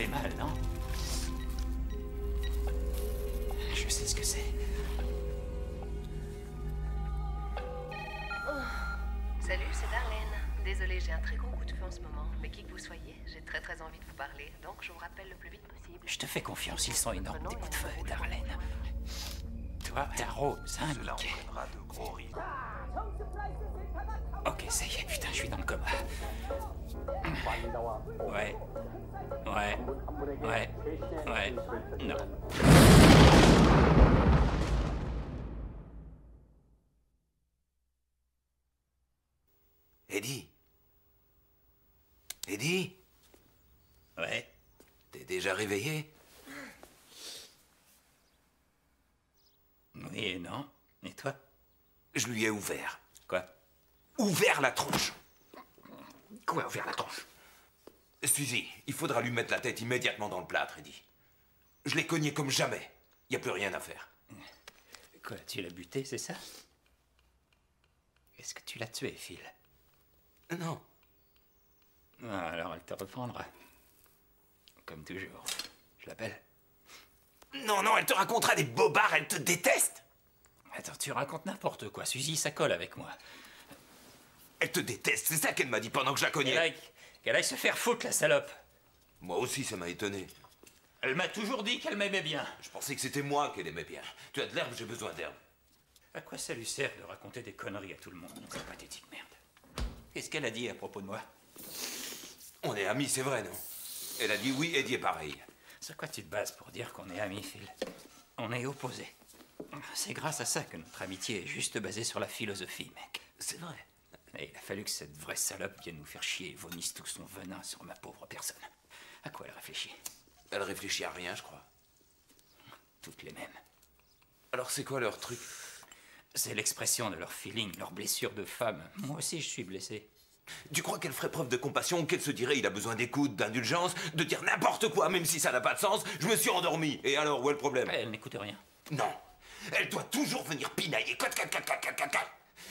fait mal, non? Je sais ce que c'est. Oh. Salut, c'est Darlene. Désolée, j'ai un très gros coup de feu en ce moment, mais qui que vous soyez, j'ai très envie de vous parler, donc je vous rappelle le plus vite possible. Je te fais confiance, ils sont énormes tes coups de feu, Darlene. Toi, t'arroses, hein, Cela Mickey? entraînera de gros risques. Ok, ça y est, putain, je suis dans le coma. Ouais. Non. Eddie? Eddie? Ouais. T'es déjà réveillé? Oui et non. Et toi? Je lui ai ouvert. Quoi? Ouvert la tronche! Quoi, ouvert la tronche? Suzy, il faudra lui mettre la tête immédiatement dans le plâtre, Eddie. Je l'ai cogné comme jamais. Y a plus rien à faire. Quoi, tu l'as buté, c'est ça? Est-ce que tu l'as tué, Phil? Non. Ah, alors elle te reprendra. Comme toujours. Je l'appelle. Non, elle te racontera des bobards, elle te déteste! Attends, tu racontes n'importe quoi. Suzy, ça colle avec moi. Elle te déteste, c'est ça qu'elle m'a dit pendant que je la cognais. Qu'elle aille se faire foutre, la salope. Moi aussi, ça m'a étonné. Elle m'a toujours dit qu'elle m'aimait bien. Je pensais que c'était moi qu'elle aimait bien. Tu as de l'herbe, j'ai besoin d'herbe. À quoi ça lui sert de raconter des conneries à tout le monde? C'est pathétique, merde. Qu'est-ce qu'elle a dit à propos de moi? On est amis, c'est vrai, non? Elle a dit oui, Eddie est pareil. Sur quoi tu te bases pour dire qu'on est amis, Phil? On est opposés. C'est grâce à ça que notre amitié est juste basée sur la philosophie, mec. C'est vrai. Et il a fallu que cette vraie salope vienne nous faire chier et vomisse tout son venin sur ma pauvre personne. À quoi elle réfléchit? Elle réfléchit à rien, je crois. Toutes les mêmes. Alors c'est quoi leur truc? C'est l'expression de leur feeling, leur blessure de femme. Moi aussi, je suis blessé. Tu crois qu'elle ferait preuve de compassion, qu'elle se dirait il a besoin d'écoute, d'indulgence, de dire n'importe quoi, même si ça n'a pas de sens? Je me suis endormi. Et alors, où est le problème? Elle n'écoute rien. Non. Elle doit toujours venir pinailler.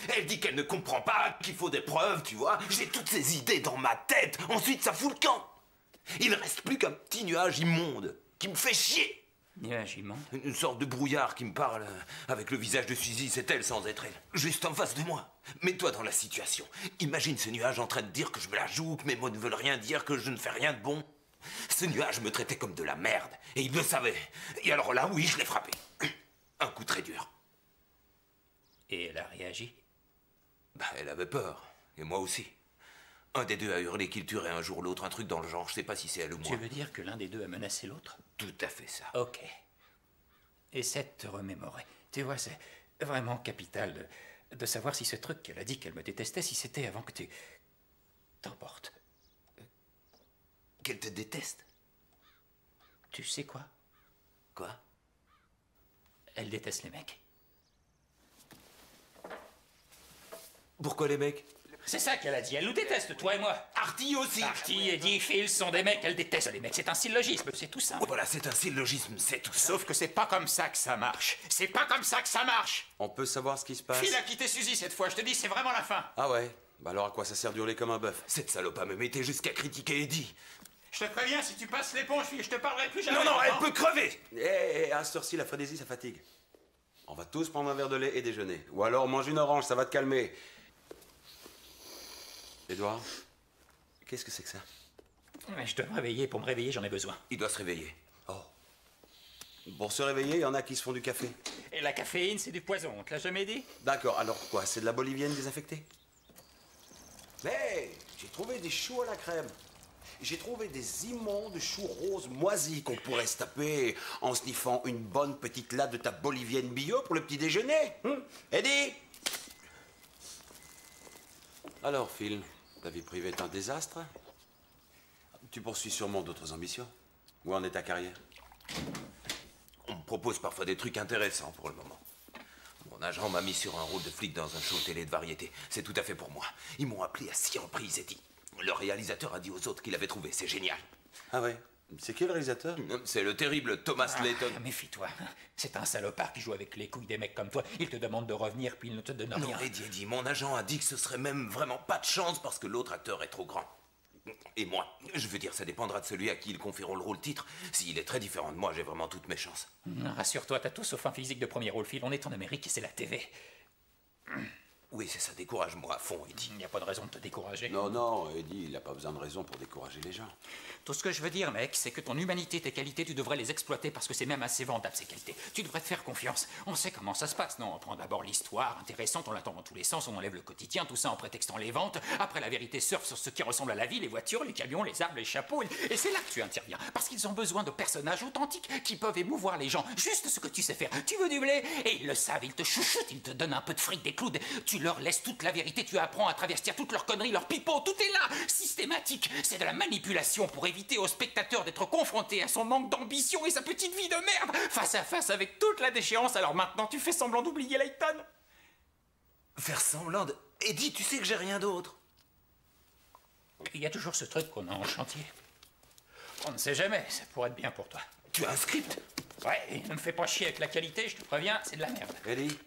Elle dit qu'elle ne comprend pas, qu'il faut des preuves, tu vois. J'ai toutes ces idées dans ma tête. Ensuite, ça fout le camp. Il ne reste plus qu'un petit nuage immonde qui me fait chier. Nuage immonde? Une sorte de brouillard qui me parle avec le visage de Suzy, c'est elle sans être elle. Juste en face de moi. Mets-toi dans la situation. Imagine ce nuage en train de dire que je me la joue, que mes mots ne veulent rien dire, que je ne fais rien de bon. Ce nuage me traitait comme de la merde. Et il le savait. Et alors là, oui, je l'ai frappé. Un coup très dur. Et elle a réagi? Bah, elle avait peur. Et moi aussi. Un des deux a hurlé qu'il tuerait un jour l'autre, un truc dans le genre. Je sais pas si c'est elle ou moi. Tu veux dire que l'un des deux a menacé l'autre? Tout à fait ça. Ok. Essaie de te remémorer. Tu vois, c'est vraiment capital de savoir si ce truc qu'elle a dit qu'elle me détestait, si c'était avant que tu t'emportes. Qu'elle te déteste? Tu sais quoi? Quoi? Elle déteste les mecs. Pourquoi les mecs? C'est ça qu'elle a dit. Elle nous déteste, toi et moi. Artie aussi. Artie, Eddie, Phil sont des mecs. Elle déteste les mecs. C'est un syllogisme, c'est tout simple. Voilà, c'est un syllogisme, c'est tout ça. Sauf que c'est pas comme ça que ça marche. C'est pas comme ça que ça marche. On peut savoir ce qui se passe? Phil a quitté Suzy cette fois. Je te dis, c'est vraiment la fin. Ah ouais? Bah alors à quoi ça sert d'hurler comme un bœuf? Cette salope a même été jusqu'à critiquer Eddie. Je te préviens, si tu passes l'éponge, Phil, je te parlerai plus jamais. Non, elle entends? peut crever. À cette heure-ci, la frénésie, ça fatigue. On va tous prendre un verre de lait et déjeuner. Ou alors mange une orange, ça va te calmer. Édouard, qu'est-ce que c'est que ça? Ouais, je dois me réveiller. Pour me réveiller, j'en ai besoin. Il doit se réveiller. Oh. Pour se réveiller, il y en a qui se font du café. Et la caféine, c'est du poison. On te l'a jamais dit? D'accord, alors quoi? C'est de la bolivienne désaffectée? Mais j'ai trouvé des choux à la crème. J'ai trouvé des immondes choux roses moisis qu'on pourrait se taper en sniffant une bonne petite latte de ta bolivienne bio pour le petit déjeuner. Eddie? Alors, Phil, ta vie privée est un désastre? Tu poursuis sûrement d'autres ambitions? Où en est ta carrière? On me propose parfois des trucs intéressants pour le moment. Mon agent m'a mis sur un rôle de flic dans un show télé de variété. C'est tout à fait pour moi. Ils m'ont appelé à 6 reprises, Eddie. Le réalisateur a dit aux autres qu'il avait trouvé. C'est génial. Ah ouais? C'est qui le réalisateur? C'est le terrible Thomas Layton. Méfie-toi. C'est un salopard qui joue avec les couilles des mecs comme toi. Il te demande de revenir, puis il ne te donne rien. Non, Eddie, mon agent a dit que ce serait même vraiment pas de chance parce que l'autre acteur est trop grand. Et moi, je veux dire, ça dépendra de celui à qui ils confieront le rôle titre. S'il est très différent de moi, j'ai vraiment toutes mes chances. Rassure-toi, t'as tout sauf un physique de premier rôle fil. On est en Amérique et c'est la TV. Oui, c'est ça, décourage-moi à fond, Eddie. Il n'y a pas de raison de te décourager. Non, non, Eddie, il n'a pas besoin de raison pour décourager les gens. Tout ce que je veux dire, mec, c'est que ton humanité, tes qualités, tu devrais les exploiter parce que c'est même assez vendable, ces qualités. Tu devrais te faire confiance. On sait comment ça se passe, non? On prend d'abord l'histoire intéressante, on l'attend dans tous les sens, on enlève le quotidien, tout ça en prétextant les ventes. Après, la vérité surfe sur ce qui ressemble à la vie, les voitures, les camions, les arbres, les chapeaux. Et c'est là que tu interviens. Parce qu'ils ont besoin de personnages authentiques qui peuvent émouvoir les gens. Juste ce que tu sais faire. Tu veux du blé? Et ils le savent, ils te chouchoutent, ils te donnent un peu de fric, des clous. Tu leur laisses toute la vérité, tu apprends à travestir toutes leurs conneries, leurs pipeaux, tout est là, systématique. C'est de la manipulation pour éviter au spectateur d'être confronté à son manque d'ambition et sa petite vie de merde, face à face avec toute la déchéance. Alors maintenant, tu fais semblant d'oublier Layton. Faire semblant de... Eddie, tu sais que j'ai rien d'autre. Il y a toujours ce truc qu'on a en chantier. On ne sait jamais, ça pourrait être bien pour toi. Tu as un script? Ouais, et ne me fais pas chier avec la qualité, je te préviens, c'est de la merde. Eddie,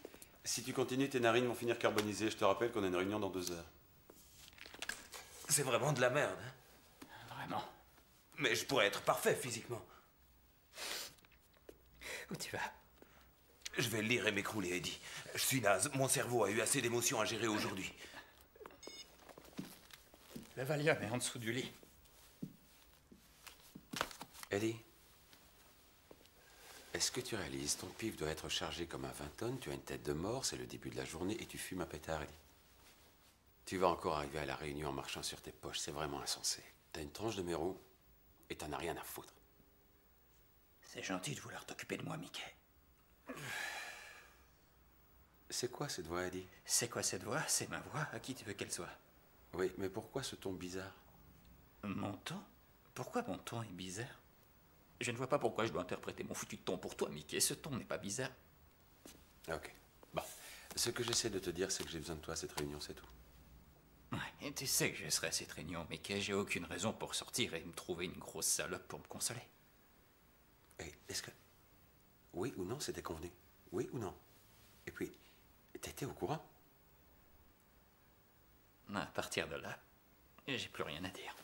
si tu continues, tes narines vont finir carbonisées. Je te rappelle qu'on a une réunion dans 2 heures. C'est vraiment de la merde, hein? Vraiment. Mais je pourrais être parfait physiquement. Où tu vas? Je vais lire et m'écrouler, Eddie. Je suis naze, mon cerveau a eu assez d'émotions à gérer aujourd'hui. Le Valium est en dessous du lit. Eddie, est-ce que tu réalises, ton pif doit être chargé comme un 20 tonnes, tu as une tête de mort, c'est le début de la journée et tu fumes un pétard, Eddie. Tu vas encore arriver à la réunion en marchant sur tes poches, c'est vraiment insensé. T'as une tranche de mérou et t'en as rien à foutre. C'est gentil de vouloir t'occuper de moi, Mickey. C'est quoi cette voix, Eddie? C'est quoi cette voix? C'est ma voix. À qui tu veux qu'elle soit? Oui, mais pourquoi ce ton bizarre? Mon ton? Pourquoi mon ton est bizarre? Je ne vois pas pourquoi je dois interpréter mon foutu ton pour toi, Mickey. Ce ton n'est pas bizarre. Ok. Bon. Ce que j'essaie de te dire, c'est que j'ai besoin de toi à cette réunion, c'est tout. Ouais, et tu sais que je serai à cette réunion, Mickey. J'ai aucune raison pour sortir et me trouver une grosse salope pour me consoler. Et est-ce que... Oui ou non, c'était convenu? Oui ou non? Et puis, t'étais au courant? À partir de là, j'ai plus rien à dire.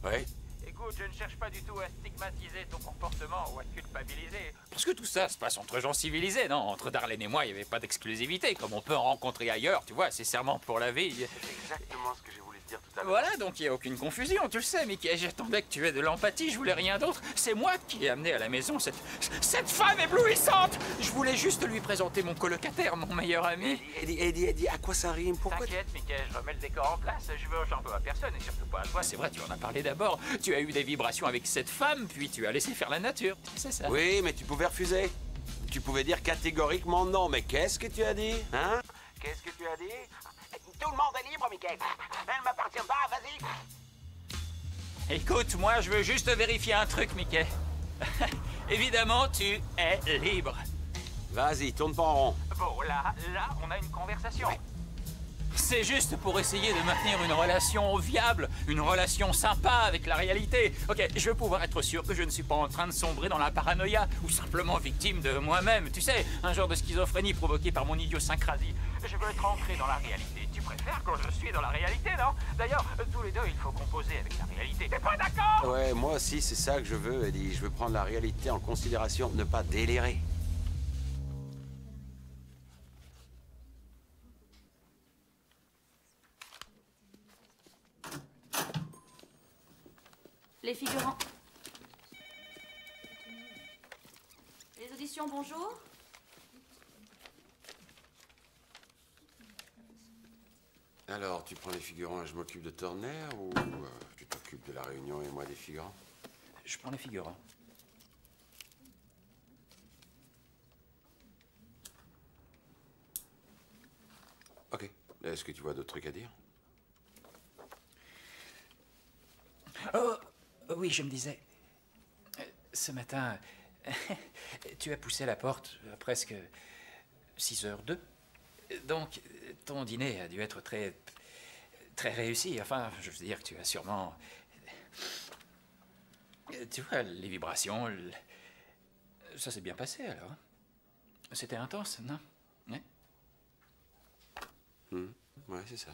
Oui. Écoute, je ne cherche pas du tout à stigmatiser ton comportement ou à te culpabiliser. Parce que tout ça se passe entre gens civilisés, non? Entre Darlene et moi, il n'y avait pas d'exclusivité, comme on peut en rencontrer ailleurs, tu vois, c'est serment pour la vie. C'est exactement ce que j'ai voulu te dire tout à l'heure. Voilà, donc il n'y a aucune confusion, tu le sais, Mickey. J'attendais que tu aies de l'empathie, je voulais rien d'autre. C'est moi qui ai amené à la maison cette femme éblouissante. Je voulais juste lui présenter mon colocataire, mon meilleur ami. Eddie, à quoi ça rime? Pourquoi... T'inquiète, Mickey, je remets le décor en place. J'en veux à personne et surtout pas à toi. C'est vrai, tu en as parlé d'abord. Tu as eu des vibrations avec cette femme, puis tu as laissé faire la nature. C'est ça. Oui, mais tu pouvais refuser. Tu pouvais dire catégoriquement non, mais qu'est-ce que tu as dit? Hein? Qu'est-ce que tu as dit? Tout le monde est libre, Mickey. Elle m'appartient pas, vas-y. Écoute, moi, je veux juste vérifier un truc, Mickey. Évidemment, tu es libre. Vas-y, tourne pas en rond. Bon, là, on a une conversation. Ouais. C'est juste pour essayer de maintenir une relation viable, une relation sympa avec la réalité. Ok, je veux pouvoir être sûr que je ne suis pas en train de sombrer dans la paranoïa ou simplement victime de moi-même. Tu sais, un genre de schizophrénie provoquée par mon idiosyncrasie. Je veux être ancré dans la réalité. Tu préfères quand je suis dans la réalité, non? D'ailleurs, tous les deux, il faut composer avec la réalité. T'es pas d'accord? Ouais, moi aussi, c'est ça que je veux, Eddie. Je veux prendre la réalité en considération, ne pas délirer. Les figurants. Les auditions, bonjour. Alors, tu prends les figurants et je m'occupe de Turner ou tu t'occupes de la réunion et moi des figurants? Je prends les figurants. Ok. Est-ce que tu vois d'autres trucs à dire? Oh, oui, je me disais. Ce matin, tu as poussé la porte à presque 6h02. Donc, ton dîner a dû être très réussi. Enfin, je veux dire que tu as sûrement... Tu vois, les vibrations... Ça s'est bien passé, alors. C'était intense, non? Ouais, c'est ça.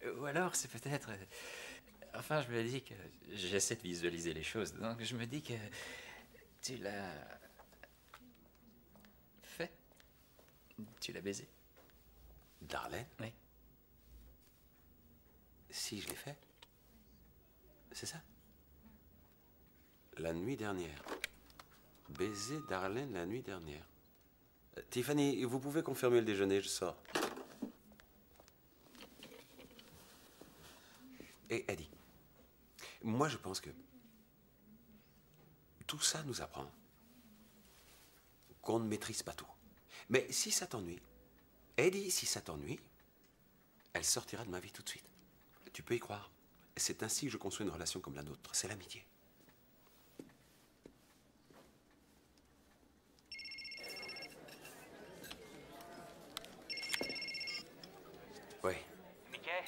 Ou alors, c'est peut-être... Enfin, je me dis que j'essaie de visualiser les choses, donc je me dis que tu l'as fait. Tu l'as baisé. Darlene? Oui. Si, je l'ai fait. C'est ça? La nuit dernière. Baiser Darlene la nuit dernière. Tiffany, vous pouvez confirmer le déjeuner, je sors. Et Eddie, moi je pense que tout ça nous apprend qu'on ne maîtrise pas tout. Mais si ça t'ennuie, Eddie, si ça t'ennuie, elle sortira de ma vie tout de suite. Tu peux y croire. C'est ainsi que je conçois une relation comme la nôtre. C'est l'amitié. Oui. Mickey,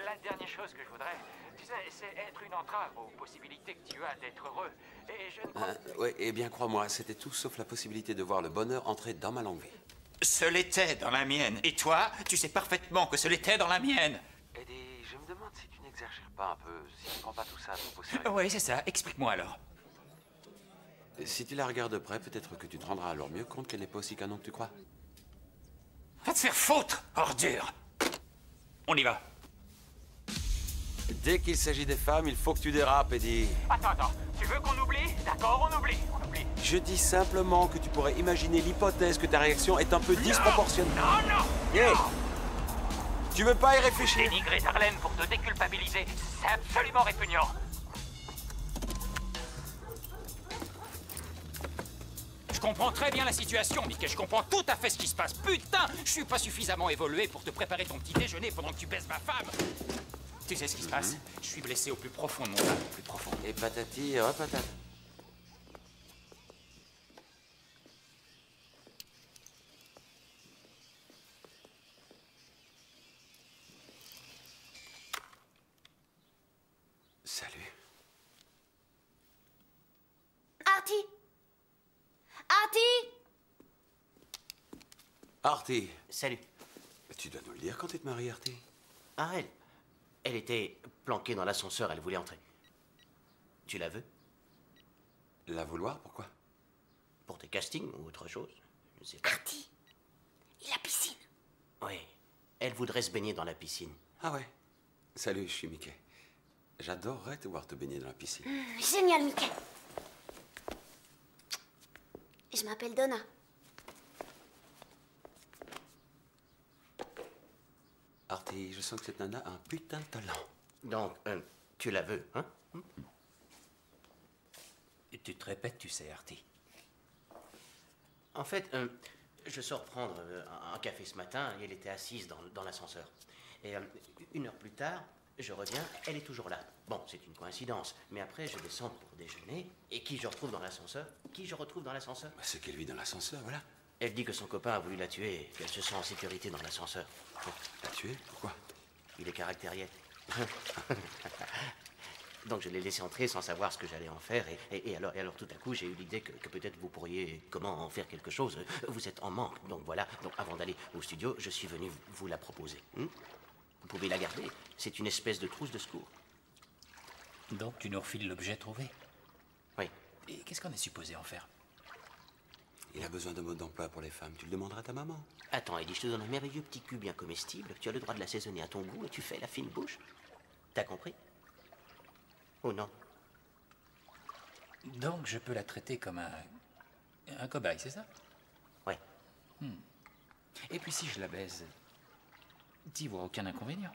la dernière chose que je voudrais, tu sais, c'est être une entrave aux possibilités que tu as d'être heureux. Et je ne crois... Oui, eh bien, crois-moi, c'était tout sauf la possibilité de voir le bonheur entrer dans ma longue vie. Ce l'était dans la mienne. Et toi, tu sais parfaitement que ce l'était dans la mienne. Eddie, je me demande si tu n'exagères pas un peu, si tu ne prends pas tout ça à propos sérieux. Oui, c'est ça. Explique-moi alors. Si tu la regardes de près, peut-être que tu te rendras alors mieux compte qu'elle n'est pas aussi canon que tu crois. Va te faire foutre, ordure. On y va. Dès qu'il s'agit des femmes, il faut que tu dérapes, Eddie. Attends. Tu veux qu'on oublie? D'accord, on oublie. Je dis simplement que tu pourrais imaginer l'hypothèse que ta réaction est un peu disproportionnée. Non. Hey, tu veux pas y réfléchir? Dénigrer Darlene pour te déculpabiliser, c'est absolument répugnant. Je comprends très bien la situation, Mickey. Je comprends tout à fait ce qui se passe. Putain, je suis pas suffisamment évolué pour te préparer ton petit déjeuner pendant que tu baises ma femme. Tu sais ce qui se passe? Je suis blessé au plus profond de mon âme, au plus profond. Et patati, repatata. Salut. Artie! Artie! Artie. Salut. Tu dois nous le dire quand tu te maries, Artie. Ah, elle était planquée dans l'ascenseur, elle voulait entrer. Tu la veux? La vouloir, pourquoi? Pour tes castings ou autre chose? Je sais pas. Artie! Et la piscine? Oui, elle voudrait se baigner dans la piscine. Ah ouais. Salut, je suis Mickey. J'adorerais te voir te baigner dans la piscine. Génial, Mickey. Je m'appelle Donna. Artie, je sens que cette nana a un putain de talent. Donc, tu la veux, hein? Et tu te répètes, tu sais, Artie. En fait, je sors prendre un café ce matin et elle était assise dans l'ascenseur. Et 1 heure plus tard, je reviens, elle est toujours là. Bon, c'est une coïncidence, mais après je descends pour déjeuner et qui je retrouve dans l'ascenseur? Bah, c'est qu'elle vit dans l'ascenseur, voilà. Elle dit que son copain a voulu la tuer et qu'elle se sent en sécurité dans l'ascenseur. La tuer? Pourquoi? Il est caractériel. Donc je l'ai laissé entrer sans savoir ce que j'allais en faire. Et alors tout à coup, j'ai eu l'idée que peut-être vous pourriez en faire quelque chose. Vous êtes en manque, donc voilà. Donc avant d'aller au studio, je suis venu vous la proposer. Vous pouvez la garder. C'est une espèce de trousse de secours. Donc tu nous refiles l'objet trouvé? Oui. Et qu'est-ce qu'on est supposé en faire? Il a besoin de mode d'emploi pour les femmes. Tu le demanderas à ta maman. Attends, Eddie, je te donne un merveilleux petit cul bien comestible. Tu as le droit de l'assaisonner à ton goût et tu fais la fine bouche. T'as compris? Oh non. Donc je peux la traiter comme un cobaye, c'est ça? Ouais. Et puis si je la baise, t'y vois aucun inconvénient?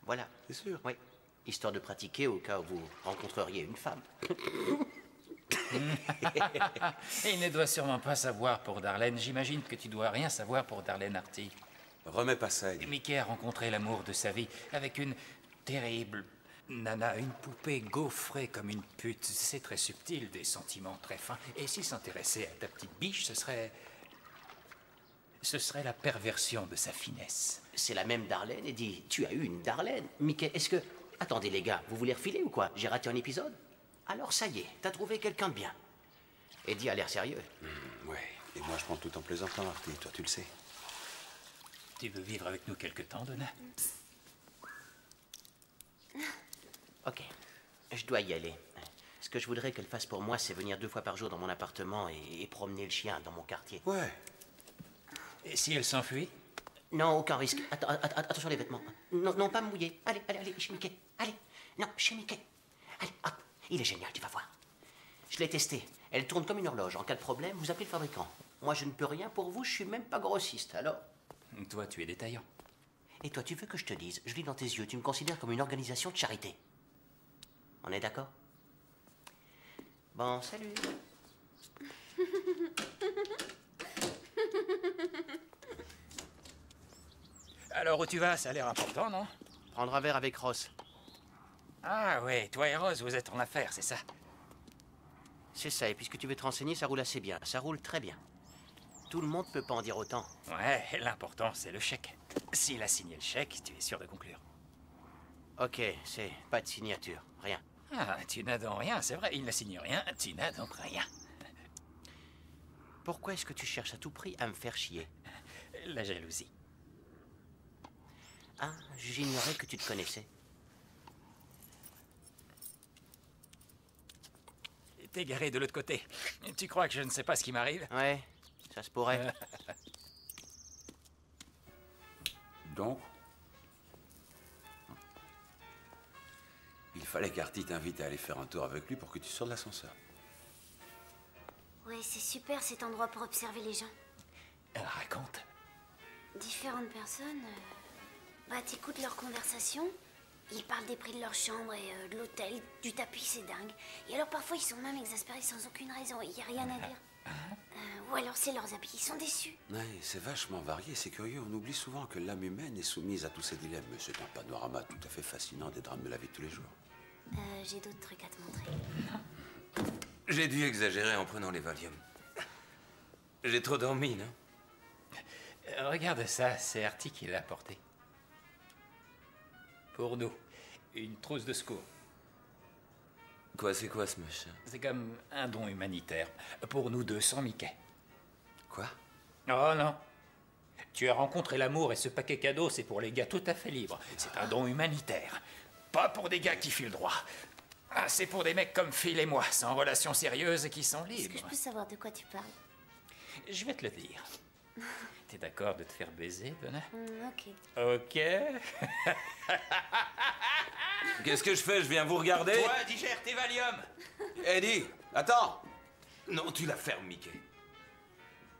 Voilà. C'est sûr. Oui. Histoire de pratiquer au cas où vous rencontreriez une femme. Et il ne doit sûrement pas savoir pour Darlene. J'imagine que tu dois rien savoir pour Darlene, Artie. Remets pas ça, Eddie. Mickey a rencontré l'amour de sa vie avec une terrible nana, une poupée gaufrée comme une pute. C'est très subtil, des sentiments très fins. Et s'il s'intéressait à ta petite biche, ce serait la perversion de sa finesse. C'est la même Darlene, Eddie. Tu as eu une Darlene. Mickey, est-ce que... Attendez, les gars, vous voulez refiler ou quoi? J'ai raté un épisode? Alors ça y est, t'as trouvé quelqu'un de bien. Eddie a l'air sérieux. Ouais. Et moi, je prends tout en plaisantant, Artie. Toi, tu le sais. Tu veux vivre avec nous quelque temps, Donna? Ok, je dois y aller. Ce que je voudrais qu'elle fasse pour moi, c'est venir 2 fois par jour dans mon appartement et promener le chien dans mon quartier. Ouais. Et si elle s'enfuit? Non, aucun risque. Attention les vêtements. Non, non, pas me mouiller. Allez, allez, allez, chez Mickey. Allez, non, chez Mickey. Allez, hop, il est génial, tu vas voir. Je l'ai testé. Elle tourne comme une horloge. En cas de problème, vous appelez le fabricant. Moi, je ne peux rien pour vous, je suis même pas grossiste, alors... Toi, tu es détaillant. Et toi, tu veux que je te dise, je lis dans tes yeux, tu me considères comme une organisation de charité. On est d'accord? Bon, salut. Alors, où tu vas? Ça a l'air important, non? Prendre un verre avec Ross. Ah ouais, toi et Rose, vous êtes en affaire, c'est ça? C'est ça, et puisque tu veux te renseigner, ça roule assez bien. Ça roule très bien. Tout le monde peut pas en dire autant. Ouais, l'important, c'est le chèque. S'il a signé le chèque, tu es sûr de conclure. Ok, c'est pas de signature, rien. Ah, tu n'as donc rien, c'est vrai, il ne signe rien, tu n'as donc rien. Pourquoi est-ce que tu cherches à tout prix à me faire chier? La jalousie. Ah, j'ignorais que tu te connaissais. T'es garé de l'autre côté. Tu crois que je ne sais pas ce qui m'arrive? Ouais, ça se pourrait. Donc, il fallait qu'Artie t'invite à aller faire un tour avec lui pour que tu sortes de l'ascenseur. Ouais, c'est super cet endroit pour observer les gens. Raconte. Différentes personnes, bah t'écoutes leurs conversations, ils parlent des prix de leur chambre et de l'hôtel, du tapis, c'est dingue. Et alors parfois ils sont même exaspérés sans aucune raison, il n'y a rien à dire. Ou alors c'est leurs habits, ils sont déçus. Ouais, c'est vachement varié, c'est curieux. On oublie souvent que l'âme humaine est soumise à tous ces dilemmes. Mais c'est un panorama tout à fait fascinant des drames de la vie de tous les jours. J'ai d'autres trucs à te montrer. J'ai dû exagérer en prenant les Valium. J'ai trop dormi, non? Regarde ça, c'est Artie qui l'a apporté. Pour nous, une trousse de secours. Quoi, c'est quoi ce machin? C'est comme un don humanitaire. Pour nous deux, sans Mickey. Quoi? Oh non. Tu as rencontré l'amour et ce paquet cadeau, c'est pour les gars tout à fait libres. C'est un don humanitaire. Pas pour des gars qui filent droit. Ah, c'est pour des mecs comme Phil et moi, sans relation sérieuse et qui sont Est-ce que libres. je peux savoir de quoi tu parles? Je vais te le dire. T'es d'accord de te faire baiser, Donna? Ok. Ok. Qu'est-ce que je fais? Je viens vous regarder? Toi, digère tes Valium. Eddie, attends! Non, tu la fermes, Mickey.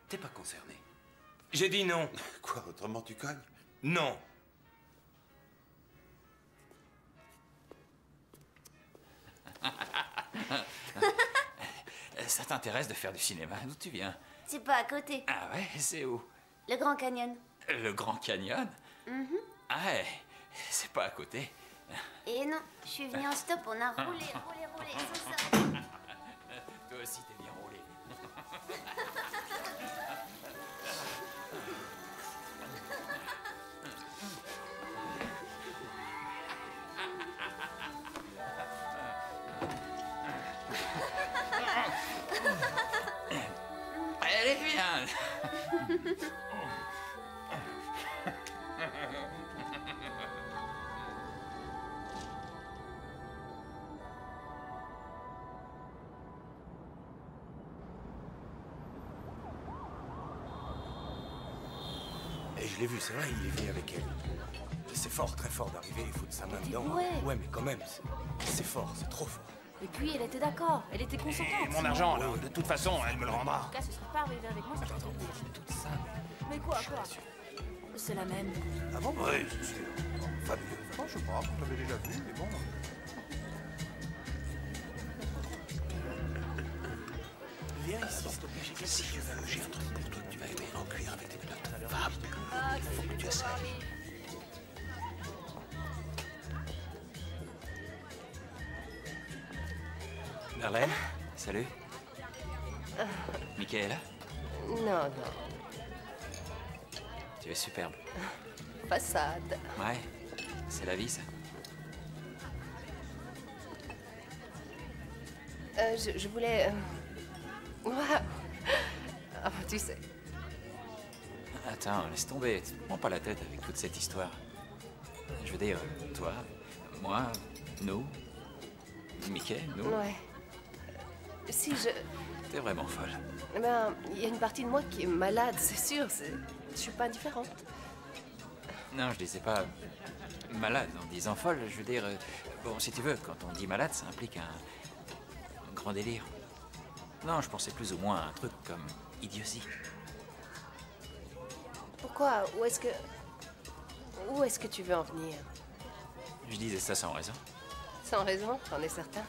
T'es pas concerné. J'ai dit non. Quoi, autrement tu cognes? Non. Ça t'intéresse de faire du cinéma? D'où tu viens? C'est pas à côté. Ah ouais, c'est où? Le Grand Canyon. Le Grand Canyon? Ah ouais, c'est pas à côté. Et non, je suis venue en stop, on a roulé, sans s'arrêter. Toi aussi, t'es bien roulé. Elle est bien. Et je l'ai vu, c'est vrai, il est venu avec elle. C'est fort, très fort d'arriver et foutre sa main dedans. bourré. Ouais, mais quand même, c'est fort, c'est trop fort. Et puis, elle était d'accord. Elle était consentante. Mon argent, alors, de toute façon, elle me le rendra. En tout cas, ce serait pas arrivé avec moi, ça serait trouvé. Toute ça. Mais quoi? C'est la même. Ah bon? Oui, c'est sûr. Fabuleux. Oh, je sais pas, je l'avais déjà vu, mais bon. Viens ici, s'il te plaît, J'ai un truc pour toi que tu vas aimer en cuir avec des menottes. Va, faut que tu essayes. Darlene, salut. Mickey est là? Non, non. Tu es superbe. Façade. Ouais, c'est la vie, ça. Je voulais... Waouh. Ah, tu sais. Attends, laisse tomber. Tu te prends pas la tête avec toute cette histoire. Je veux dire, toi, moi, nous, Mickey, nous. Ouais. Si je... T'es vraiment folle. Ben, il y a une partie de moi qui est malade, c'est sûr. Je suis pas indifférente. Non, je disais pas malade en disant folle. Je veux dire, bon, si tu veux, quand on dit malade, ça implique un grand délire. Non, je pensais plus ou moins à un truc comme idiotie. Pourquoi? Où est-ce que tu veux en venir? Je disais ça sans raison. Sans raison, t'en es certain?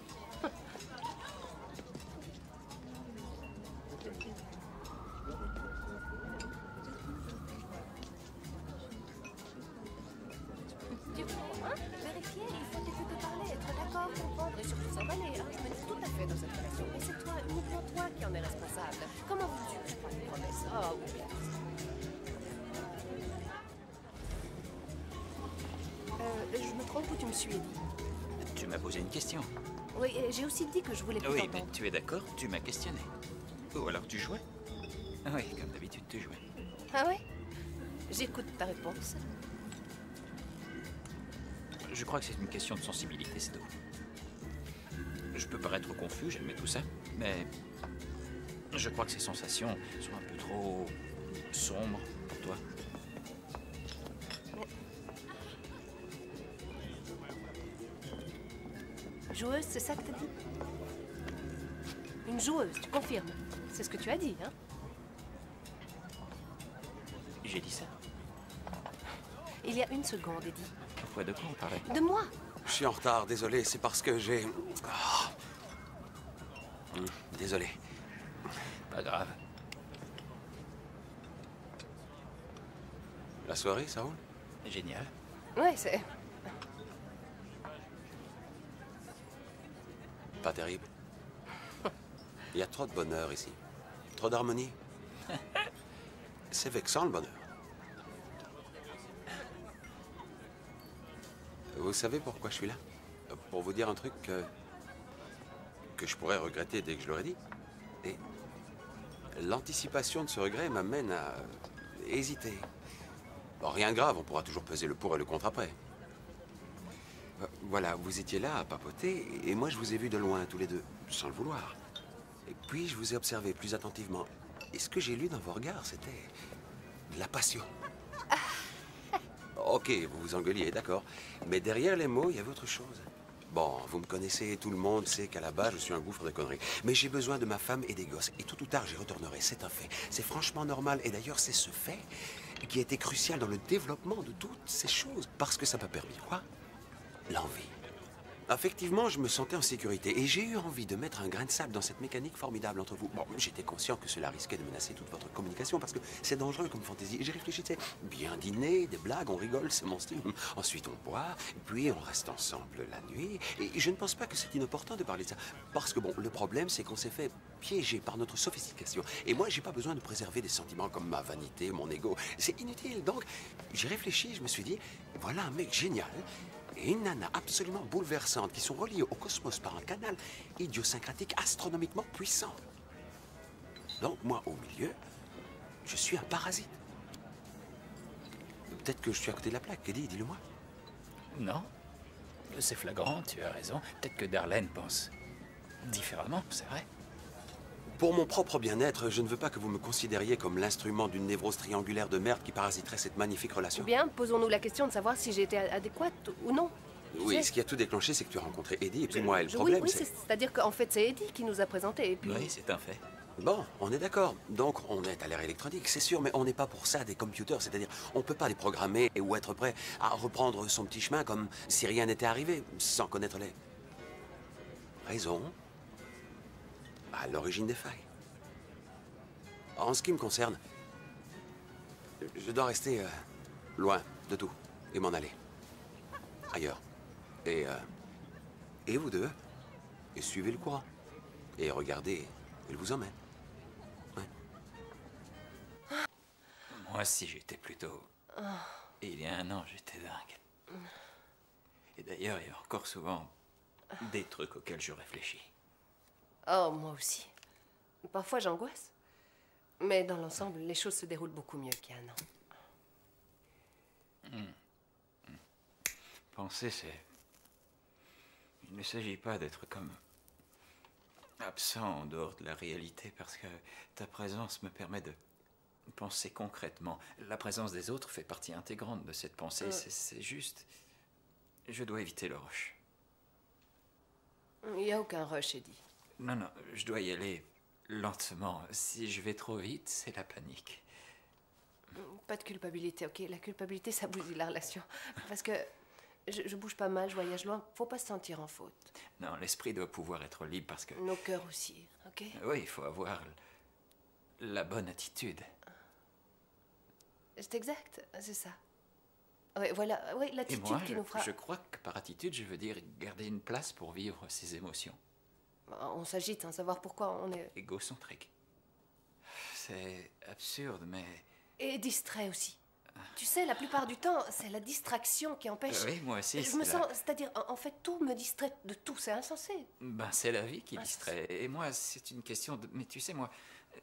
Tu comprends, hein? Vérifier, il faut t'écouter parler, être d'accord, comprendre et surtout s'emballer. Hein? Je me dis tout à fait dans cette relation. Mais c'est toi, uniquement toi qui en es responsable. Comment veux-tu que je prenne une promesse? Oh, oui. Je me trompe ou tu me suis, Eddie? Tu m'as posé une question. Oui, et j'ai aussi dit que je voulais plus Oui, mais t'entendre. tu es d'accord, tu m'as questionné. Ou alors tu jouais. Oui, comme d'habitude, tu jouais. Ah ouais? J'écoute ta réponse. Je crois que c'est une question de sensibilité, c'est tout. Je peux paraître confus, j'admets tout ça, mais je crois que ces sensations sont un peu trop sombres pour toi. Joueuse, c'est ça que t'as dit? Une joueuse, tu confirmes? C'est ce que tu as dit, hein? J'ai dit ça. Il y a une seconde, Eddie. Pourquoi de quoi on parlait? De moi? Je suis en retard, désolé, c'est parce que j'ai... Ah. Désolé. Pas grave. La soirée, ça roule? Génial. Ouais, c'est... Pas terrible. Il y a trop de bonheur ici. Trop d'harmonie. C'est vexant, le bonheur. Vous savez pourquoi je suis là? Pour vous dire un truc que je pourrais regretter dès que je l'aurais dit. Et l'anticipation de ce regret m'amène à hésiter. Bon, rien de grave, on pourra toujours peser le pour et le contre après. Voilà, vous étiez là à papoter, et moi je vous ai vu de loin, tous les deux, sans le vouloir. Et puis je vous ai observé plus attentivement. Et ce que j'ai lu dans vos regards, c'était de la passion. Ok, vous vous engueuliez, d'accord. Mais derrière les mots, il y avait autre chose. Bon, vous me connaissez, tout le monde sait qu'à la base, je suis un gouffre de conneries. Mais j'ai besoin de ma femme et des gosses. Et tôt ou tard, j'y retournerai, c'est un fait. C'est franchement normal. Et d'ailleurs, c'est ce fait qui a été crucial dans le développement de toutes ces choses. Parce que ça m'a permis quoi? L'envie. Effectivement, je me sentais en sécurité et j'ai eu envie de mettre un grain de sable dans cette mécanique formidable entre vous. Bon, j'étais conscient que cela risquait de menacer toute votre communication parce que c'est dangereux comme fantaisie. Et j'ai réfléchi, tu sais, bien dîner, des blagues, on rigole, c'est mon style. Ensuite, on boit, puis on reste ensemble la nuit. Et je ne pense pas que c'est inopportun de parler de ça. Parce que, bon, le problème, c'est qu'on s'est fait piéger par notre sophistication. Et moi, j'ai pas besoin de préserver des sentiments comme ma vanité, mon ego. C'est inutile. Donc, j'ai réfléchi, je me suis dit, voilà un mec génial. Et une nana absolument bouleversante qui sont reliées au cosmos par un canal idiosyncratique astronomiquement puissant. Donc, moi, au milieu, je suis un parasite. Peut-être que je suis à côté de la plaque. Eddie, dis-le-moi. Non, c'est flagrant, tu as raison. Peut-être que Darlene pense différemment, c'est vrai. Pour mon propre bien-être, je ne veux pas que vous me considériez comme l'instrument d'une névrose triangulaire de merde qui parasiterait cette magnifique relation. Bien, posons-nous la question de savoir si j'ai été adéquate ou non. Oui, ce qui a tout déclenché, c'est que tu as rencontré Eddie, et puis moi, et le problème, oui, c'est... c'est-à-dire qu'en fait, c'est Eddie qui nous a présentés, et puis... Oui, c'est un fait. Bon, on est d'accord. Donc, on est à l'ère électronique, c'est sûr, mais on n'est pas pour ça des computers. C'est-à-dire, on ne peut pas les programmer ou être prêt à reprendre son petit chemin comme si rien n'était arrivé, sans connaître les raisons à l'origine des failles. En ce qui me concerne, je dois rester loin de tout et m'en aller ailleurs. Et vous deux, et suivez le courant. Et regardez, il vous emmène. Ouais. Moi, si j'étais plutôt... Il y a un an, j'étais dingue. Et d'ailleurs, il y a encore souvent des trucs auxquels je réfléchis. Oh, moi aussi. Parfois, j'angoisse. Mais dans l'ensemble, les choses se déroulent beaucoup mieux qu'il y a un an. Penser, c'est... Il ne s'agit pas d'être comme absent en dehors de la réalité, parce que ta présence me permet de penser concrètement. La présence des autres fait partie intégrante de cette pensée. C'est juste... Je dois éviter le rush. Il n'y a aucun rush, Eddie. Non, non, je dois y aller lentement. Si je vais trop vite, c'est la panique. Pas de culpabilité, ok? La culpabilité, ça bousille la relation. Parce que je bouge pas mal, je voyage loin. Faut pas se sentir en faute. Non, l'esprit doit pouvoir être libre parce que... Nos cœurs aussi, ok? Oui, il faut avoir la bonne attitude. C'est exact, c'est ça. Oui, voilà, oui, Et l'attitude moi, qui nous fera... je crois que par attitude, je veux dire garder une place pour vivre ses émotions. On s'agite sans savoir pourquoi on est... Égocentrique. C'est absurde, mais... Et distrait aussi. Tu sais, la plupart du temps, c'est la distraction qui empêche... Oui, moi aussi, Je me sens... C'est-à-dire, en fait, tout me distrait de tout, c'est insensé. Ben, c'est la vie qui distrait. Et moi, c'est une question de... Mais tu sais, moi,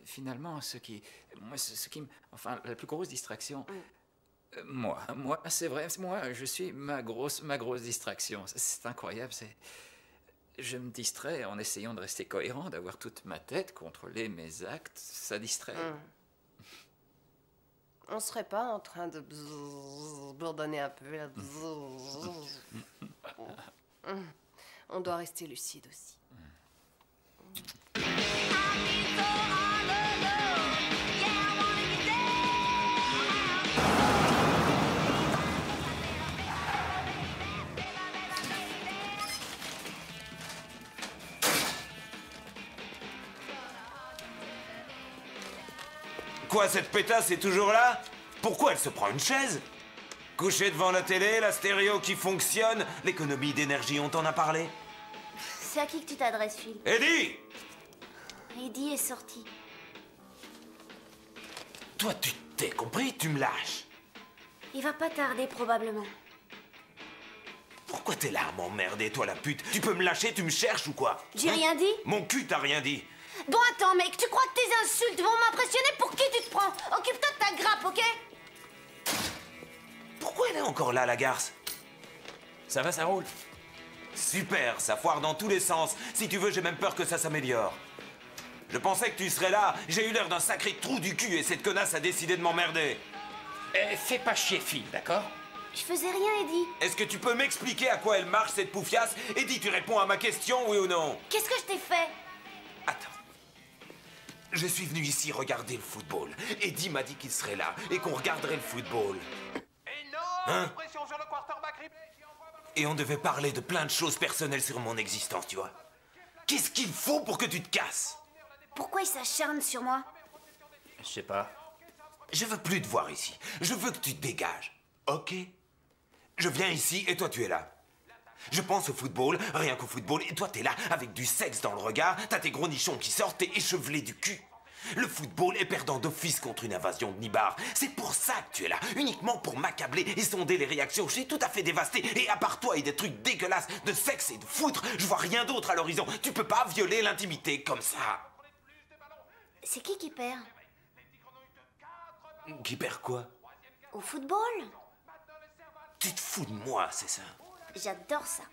finalement, ce qui me... Enfin, la plus grosse distraction... Moi, c'est vrai, moi, je suis ma grosse distraction. C'est incroyable, c'est... Je me distrais en essayant de rester cohérent, d'avoir toute ma tête, contrôler mes actes, ça distrait. On serait pas en train de bourdonner un peu. On doit rester lucide aussi. Quoi, cette pétasse est toujours là? Pourquoi elle se prend une chaise? Couchée devant la télé, la stéréo qui fonctionne, l'économie d'énergie, on t'en a parlé? C'est à qui que tu t'adresses, Phil? Eddie! Eddie est sorti. Toi, tu t'es compris? Tu me lâches. Il va pas tarder, probablement. Pourquoi t'es là à m'emmerder, toi la pute? Tu peux me lâcher, tu me cherches ou quoi? J'ai rien dit? Mon cul t'a rien dit. Bon, attends, mec, tu crois que tes insultes vont m'impressionner? Pour qui tu te prends? Occupe-toi de ta grappe, ok? Pourquoi elle est encore là, la garce? Ça va, ça roule? Super, ça foire dans tous les sens. Si tu veux, j'ai même peur que ça s'améliore. Je pensais que tu serais là. J'ai eu l'air d'un sacré trou du cul et cette connasse a décidé de m'emmerder. Fais pas chier, Phil, d'accord? Je faisais rien, Eddie. Est-ce que tu peux m'expliquer à quoi elle marche, cette poufiasse? Eddie, tu réponds à ma question, oui ou non? Qu'est-ce que je t'ai fait? Attends. Je suis venu ici regarder le football. Eddie m'a dit qu'il serait là et qu'on regarderait le football. Hein? Pression sur le quarterback. Et on devait parler de plein de choses personnelles sur mon existence, tu vois. Qu'est-ce qu'il faut pour que tu te casses? Pourquoi il s'acharne sur moi? Je sais pas. Je veux plus te voir ici. Je veux que tu te dégages. Ok? Je viens ici et toi tu es là. Je pense au football, rien qu'au football, et toi t'es là avec du sexe dans le regard, t'as tes gros nichons qui sortent, t'es échevelé du cul. Le football est perdant d'office contre une invasion de nibards. C'est pour ça que tu es là, uniquement pour m'accabler et sonder les réactions. Je suis tout à fait dévasté, et à part toi et des trucs dégueulasses de sexe et de foutre, je vois rien d'autre à l'horizon. Tu peux pas violer l'intimité comme ça. C'est qui perd? Qui perd quoi? Au football? Tu te fous de moi, c'est ça? J'adore ça.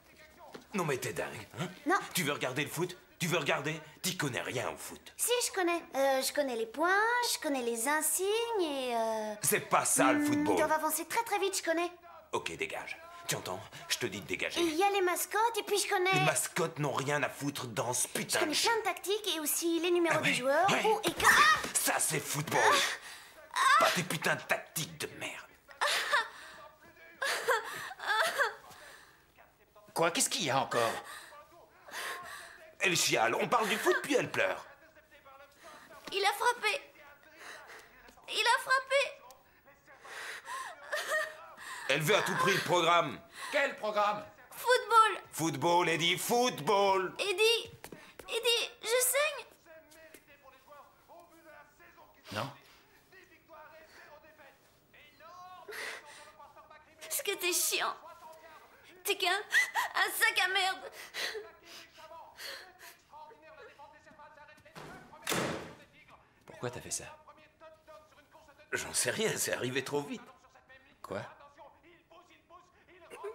Non mais t'es dingue, hein? Non. Tu veux regarder le foot? Tu veux regarder? T'y connais rien au foot. Si, je connais. Je connais les points, je connais les insignes et... C'est pas ça le Ils football. doivent avancer très très vite, je connais. Ok, dégage. Tu entends? Je te dis de Et dégager. il y a les mascottes, et puis je connais... Les mascottes n'ont rien à foutre dans ce Je putain connais de plein de tactiques et aussi les numéros Ah ouais, des joueurs. ouais. Où et quand... Ah! Ça, c'est football. Pas tes putains de tactiques de merde. Quoi? Qu'est-ce qu'il y a encore? Elle chiale, on parle du foot puis elle pleure. Il a frappé. Il a frappé. Elle veut à tout prix le programme. Quel programme? Football. Football, Eddie, football. Eddie, je saigne. Non? Ce que t'es chiant. T'es qu'un sac à merde. Pourquoi t'as fait ça? J'en sais rien, c'est arrivé trop vite. Quoi?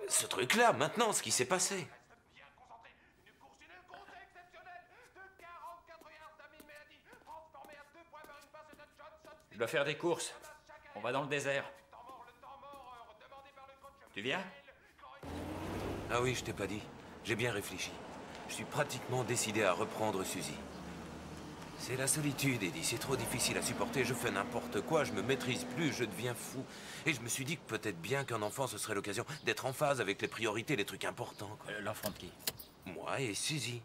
Ce truc-là, maintenant, ce qui s'est passé. Je dois faire des courses. On va dans le désert. Tu viens? Ah oui, je t'ai pas dit. J'ai bien réfléchi. Je suis pratiquement décidé à reprendre Suzy. C'est la solitude, Eddie. C'est trop difficile à supporter. Je fais n'importe quoi, je me maîtrise plus, je deviens fou. Et je me suis dit que peut-être bien qu'un enfant, ce serait l'occasion d'être en phase avec les priorités, les trucs importants. L'enfant de qui? Moi et Suzy.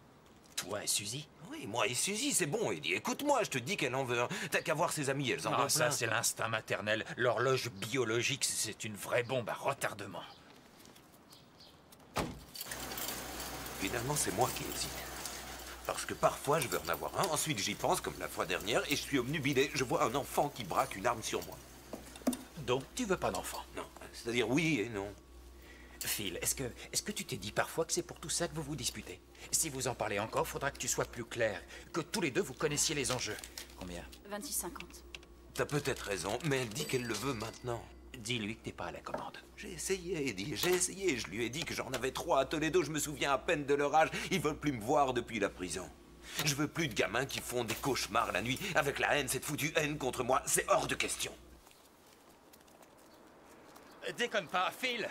Toi et Suzy? Oui, moi et Suzy, c'est bon, Eddie. Écoute-moi, je te dis qu'elle en veut un. T'as qu'à voir ses amies, elles en veulent Ah, ça, plein. c'est l'instinct maternel. L'horloge biologique, c'est une vraie bombe à retardement. Finalement, c'est moi qui hésite. Parce que parfois, je veux en avoir un, ensuite j'y pense, comme la fois dernière, et je suis obnubilé. Je vois un enfant qui braque une arme sur moi. Donc, tu veux pas d'enfant? Non, c'est-à-dire oui et non. Phil, est-ce que tu t'es dit parfois que c'est pour tout ça que vous vous disputez? Si vous en parlez encore, faudra que tu sois plus clair. Que tous les deux, vous connaissiez les enjeux. Combien? 26,50. T'as peut-être raison, mais elle dit qu'elle le veut maintenant. Dis-lui que t'es pas à la commande. J'ai essayé, Eddie, j'ai essayé. Je lui ai dit que j'en avais 3 à Toledo, je me souviens à peine de leur âge. Ils veulent plus me voir depuis la prison. Je veux plus de gamins qui font des cauchemars la nuit avec la haine, cette foutue haine contre moi. C'est hors de question. Déconne pas, Phil.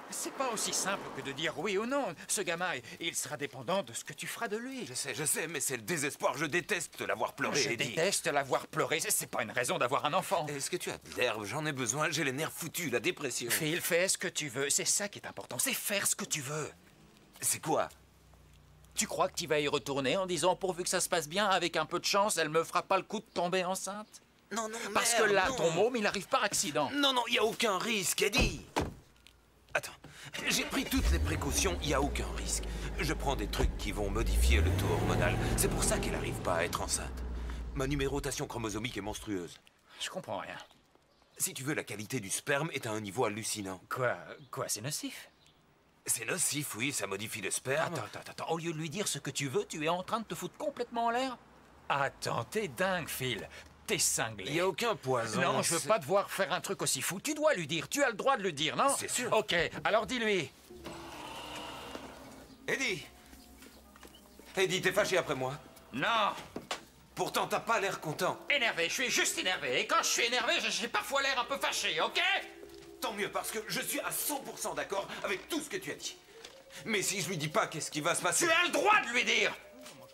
C'est pas aussi simple que de dire oui ou non. Ce gamin, il sera dépendant de ce que tu feras de lui. Je sais, mais c'est le désespoir. Je déteste l'avoir pleuré, Je Eddie. déteste l'avoir pleuré. C'est pas une raison d'avoir un enfant. Est-ce que tu as de l'herbe? J'en ai besoin. J'ai les nerfs foutus, la dépression. Phil, fais ce que tu veux. C'est ça qui est important. C'est faire ce que tu veux. C'est quoi? Tu crois que tu vas y retourner en disant pourvu que ça se passe bien, avec un peu de chance, elle me fera pas le coup de tomber enceinte? Non, non, Parce merde, que là, non. ton môme, il arrive par accident. Non, non, il n'y a aucun risque, Eddie. Attends, j'ai pris toutes les précautions, il n'y a aucun risque. Je prends des trucs qui vont modifier le taux hormonal. C'est pour ça qu'elle n'arrive pas à être enceinte. Ma numérotation chromosomique est monstrueuse. Je comprends rien. Si tu veux, la qualité du sperme est à un niveau hallucinant. Quoi, c'est nocif? C'est nocif, oui, ça modifie le sperme. Attends. Au lieu de lui dire ce que tu veux, tu es en train de te foutre complètement en l'air? Attends, t'es dingue, Phil. T'es cinglé. Il n'y a aucun poison. Non, je veux pas devoir faire un truc aussi fou. Tu dois lui dire. Tu as le droit de le dire, non? C'est sûr. Ok, alors dis-lui. Eddie! Eddie, t'es fâché après moi? Non. Pourtant, t'as pas l'air content. Énervé, je suis juste énervé. Et quand je suis énervé, j'ai parfois l'air un peu fâché, ok? Tant mieux, parce que je suis à 100% d'accord avec tout ce que tu as dit. Mais si je lui dis pas, qu'est-ce qui va se passer? Tu as le droit de lui dire.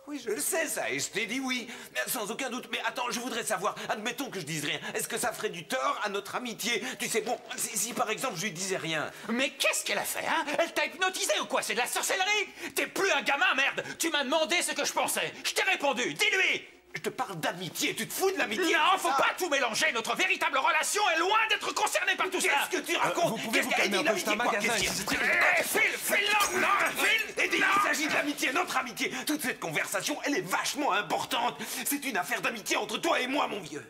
Oui, je le sais, ça, et je t'ai dit oui. Sans aucun doute. Mais attends, je voudrais savoir, admettons que je dise rien. Est-ce que ça ferait du tort à notre amitié? Tu sais, bon, si par exemple je lui disais rien. Mais qu'est-ce qu'elle a fait, hein? Elle t'a hypnotisé ou quoi? C'est de la sorcellerie? T'es plus un gamin, merde! Tu m'as demandé ce que je pensais. Je t'ai répondu. Dis-lui! Je te parle d'amitié, tu te fous de l'amitié? Non, faut pas tout mélanger. Notre véritable relation est loin d'être concernée par tout ça. Qu'est-ce que tu racontes? Vous pouvez vous calmer un peu, c'est un magasin ici. Phil, non, Phil! Eddie, il s'agit de l'amitié, notre amitié. Toute cette conversation, elle est vachement importante. C'est une affaire d'amitié entre toi et moi, mon vieux.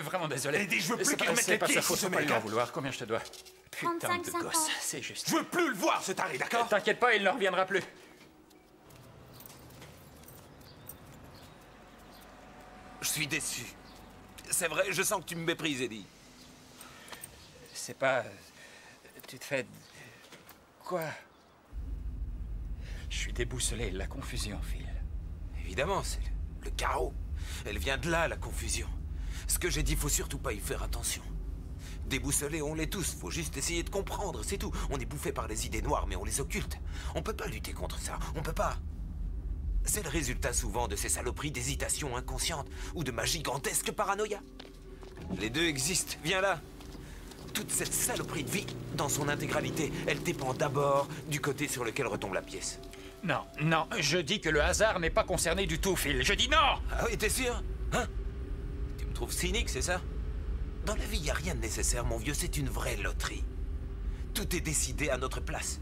Vraiment désolé. Eddie, je veux plus C'est qu'il pas- remette c'est les pas pieds sa sur faute, ce faut pas mec, lui en hein. vouloir. Combien je te dois? Putain 35, de 50. gosse, c'est juste. Je veux plus le voir, ce taré, d'accord? T'inquiète pas, il ne reviendra plus. Je suis déçu. C'est vrai, je sens que tu me méprises, Eddie. C'est pas... Tu te fais... Quoi? Je suis déboussolé, la confusion, Phil. Évidemment, c'est le chaos. Elle vient de là, la confusion. Ce que j'ai dit, faut surtout pas y faire attention. Déboussolés, on l'est tous. Faut juste essayer de comprendre, c'est tout. On est bouffé par les idées noires, mais on les occulte. On peut pas lutter contre ça. On peut pas. C'est le résultat souvent de ces saloperies d'hésitation inconsciente ou de ma gigantesque paranoïa. Les deux existent. Viens là. Toute cette saloperie de vie, dans son intégralité, elle dépend d'abord du côté sur lequel retombe la pièce. Non, je dis que le hasard n'est pas concerné du tout, Phil. Je dis non! Ah oui, t'es sûr? Hein? Tu me trouves cynique, c'est ça? Dans la vie, il n'y a rien de nécessaire, mon vieux, c'est une vraie loterie. Tout est décidé à notre place.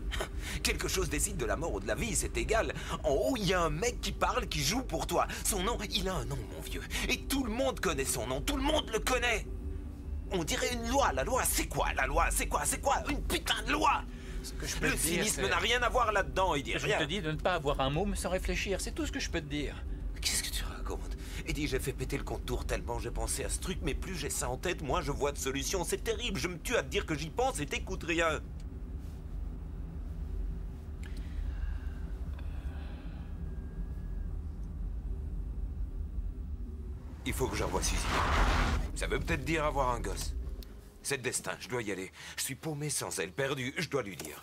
Quelque chose décide de la mort ou de la vie, c'est égal. En haut, il y a un mec qui parle, qui joue pour toi. Son nom, il a un nom, mon vieux. Et tout le monde connaît son nom, tout le monde le connaît. On dirait une loi. La loi, c'est quoi? La loi, c'est quoi? C'est quoi? Une putain de loi! Ce que je peux Le te dire, cynisme c'est- n'a rien à voir là-dedans, il dit Je rien. te dis de ne pas avoir un môme sans réfléchir, c'est tout ce que je peux te dire. Qu'est-ce que tu racontes? Eddie, j'ai fait péter le contour tellement j'ai pensé à ce truc, mais plus j'ai ça en tête, moins je vois de solution. C'est terrible, je me tue à te dire que j'y pense et t'écoutes rien. Il faut que je revoie Suzy. Ça veut peut-être dire avoir un gosse. C'est le destin, je dois y aller. Je suis paumé sans elle, perdu, je dois lui dire.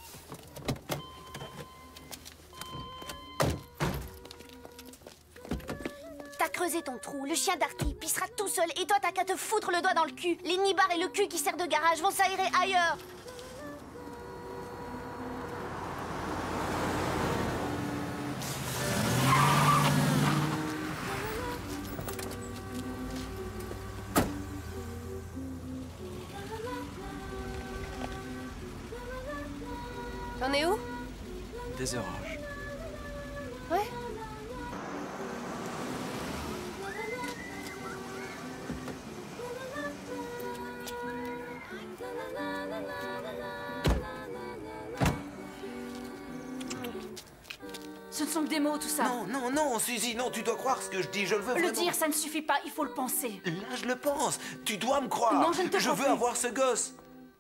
T'as creusé ton trou, le chien d'Artie pissera tout seul et toi t'as qu'à te foutre le doigt dans le cul. Les nibards et le cul qui sert de garage vont s'aérer ailleurs. T'en es où? Des oranges. Ouais. Ce ne sont que des mots, tout ça. Non, non, non, Suzy, non, tu dois croire ce que je dis, je le veux Le vraiment. dire, ça ne suffit pas, il faut le penser. Là, je le pense. Tu dois me croire. Non, je ne te Je crois veux plus. avoir ce gosse.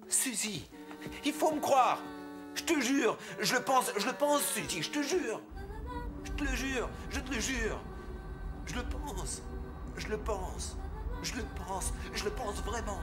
Suzy, il faut me croire. Je te jure. Je le pense, Suzy, je te jure. Je te le jure, je te le jure. Je le pense. Je le pense. Je le pense. Je le pense vraiment.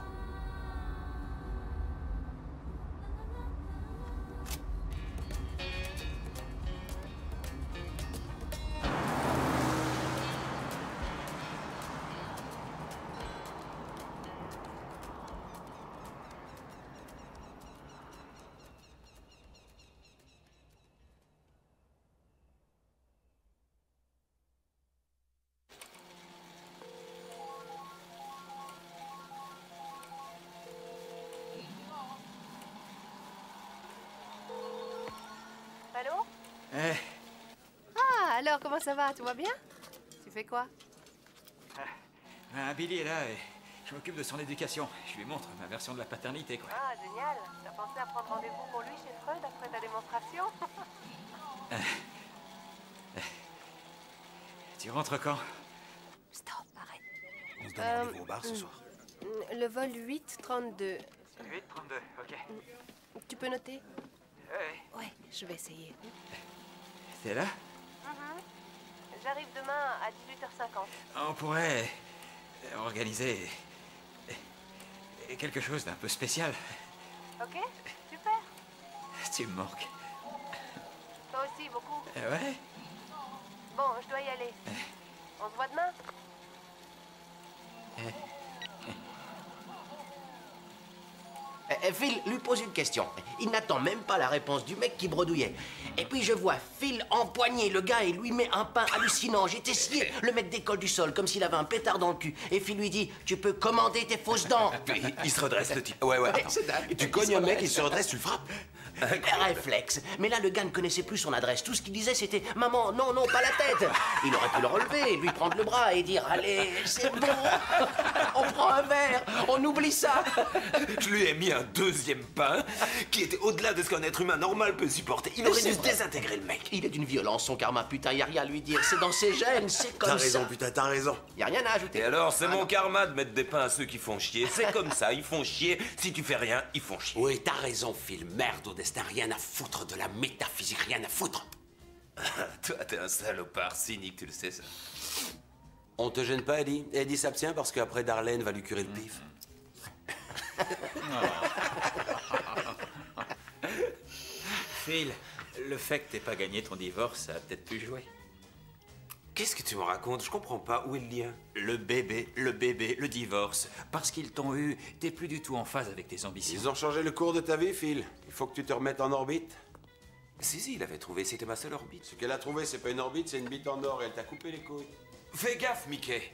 Allô? Eh, Ah, alors, comment ça va? Tout va bien? Tu fais quoi? Billy est là et je m'occupe de son éducation. Je lui montre ma version de la paternité, quoi. Ah, génial. T'as pensé à prendre rendez-vous pour lui chez Freud après ta démonstration? Tu rentres quand? Stop, arrête. On se donne rendez-vous au bar ce soir. Le vol 832. 8:32, ok. Tu peux noter? Ouais. Ouais, je vais essayer. T'es là? J'arrive demain à 18h50. On pourrait organiser quelque chose d'un peu spécial. Ok? Super. Tu me manques. Toi aussi, beaucoup. Ouais? Bon, je dois y aller. On se voit demain? Phil lui pose une question. Il n'attend même pas la réponse du mec qui bredouillait. Et puis je vois Phil empoigner le gars et lui met un pain hallucinant. J'étais scié. Le mec décolle du sol comme s'il avait un pétard dans le cul. Et Phil lui dit, tu peux commander tes fausses dents. Puis, il se redresse, le type. Ouais, ouais. Ouais, attends. c'est dingue. Tu cognes un mec, il se redresse, tu le frappes. Réflexe. Mais là, le gars ne connaissait plus son adresse. Tout ce qu'il disait, c'était « Maman, non, non, pas la tête !» Il aurait pu le relever, lui prendre le bras et dire « Allez, c'est bon, on prend un verre, on oublie ça !» Je lui ai mis un deuxième pain qui était au-delà de ce qu'un être humain normal peut supporter. Il aurait C'est dû se vrai. désintégrer, le mec. Il est d'une violence, son karma, putain, y a rien à lui dire. C'est dans ses gènes, c'est comme T'as ça. raison, putain, t'as raison. Y a rien à ajouter. Et alors, c'est Ah, mon non. karma de mettre des pains à ceux qui font chier. C'est comme ça, ils font chier. Si tu fais rien, ils font chier. Oui, t'as raison, Phil. Merde au destin, rien à foutre de la métaphysique, rien à foutre. Toi, t'es un salopard cynique, tu le sais, ça. On te gêne pas, Eddie? Eddie s'abstient parce qu'après Darlene va lui curer le pif. Phil, le fait que t'aies pas gagné ton divorce, ça a peut-être pu jouer. Qu'est-ce que tu me racontes? Je comprends pas. Où est le lien? Le bébé, le divorce. Parce qu'ils t'ont eu, t'es plus du tout en phase avec tes ambitions. Ils ont changé le cours de ta vie, Phil. Il faut que tu te remettes en orbite. Si, il avait trouvé, c'était ma seule orbite. Ce qu'elle a trouvé, c'est pas une orbite, c'est une bite en or et elle t'a coupé les couilles. Fais gaffe, Mickey.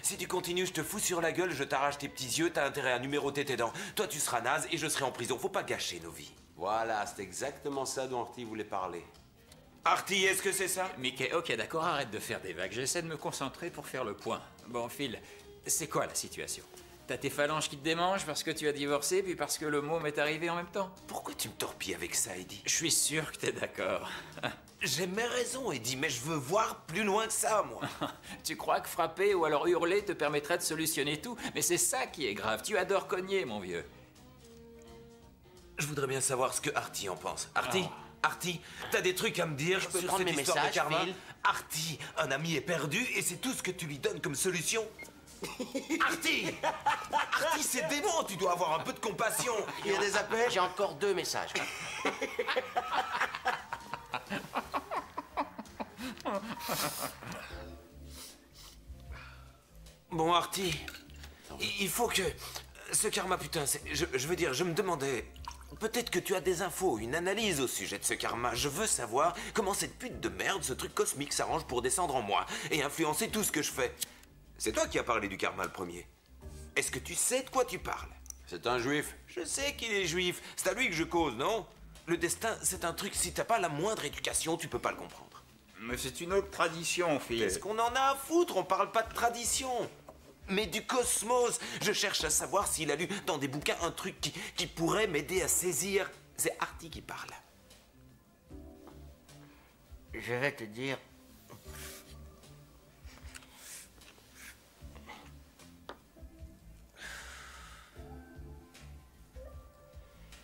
Si tu continues, je te fous sur la gueule, je t'arrache tes petits yeux, t'as intérêt à numéroter tes dents. Toi, tu seras naze et je serai en prison. Faut pas gâcher nos vies. Voilà, c'est exactement ça dont Artie voulait parler. Artie, est-ce que c'est ça? Mickey, ok, d'accord, arrête de faire des vagues. J'essaie de me concentrer pour faire le point. Bon, Phil, c'est quoi la situation? T'as tes phalanges qui te démangent parce que tu as divorcé, puis parce que le mot m'est arrivé en même temps. Pourquoi tu me torpilles avec ça, Eddie? Je suis sûr que t'es d'accord. J'ai mes raisons, Eddie, mais je veux voir plus loin que ça, moi. Tu crois que frapper ou alors hurler te permettrait de solutionner tout? Mais c'est ça qui est grave. Tu adores cogner, mon vieux. Je voudrais bien savoir ce que Artie en pense. Artie? Oh. Artie, t'as des trucs à me dire Je peux sur prendre cette mes histoire messages, de karma? Phil? Artie, un ami est perdu et c'est tout ce que tu lui donnes comme solution? Artie! Artie, c'est dément, tu dois avoir un peu de compassion. Il y a des appels? J'ai encore 2 messages. Bon, Artie, il faut que... Ce karma, putain, je veux dire, je me demandais... Peut-être que tu as des infos, une analyse au sujet de ce karma. Je veux savoir comment cette pute de merde, ce truc cosmique, s'arrange pour descendre en moi et influencer tout ce que je fais. C'est toi qui as parlé du karma le premier. Est-ce que tu sais de quoi tu parles? C'est un juif. Je sais qu'il est juif. C'est à lui que je cause, non? Le destin, c'est un truc, si t'as pas la moindre éducation, tu peux pas le comprendre. Mais c'est une autre tradition, Phil. Qu'est-ce qu'on en a à foutre? On parle pas de tradition. Mais du cosmos. Je cherche à savoir s'il a lu dans des bouquins un truc qui pourrait m'aider à saisir. C'est Artie qui parle. Je vais te dire...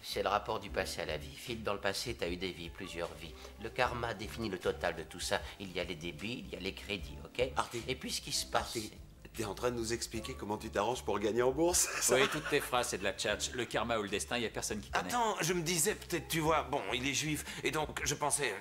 C'est le rapport du passé à la vie. Phil, dans le passé, t'as eu des vies, plusieurs vies. Le karma définit le total de tout ça. Il y a les débits, il y a les crédits, ok? Artie. Et puis ce qui se passe... T'es en train de nous expliquer comment tu t'arranges pour gagner en bourse? Oui, toutes tes phrases, c'est de la tchatch. Le karma ou le destin, il y a personne qui connaît. Attends, je me disais peut-être, tu vois, bon, il est juif, et donc je pensais,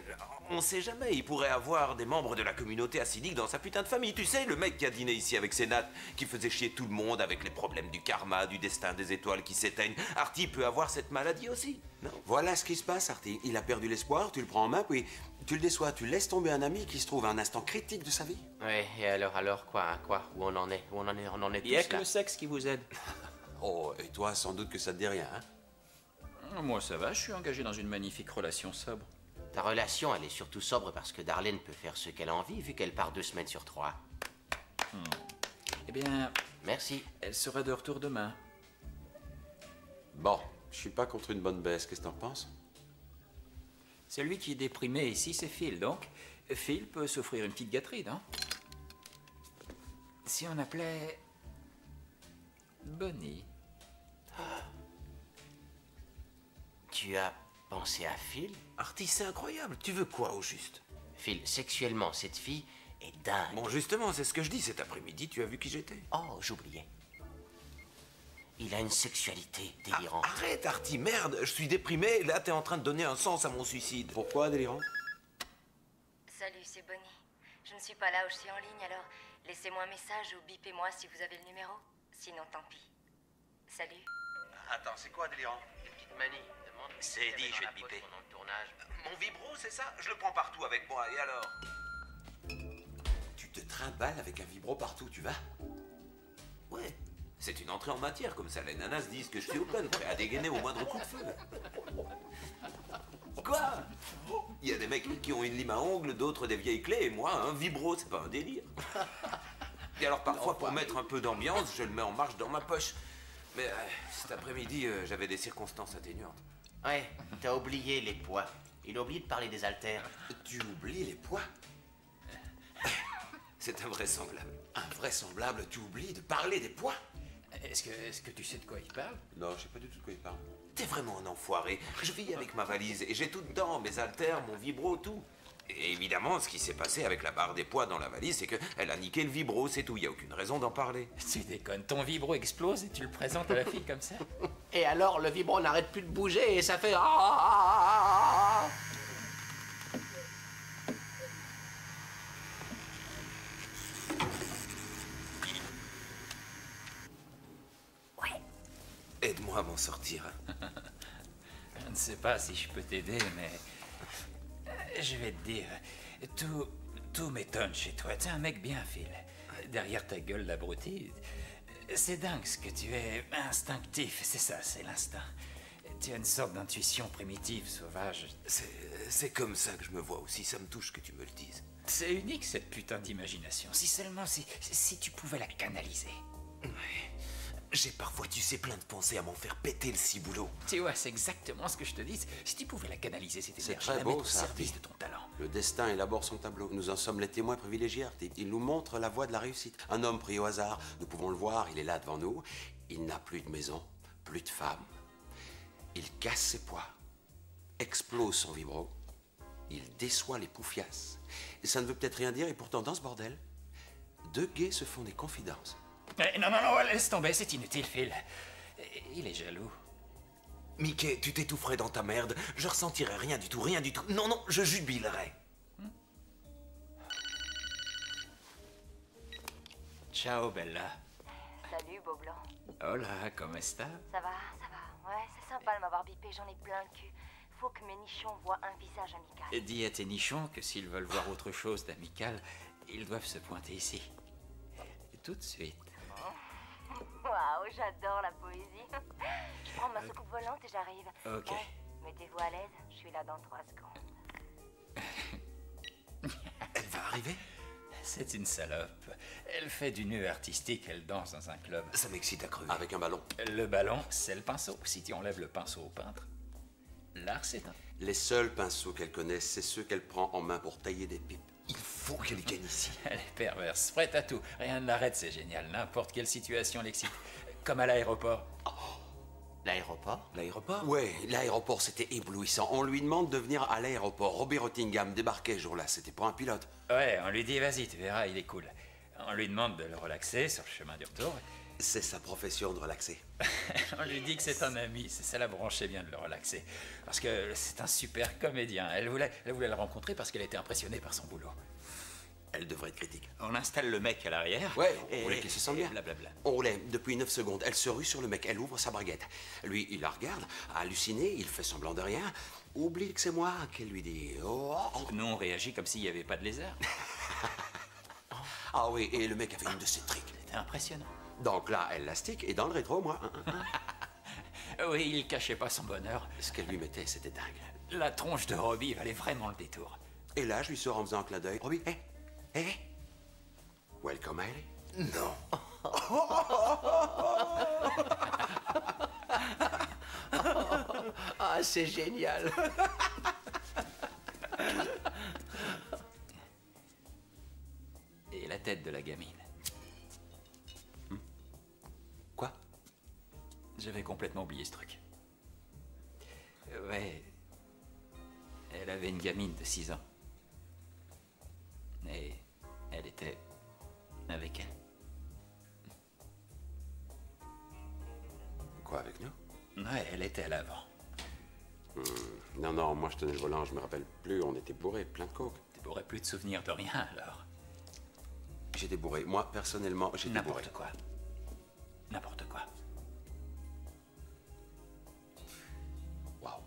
on sait jamais, il pourrait avoir des membres de la communauté hassidique dans sa putain de famille. Tu sais, le mec qui a dîné ici avec ses nattes, qui faisait chier tout le monde avec les problèmes du karma, du destin, des étoiles qui s'éteignent. Artie peut avoir cette maladie aussi, non? Voilà ce qui se passe, Artie. Il a perdu l'espoir, tu le prends en main, puis tu le déçois. Tu laisses tomber un ami qui se trouve à un instant critique de sa vie. Ouais, et alors quoi? Où on en est? On en est Il y a tous que là. le sexe qui vous aide. Oh, et toi, sans doute que ça te dit rien, hein? Moi, ça va, je suis engagé dans une magnifique relation sobre. Ta relation, elle est surtout sobre parce que Darlene peut faire ce qu'elle a envie vu qu'elle part 2 semaines sur 3. Eh bien, Merci. elle sera de retour demain. Bon, je suis pas contre une bonne baisse. Qu'est-ce que t'en penses? Celui qui est déprimé ici, c'est Phil, donc Phil peut s'offrir une petite gâterie, non? Si on appelait... Bonnie. Tu as pensé à Phil? Artie, c'est incroyable. Tu veux quoi au juste? Phil, sexuellement, cette fille est dingue. Bon, justement, c'est ce que je dis cet après-midi. Tu as vu qui j'étais? Oh, j'oubliais. Il a une sexualité délirante. Arrête, Artie, merde. Je suis déprimé. Là, t'es en train de donner un sens à mon suicide. Pourquoi, délirant? Salut, c'est Bonnie. Je ne suis pas là où je suis en ligne, alors laissez-moi un message ou bipez-moi si vous avez le numéro. Sinon, tant pis. Salut. Attends, c'est quoi, délirant? Une petite manie. Demande C'est dit, je vais te biper. pendant le tournage. Mon vibro, c'est ça? Je le prends partout avec moi. Et alors? Tu te trimbales avec un vibro partout, tu vas? Ouais. C'est une entrée en matière, comme ça les nanas disent que je suis open, prêt à dégainer au moindre coup de feu. Quoi? Il y a des mecs qui ont une lime à ongles, d'autres des vieilles clés, et moi, un vibro, c'est pas un délire. Et alors parfois, pour mettre un peu d'ambiance, je le mets en marche dans ma poche. Mais cet après-midi, j'avais des circonstances atténuantes. Ouais, t'as oublié les poids. Il a oublié de parler des haltères. Tu oublies les poids? C'est invraisemblable. Invraisemblable, tu oublies de parler des poids? Est-ce que tu sais de quoi il parle? Non, je sais pas du tout de quoi il parle. T'es vraiment un enfoiré. Je vis avec ma valise et j'ai tout dedans, mes haltères, mon vibro, tout. Et évidemment, ce qui s'est passé avec la barre des poids dans la valise, c'est qu'elle a niqué le vibro, c'est tout. Il n'y a aucune raison d'en parler. Tu déconnes, ton vibro explose et tu le présentes à la fille comme ça? Et alors, le vibro n'arrête plus de bouger et ça fait... Ah. Aide-moi à m'en sortir. Je ne sais pas si je peux t'aider, mais... Je vais te dire, tout m'étonne chez toi. Tu es un mec bien, Phil. Derrière ta gueule d'abruti, c'est dingue ce que tu es instinctif. C'est ça, c'est l'instinct. Tu as une sorte d'intuition primitive, sauvage. C'est comme ça que je me vois aussi. Ça me touche que tu me le dises. C'est unique, cette putain d'imagination. Si seulement, si tu pouvais la canaliser. Ouais. J'ai parfois, tu sais, plein de pensées à m'en faire péter le ciboulot. Tu vois, c'est exactement ce que je te dis. Si tu pouvais la canaliser, cette C'est énergie, très la beau, mettre au ça, service Artie. de ton talent. Le destin élabore son tableau. Nous en sommes les témoins privilégiés, Artie. Il nous montre la voie de la réussite. Un homme pris au hasard, nous pouvons le voir, il est là devant nous. Il n'a plus de maison, plus de femme. Il casse ses poids, explose son vibro. Il déçoit les poufias. Et ça ne veut peut-être rien dire, et pourtant, dans ce bordel, deux gays se font des confidences. Non, laisse tomber, c'est inutile, Phil. Il est jaloux. Mickey, tu t'étoufferais dans ta merde. Je ressentirais rien du tout, rien du tout. Non, non, je jubilerais. Ciao, Bella. Salut, beau blanc. Hola, comment ça? Ça va, ça va. Ouais, c'est sympa de m'avoir bipé, j'en ai plein le cul. Faut que mes nichons voient un visage amical. Dis à tes nichons que s'ils veulent voir autre chose d'amical, ils doivent se pointer ici. Tout de suite. Waouh, j'adore la poésie. Je prends ma soucoupe volante et j'arrive. Ok. Ouais, mettez-vous à l'aise, je suis là dans 3 secondes. Elle va arriver? C'est une salope. Elle fait du nœud artistique, elle danse dans un club. Ça m'excite à crever. Avec un ballon. Le ballon, c'est le pinceau. Si tu enlèves le pinceau au peintre, l'art s'éteint. Les seuls pinceaux qu'elle connaisse, c'est ceux qu'elle prend en main pour tailler des pipes. Il faut qu'elle gagne ici. Elle est perverse, prête à tout. Rien ne l'arrête, c'est génial. N'importe quelle situation l'excite. Comme à l'aéroport. L'aéroport? L'aéroport? Ouais, l'aéroport, c'était éblouissant. On lui demande de venir à l'aéroport. Robbie Rottingham débarquait ce jour-là. C'était pour un pilote. Ouais, on lui dit, vas-y, tu verras, il est cool. On lui demande de le relaxer sur le chemin du retour. C'est sa profession de relaxer. On lui dit que c'est un ami, ça la branchait bien de le relaxer. Parce que c'est un super comédien. Elle voulait le rencontrer parce qu'elle était impressionnée par son boulot. Elle devrait être critique. On installe le mec à l'arrière. Ouais, on voulait qu'il se sente bien. Blablabla. On roulait depuis 9 secondes. Elle se rue sur le mec. Elle ouvre sa braguette. Lui, il la regarde, halluciné, il fait semblant de rien. Oublie que c'est moi qu'elle lui dit. Oh. Nous, on réagit comme s'il n'y avait pas de lézard. Ah oui, et le mec avait une de ses tricks. C'était impressionnant. Donc là, elle lastique, et dans le rétro, moi. Oui, il cachait pas son bonheur. Ce qu'elle lui mettait, c'était dingue. La tronche de Robbie valait vraiment le détour. Et là, je lui sors en faisant un clin d'œil. Robbie, hé. Welcome, Hailey. Non. Ah, c'est génial. Et la tête de la gamine. Quoi? J'avais complètement oublié ce truc. Ouais. Elle avait une gamine de 6 ans. Et elle était avec elle. Quoi, avec nous? Ouais, elle était à l'avant. Non, moi je tenais le volant, je me rappelle plus. On était bourrés, plein de coke. Tu n'aurais plus de souvenirs de rien alors. J'étais bourré. Moi, personnellement, j'étais bourré. N'importe quoi. N'importe quoi. Waouh.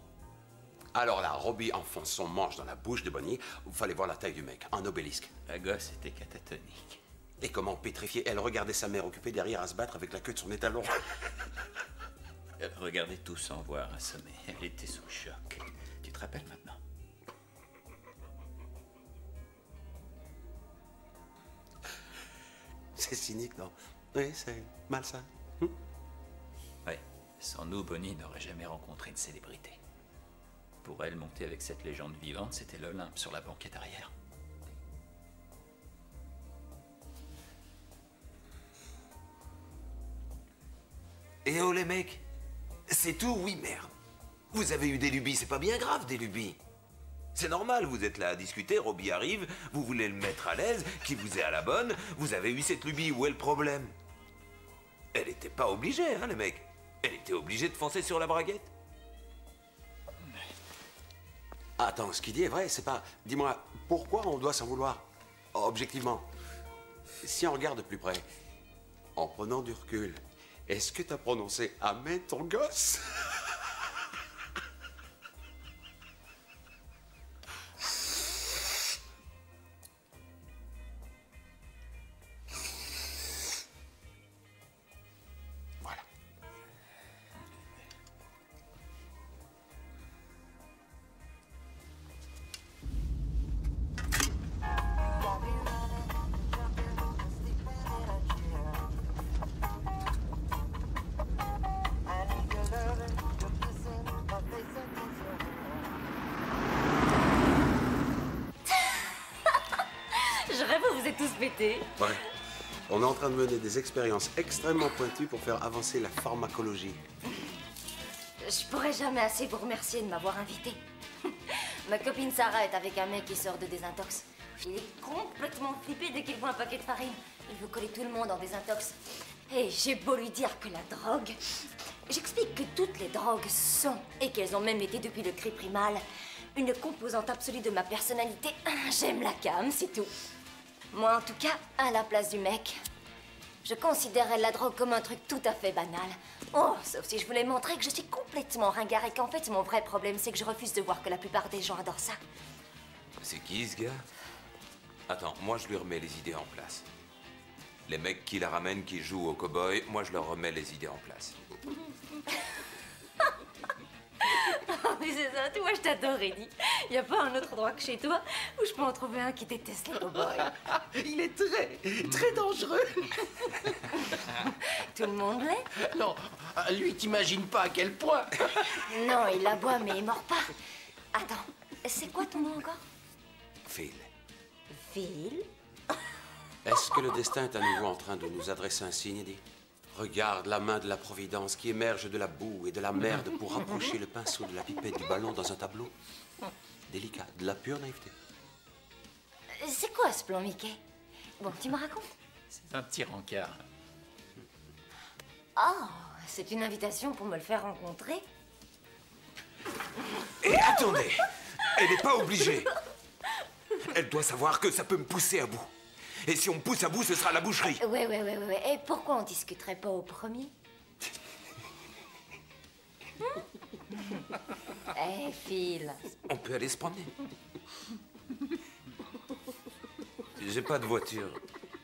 Alors là, Robbie enfonce son manche dans la bouche de Bonnie. Il fallait voir la taille du mec. Un obélisque. La gosse était catatonique. Et comment pétrifiée, elle regardait sa mère occupée derrière à se battre avec la queue de son étalon. Elle regardait tout sans voir, assommée. Elle était sous choc. Tu te rappelles maintenant? C'est cynique, non? Oui, c'est malsain. Ouais. Sans nous, Bonnie n'aurait jamais rencontré une célébrité. Pour elle, monter avec cette légende vivante, c'était l'Olympe sur la banquette arrière. Eh oh les mecs, c'est tout, oui merde. Vous avez eu des lubies, c'est pas bien grave des lubies. C'est normal, vous êtes là à discuter, Robbie arrive, vous voulez le mettre à l'aise, qui vous est à la bonne, vous avez eu cette lubie, où est le problème? Elle était pas obligée, hein les mecs. Elle était obligée de foncer sur la braguette. Attends, ce qu'il dit est vrai, c'est pas... Dis-moi, pourquoi on doit s'en vouloir? Objectivement. Si on regarde de plus près, en prenant du recul, est-ce que t'as prononcé « Amen, ton gosse » Voilà. tous péter. Ouais. On est en train de mener des expériences extrêmement pointues pour faire avancer la pharmacologie. Je pourrais jamais assez vous remercier de m'avoir invité. Ma copine Sarah est avec un mec qui sort de désintox. Il est complètement flippé dès qu'il voit un paquet de farine. Il veut coller tout le monde en désintox. Et j'ai beau lui dire que la drogue... J'explique que toutes les drogues sont, et qu'elles ont même été depuis le cri primal, une composante absolue de ma personnalité. J'aime la cam, c'est tout. Moi, en tout cas, à la place du mec, je considérais la drogue comme un truc tout à fait banal. Oh, sauf si je voulais montrer que je suis complètement ringard et qu'en fait, mon vrai problème, c'est que je refuse de voir que la plupart des gens adorent ça. C'est qui ce gars? Attends, moi je lui remets les idées en place. Les mecs qui la ramènent, qui jouent au cow-boy, moi je leur remets les idées en place. Mais c'est ça, toi, je t'adore, Eddie. Y a pas un autre endroit que chez toi où je peux en trouver un qui déteste les cow-boys. Il est très dangereux. Tout le monde l'est? Non, lui, t'imagines pas à quel point. Non, il aboie, mais il mord pas. Attends, c'est quoi ton nom encore? Phil, Phil? est-ce que le destin est à nouveau en train de nous adresser un signe, Eddie? Regarde la main de la Providence qui émerge de la boue et de la merde pour rapprocher le pinceau de la pipette du ballon dans un tableau. Délicat, de la pure naïveté. C'est quoi ce plan, Mickey? Bon, tu me racontes? C'est un petit rencard. Oh, c'est une invitation pour me le faire rencontrer? Et attendez, elle n'est pas obligée. Elle doit savoir que ça peut me pousser à bout. Et si on me pousse à bout, ce sera la boucherie. Ouais. Et pourquoi on discuterait pas au premier? Eh, Phil. On peut aller se promener. J'ai pas de voiture.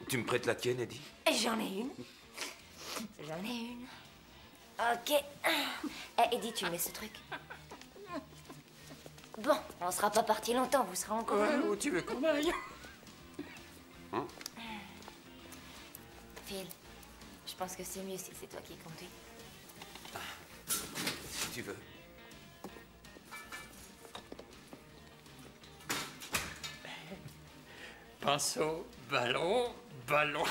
Tu me prêtes la tienne, Eddie? J'en ai une. Ok. Eh, Eddie, tu mets ce truc. Bon, on sera pas parti longtemps, vous serez encore. Ouais, où tu veux qu'on aille? Phil, je pense que c'est mieux si c'est toi qui conduis. Si tu veux. Pinceau, ballon, ballon.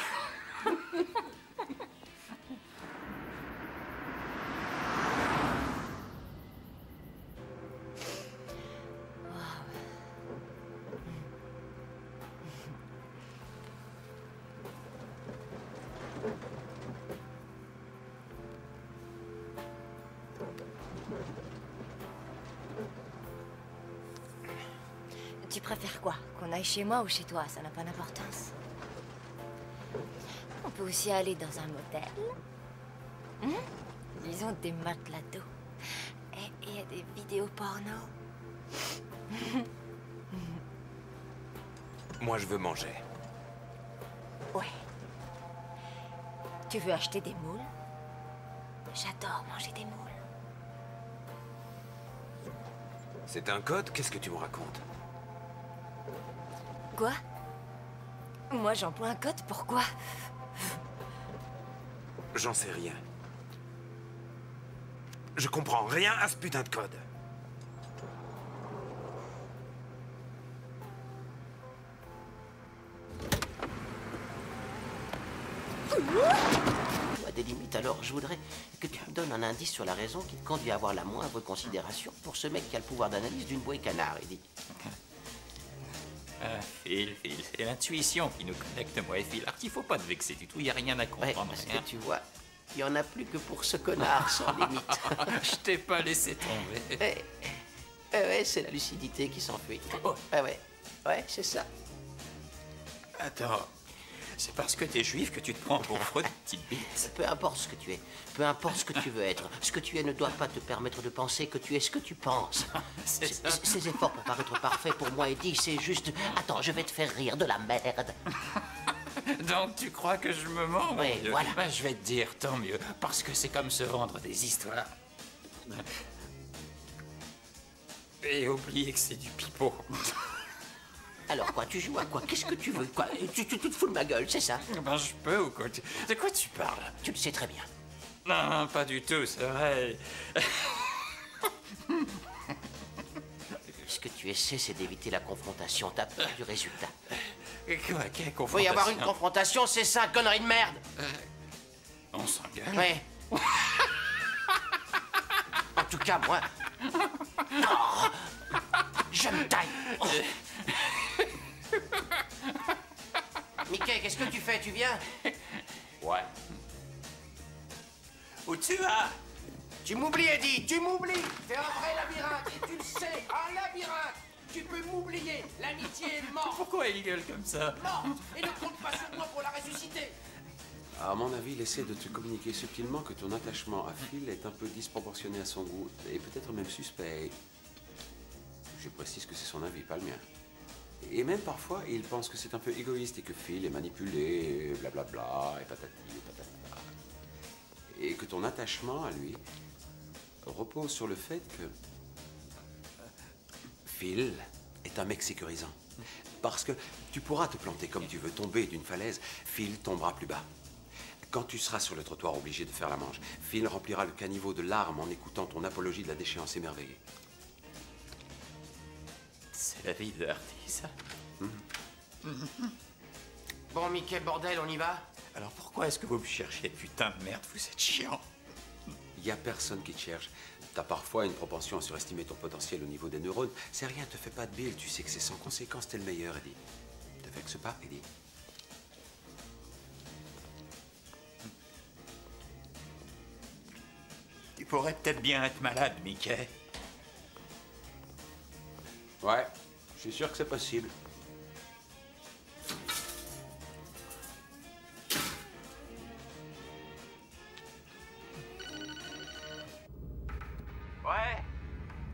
Tu préfères quoi? Qu'on aille chez moi ou chez toi? Ça n'a pas d'importance. On peut aussi aller dans un motel. Ils ont des matelas d'eau. Et il y a des vidéos porno. Moi, je veux manger. Ouais. Tu veux acheter des moules? J'adore manger des moules. C'est un code? Qu'est-ce que tu me racontes? Quoi? Moi, j'emploie un code, pourquoi? J'en sais rien. Je comprends rien à ce putain de code. À des limites, alors, je voudrais que tu me donnes un indice sur la raison qui te conduit à avoir la moindre considération pour ce mec qui a le pouvoir d'analyse d'une bouée canard, Eddie. Phil, c'est l'intuition qui nous connecte, moi et Phil. Alors qu'il faut pas te vexer du tout, il n'y a rien à Ouais, comprendre. parce rien. que tu vois, il y en a plus que pour ce connard sans limite. Je t'ai pas laissé tomber. Ouais, c'est la lucidité qui s'enfuit. Oh. Ouais, c'est ça. Attends, c'est parce que t'es juif que tu te prends pour Freud, petite bite. Peu importe ce que tu es, peu importe ce que tu veux être, ce que tu es ne doit pas te permettre de penser que tu es ce que tu penses. C'est ça. Ces efforts pour paraître parfait pour moi, Eddie, c'est juste... Attends, je vais te faire rire de la merde. Donc tu crois que je me mens, mon Oui, Dieu. voilà. Ben, je vais te dire, tant mieux, parce que c'est comme se vendre des histoires. Et oublier que c'est du pipeau. Alors quoi, tu joues à quoi? Qu'est-ce que tu veux? Quoi? Tu te fous de ma gueule, c'est ça? Ben je peux ou quoi? De quoi tu parles? Tu le sais très bien. Non, pas du tout, c'est vrai. Ce que tu essaies, c'est d'éviter la confrontation. T'as peur du résultat. Quoi, quelle confrontation? Faut y avoir une confrontation, c'est ça, connerie de merde. On s'engueule? Ouais. En tout cas, moi... Oh, je me taille. Oh. Mickey, qu'est-ce que tu fais? Tu viens? Ouais. Où tu vas? Tu m'oublies, Eddie, tu m'oublies. T'es un vrai labyrinthe, et tu le sais, un labyrinthe. Tu peux m'oublier, l'amitié est morte. Pourquoi il gueule comme ça? Morte, et ne compte pas sur moi pour la ressusciter. À mon avis, il essaie de te communiquer subtilement que ton attachement à Phil est un peu disproportionné à son goût, et peut-être même suspect. Je précise que c'est son avis, pas le mien. Et même parfois, il pense que c'est un peu égoïste et que Phil est manipulé, blablabla, et patati et patata. Et que ton attachement à lui repose sur le fait que Phil est un mec sécurisant. Parce que tu pourras te planter comme tu veux, tomber d'une falaise, Phil tombera plus bas. Quand tu seras sur le trottoir obligé de faire la manche, Phil remplira le caniveau de larmes en écoutant ton apologie de la déchéance émerveillée. C'est la vie de Hardy, ça. Bon, Mickey, bordel, on y va? Alors pourquoi est-ce que vous me cherchez? Putain de merde, vous êtes chiant. Il n'y a personne qui te cherche. T'as parfois une propension à surestimer ton potentiel au niveau des neurones. C'est rien, te fais pas de bile. Tu sais que c'est sans conséquence, t'es le meilleur, Eddie. Te vexe pas, Eddie. Tu pourrais peut-être bien être malade, Mickey. Ouais, je suis sûr que c'est possible. Ouais.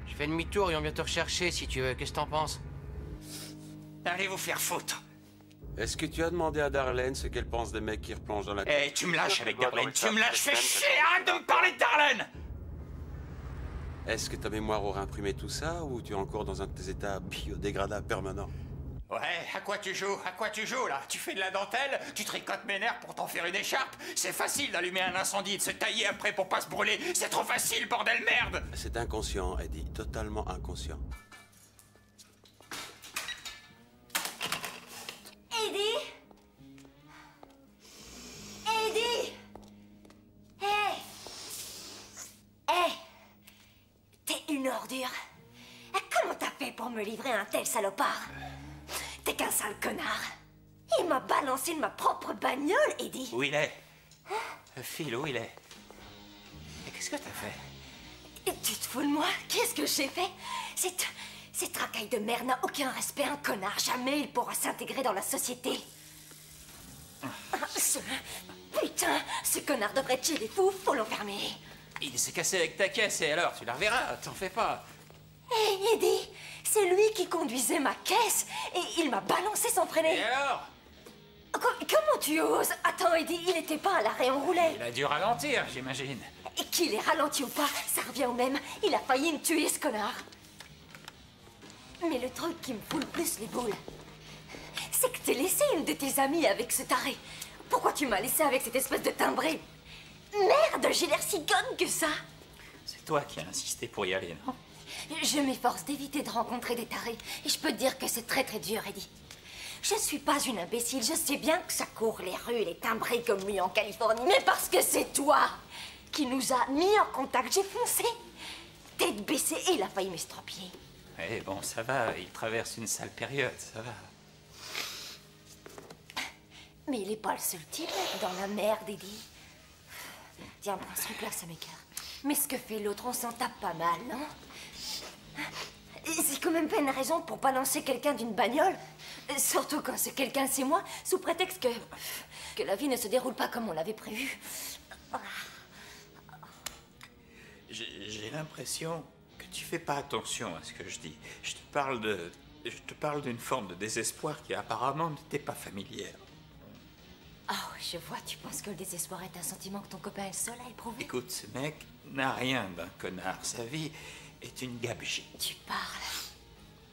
Je fais demi-tour et on vient te rechercher si tu veux. Qu'est-ce que t'en penses? Allez vous faire foutre. Est-ce que tu as demandé à Darlene ce qu'elle pense des mecs qui replongent dans la... Eh, tu me lâches avec Darlene, tu me lâches, fais chier, arrête de me parler de Darlene! Est-ce que ta mémoire aura imprimé tout ça ou tu es encore dans un de tes états biodégradables permanents? Ouais, à quoi tu joues? À quoi tu joues, là? Tu fais de la dentelle? Tu tricotes mes nerfs pour t'en faire une écharpe? C'est facile d'allumer un incendie et de se tailler après pour pas se brûler. C'est trop facile, bordel merde! C'est inconscient, Eddie, totalement inconscient. Eddie? Eddie? Hé! Hé! T'es une ordure. Comment t'as fait pour me livrer un tel salopard? T'es qu'un sale connard. Il m'a balancé de ma propre bagnole, Eddie. Où il est? Phil, où il est? Et qu'est-ce que t'as fait? Tu te fous de moi? Qu'est-ce que j'ai fait? Cette racaille de merde n'a aucun respect, un connard. Jamais il pourra s'intégrer dans la société. Putain, ce connard devrait tuer les fous, faut l'enfermer. Il s'est cassé avec ta caisse et alors, tu la reverras, t'en fais pas. Hé, Eddie, c'est lui qui conduisait ma caisse et il m'a balancé sans freiner. Et alors? Comment tu oses? Attends, Eddie, il n'était pas à l'arrêt, on roulait. Il a dû ralentir, j'imagine. Et qu'il ait ralenti ou pas, ça revient au même. Il a failli me tuer, ce connard. Mais le truc qui me fout le plus les boules, c'est que t'es laissé une de tes amies avec ce taré. Pourquoi tu m'as laissé avec cette espèce de timbré? Merde, j'ai l'air si conne que ça. C'est toi qui as insisté pour y aller, non? Je m'efforce d'éviter de rencontrer des tarés. Et je peux te dire que c'est très très dur, Eddie. Je suis pas une imbécile, je sais bien que ça court les rues et les timbrés comme lui en Californie. Mais parce que c'est toi qui nous a mis en contact, j'ai foncé. Tête baissée et il a failli m'estropier. Eh bon, ça va, il traverse une sale période, ça va. Mais il est pas le seul type dans la merde, Eddie. Tiens, prends ce truc-là, ça m'écœure. Mais ce que fait l'autre, on s'en tape pas mal, non? C'est quand même pas une raison pour balancer quelqu'un d'une bagnole. Surtout quand ce quelqu'un, c'est moi, sous prétexte que la vie ne se déroule pas comme on l'avait prévu. J'ai l'impression que tu fais pas attention à ce que je dis. Je te parle d'une forme de désespoir qui apparemment ne t'est pas familière. Oh, je vois, tu penses que le désespoir est un sentiment que ton copain est le seul à éprouver? Écoute, ce mec n'a rien d'un connard. Sa vie est une gabegie. Tu parles.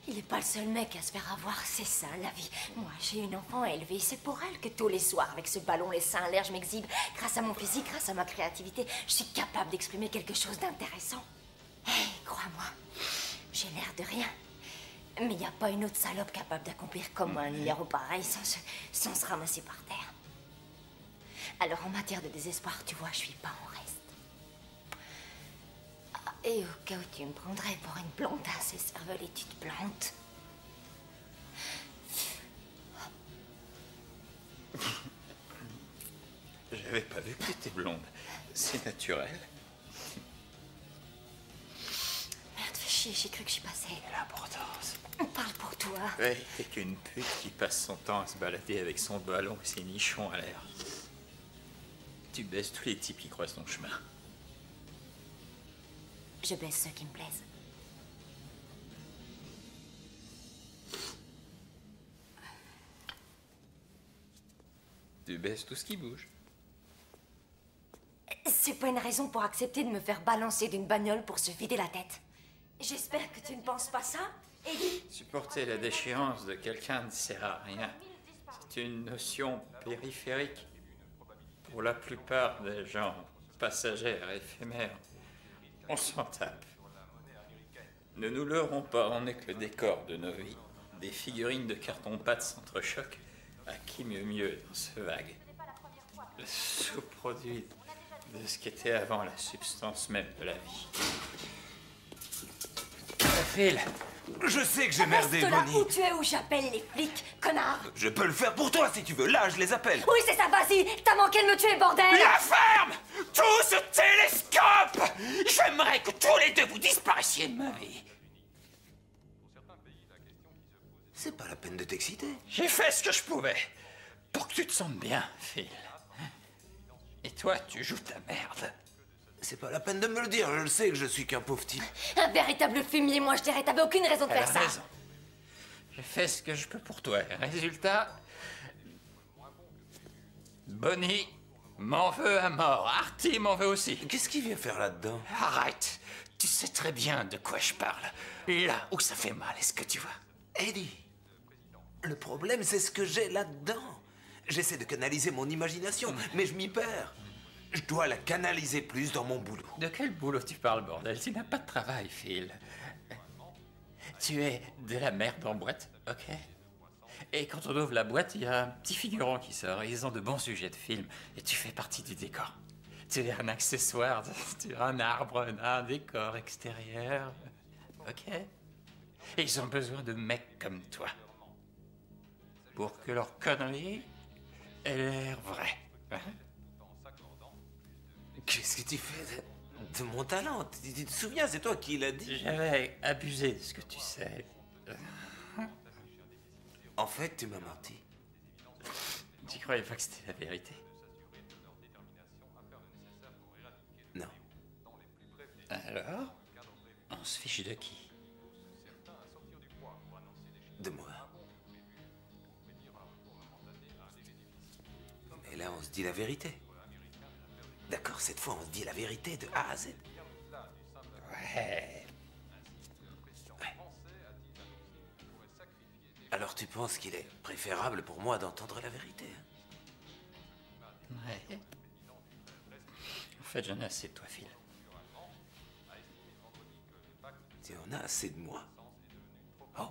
Il n'est pas le seul mec à se faire avoir, c'est ça la vie. Moi, j'ai une enfant à élever, c'est pour elle que tous les soirs, avec ce ballon, les seins à l'air, je m'exhibe. Grâce à mon physique, grâce à ma créativité, je suis capable d'exprimer quelque chose d'intéressant. Hé, crois-moi, j'ai l'air de rien. Mais il n'y a pas une autre salope capable d'accomplir comme moi un numéro pareil sans se ramasser par terre. Alors en matière de désespoir, tu vois, je suis pas en reste. Ah, et au cas où tu me prendrais pour une blondasse et cervelée, tu te plantes. J'avais pas vu que t'étais blonde. C'est naturel. Merde, fais chier, j'ai cru que j'y passais. L'importance. Parle pour toi. Ouais, t'es qu'une pute qui passe son temps à se balader avec son ballon et ses nichons à l'air. Tu baisses tous les types qui croisent ton chemin. Je baisse ceux qui me plaisent. Tu baisses tout ce qui bouge. C'est pas une raison pour accepter de me faire balancer d'une bagnole pour se vider la tête. J'espère que tu ne penses pas ça, Eddie. Supporter la déchéance de quelqu'un ne sert à rien. C'est une notion périphérique. Pour la plupart des gens passagères, éphémères, on s'en tape. Ne nous leurrons pas, on n'est que le décor de nos vies. Des figurines de carton-pâte s'entrechoquent. À qui mieux dans ce vague? Le sous-produit de ce qu'était avant la substance même de la vie. Phil, je sais que j'ai merdé, Reste là Bonnie. où tu es, où j'appelle les flics, connard. Je peux le faire pour toi si tu veux. Là, je les appelle. Oui, c'est ça, vas-y. T'as manqué de me tuer, bordel. la ferme! Tout ce télescope! J'aimerais que tous les deux vous disparaissiez de ma vie. C'est pas la peine de t'exciter. J'ai fait ce que je pouvais pour que tu te sentes bien, Phil. Et toi, tu joues ta merde. C'est pas la peine de me le dire, je le sais que je suis qu'un pauvre type. Un véritable fumier, moi je dirais, t'avais aucune raison de Elle faire a ça. raison. J'ai fait ce que je peux pour toi. Résultat, Bonnie m'en veut à mort. Artie m'en veut aussi. Qu'est-ce qu'il vient faire là-dedans? Arrête. Tu sais très bien de quoi je parle. Là où ça fait mal, est-ce que tu vois? Eddie, le problème, c'est ce que j'ai là-dedans. J'essaie de canaliser mon imagination, mais je m'y perds. Je dois la canaliser plus dans mon boulot. De quel boulot tu parles, bordel? Tu n'as pas de travail, Phil. Tu es de la merde en boîte, ok? Et quand on ouvre la boîte, il y a un petit figurant qui sort. Ils ont de bons sujets de film. Et tu fais partie du décor. Tu es un accessoire. Tu as un arbre, un décor extérieur. Ok? Et ils ont besoin de mecs comme toi. Pour que leur connerie ait l'air vraie. Hein? Qu'est-ce que tu fais de mon talent? Tu te souviens, c'est toi qui l'as dit. J'avais abusé de ce que tu sais. En fait, tu m'as menti. Tu croyais pas que c'était la vérité? Non. Alors, on se fiche de qui? De moi. Mais là, on se dit la vérité. D'accord, cette fois, on se dit la vérité de A à Z. Ouais. Alors tu penses qu'il est préférable pour moi d'entendre la vérité? Ouais. En fait, j'en ai assez de toi, Phil. Tu en as assez de moi? Oh.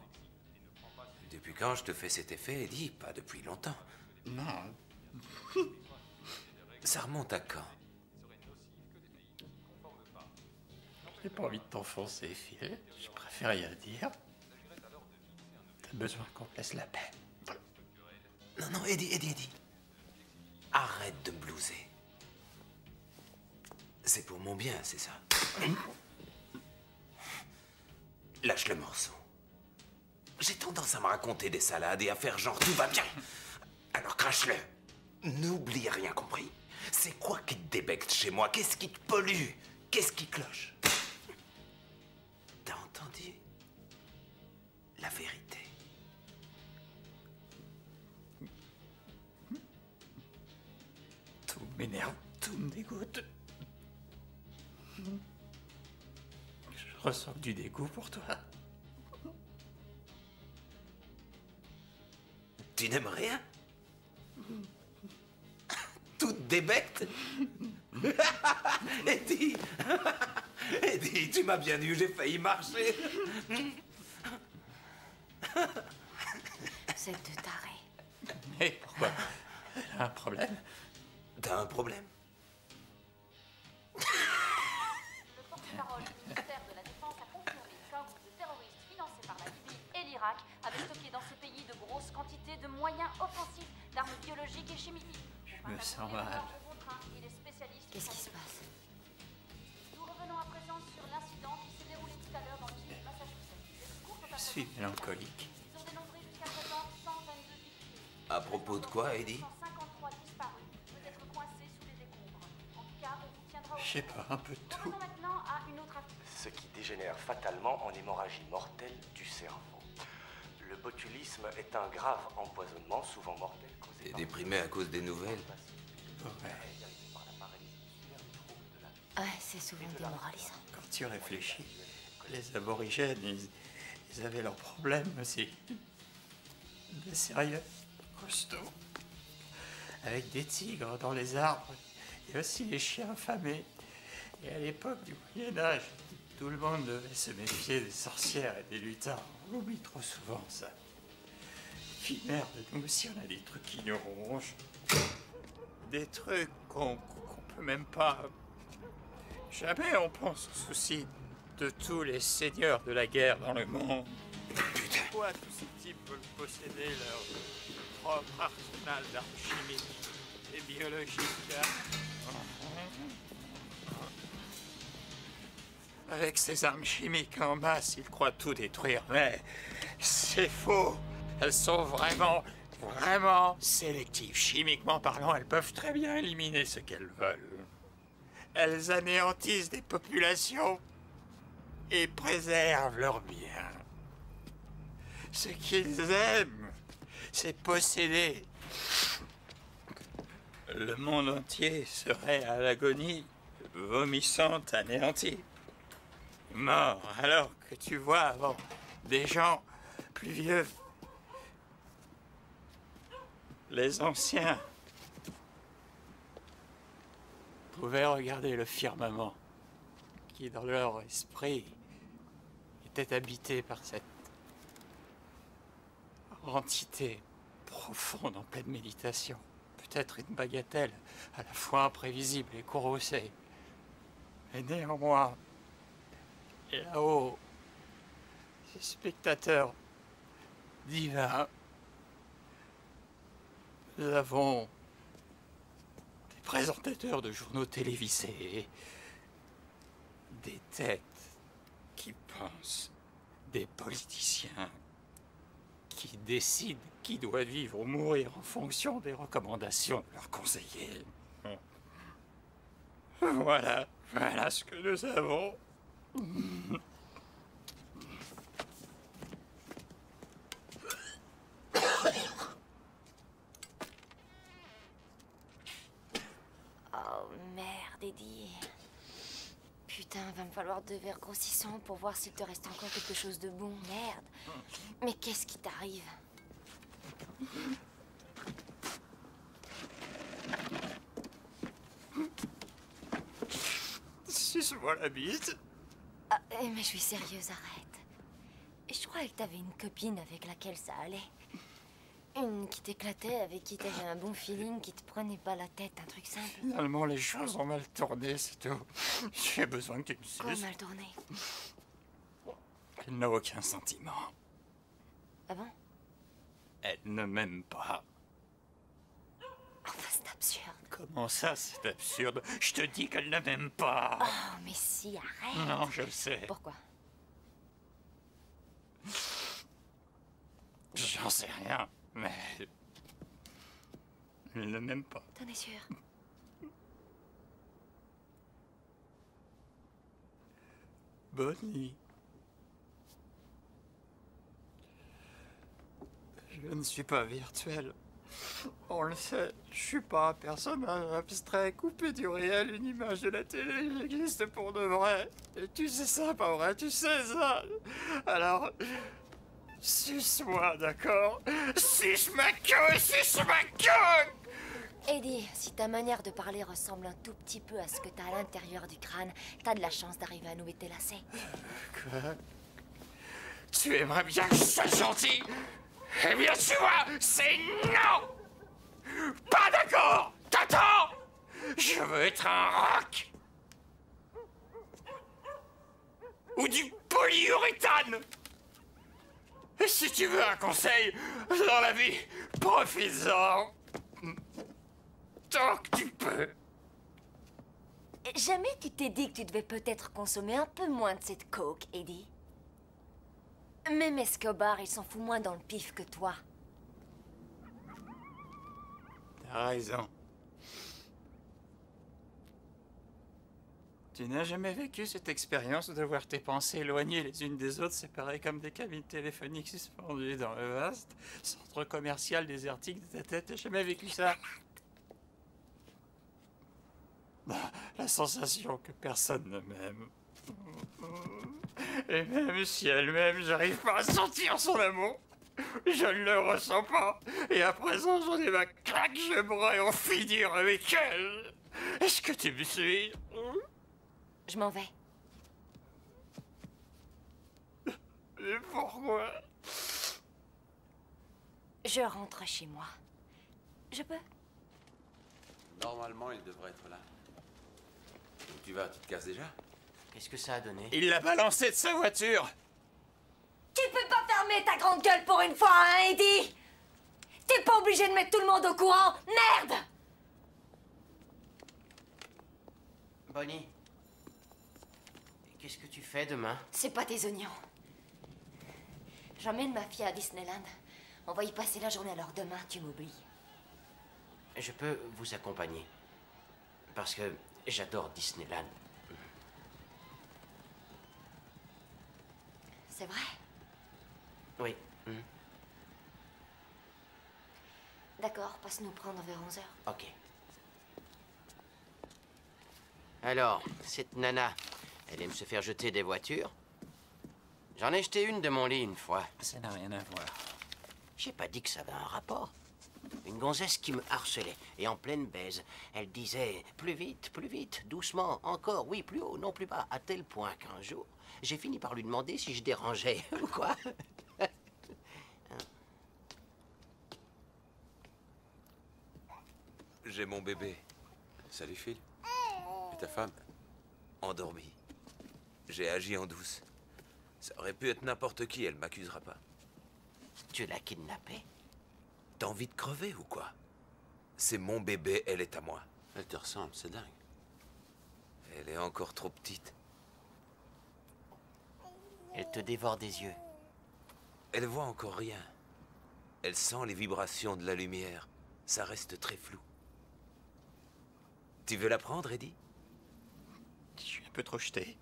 Depuis quand je te fais cet effet, Eddie? Pas depuis longtemps. Non. Ça remonte à quand? J'ai pas envie de t'enfoncer, Phil. Je préfère rien dire. T'as besoin qu'on te laisse la paix. Non, non, Eddie. Arrête de me blouser. C'est pour mon bien, c'est ça? Lâche le morceau. J'ai tendance à me raconter des salades et à faire genre tout va bien. Alors crache-le. N'oublie rien, compris? C'est quoi qui te débecte chez moi? Qu'est-ce qui te pollue? Qu'est-ce qui cloche? T'as entendu? La vérité. Tout m'énerve, tout me dégoûte. Je ressens du dégoût pour toi. Tu n'aimes rien? Tout te débecte? Eddie! Eddie, tu m'as bien eu, j'ai failli marcher. Vous êtes deux tarés. Mais pourquoi? Elle a un problème? T'as un problème? Le porte-parole du ministère de la Défense a confirmé qu'un groupe de terroristes financé par la Libye et l'Irak avait stocké dans ces pays de grosses quantités de moyens offensifs d'armes biologiques et chimiques. Je me sens mal. Qu'est-ce qui se passe? Nous revenons à présent sur l'incident qui s'est déroulé tout à l'heure dans l'île du Massachusetts. Je suis mélancolique. Ils ont dénombré jusqu'à présent 122 victimes. À propos de quoi, Eddie? 153 disparus, peut-être coincés sous les décombres. En tout cas, on vous tiendra au Je sais pas, un peu de tout. Revenons maintenant à une autre affaire. Ce qui dégénère fatalement en hémorragie mortelle du cerveau. Le botulisme est un grave empoisonnement, souvent mortel, causé T'es par... déprimé à cause des nouvelles? Ouais, c'est souvent démoralisant. Quand tu réfléchis, les aborigènes, ils avaient leurs problèmes aussi. Des sérieux, costauds. Avec des tigres dans les arbres. Et aussi les chiens affamés. Et à l'époque du Moyen-Âge, tout le monde devait se méfier des sorcières et des lutins. On oublie trop souvent ça. Puis merde, nous aussi on a des trucs qui nous rongent. Des trucs qu'on peut même pas... Jamais on pense aux soucis de tous les seigneurs de la guerre dans le monde. Pourquoi tous ces types veulent posséder leur propre arsenal d'armes chimiques et biologiques? Avec ces armes chimiques en masse, ils croient tout détruire, mais c'est faux. Elles sont vraiment sélectives. Chimiquement parlant, elles peuvent très bien éliminer ce qu'elles veulent. Elles anéantissent des populations et préservent leurs biens. Ce qu'ils aiment, c'est posséder. Le monde entier serait à l'agonie, vomissant, anéanti. Mort, alors que tu vois avant des gens plus vieux. Les anciens pouvaient regarder le firmament qui, dans leur esprit, était habité par cette entité profonde en pleine méditation. Peut-être une bagatelle à la fois imprévisible et courroucée. Et néanmoins, là-haut, ces spectateurs divins, nous avons des présentateurs de journaux télévisés, des têtes qui pensent, des politiciens qui décident qui doit vivre ou mourir en fonction des recommandations de leurs conseillers. Voilà ce que nous avons. Oh merde, Eddie. Putain, va me falloir 2 verres grossissants pour voir s'il te reste encore quelque chose de bon. Merde. Mais qu'est-ce qui t'arrive? Suce-moi la bite. Ah, mais je suis sérieuse, arrête. Je croyais que t'avais une copine avec laquelle ça allait. Une qui t'éclatait, avec qui t'avais un bon feeling, qui te prenait pas la tête, un truc simple. Finalement, les choses ont mal tourné, c'est tout. J'ai besoin que tu me suces. Comment mal tourné? Elle n'a aucun sentiment. Ah bon? Elle ne m'aime pas. Enfin, c'est absurde. Comment ça, c'est absurde? Je te dis qu'elle ne m'aime pas. Oh, mais si, arrête. Non, je le sais. Pourquoi? J'en sais rien, mais... elle ne m'aime pas. T'en es sûr? Bonne nuit. Je ne suis pas virtuel. On le sait, je suis pas un personnage abstrait, coupé du réel, une image de la télé, j'existe pour de vrai. Et tu sais ça, pas vrai? Tu sais ça? Alors, suce-moi, d'accord? Suce ma queue, suce ma queue! Eddie, si ta manière de parler ressemble un tout petit peu à ce que t'as à l'intérieur du crâne, t'as de la chance d'arriver à nouer tes lacets. Quoi? Tu aimerais bien que je sois gentil? Eh bien, tu vois, c'est non! Pas d'accord! T'attends! Je veux être un roc! Ou du polyuréthane! Et si tu veux un conseil dans la vie, profites-en! Tant que tu peux! Jamais tu t'es dit que tu devais peut-être consommer un peu moins de cette coke, Eddie? Même Escobar, il s'en fout moins dans le pif que toi. T'as raison. Tu n'as jamais vécu cette expérience de voir tes pensées éloignées les unes des autres, séparées comme des cabines téléphoniques suspendues dans le vaste centre commercial désertique de ta tête? T'as jamais vécu ça? La sensation que personne ne m'aime. Et même si elle m'aime, j'arrive pas à sentir son amour. Je ne le ressens pas. Et à présent, j'en ai ma claque, j'aimerais en finir avec elle. Est-ce que tu me suis? Je m'en vais. Et pourquoi? Je rentre chez moi. Je peux? Normalement, il devrait être là. Où tu vas? Tu te casses déjà? Qu'est-ce que ça a donné? Il l'a balancé de sa voiture. Tu peux pas fermer ta grande gueule pour une fois, hein, Eddie? T'es pas obligé de mettre tout le monde au courant, merde! Bonnie, qu'est-ce que tu fais demain? C'est pas tes oignons. J'emmène ma fille à Disneyland. On va y passer la journée, alors demain, tu m'oublies. Je peux vous accompagner. Parce que j'adore Disneyland. C'est vrai? Oui. D'accord, passe nous prendre vers 11h. Ok. Alors, cette nana, elle aime se faire jeter des voitures? J'en ai jeté une de mon lit une fois. Ça n'a rien à voir. J'ai pas dit que ça avait un rapport. Une gonzesse qui me harcelait, et en pleine baise. Elle disait « Plus vite, doucement, encore, oui, plus haut, non plus bas », à tel point qu'un jour, j'ai fini par lui demander si je dérangeais, ou quoi. J'ai mon bébé. Salut, Phil. Et ta femme? Endormi. J'ai agi en douce. Ça aurait pu être n'importe qui, elle m'accusera pas. Tu l'as kidnappée? T'as envie de crever ou quoi? C'est mon bébé, elle est à moi. Elle te ressemble, c'est dingue. Elle est encore trop petite. Elle te dévore des yeux. Elle voit encore rien. Elle sent les vibrations de la lumière. Ça reste très flou. Tu veux la prendre, Eddie? Je suis un peu trop jeté.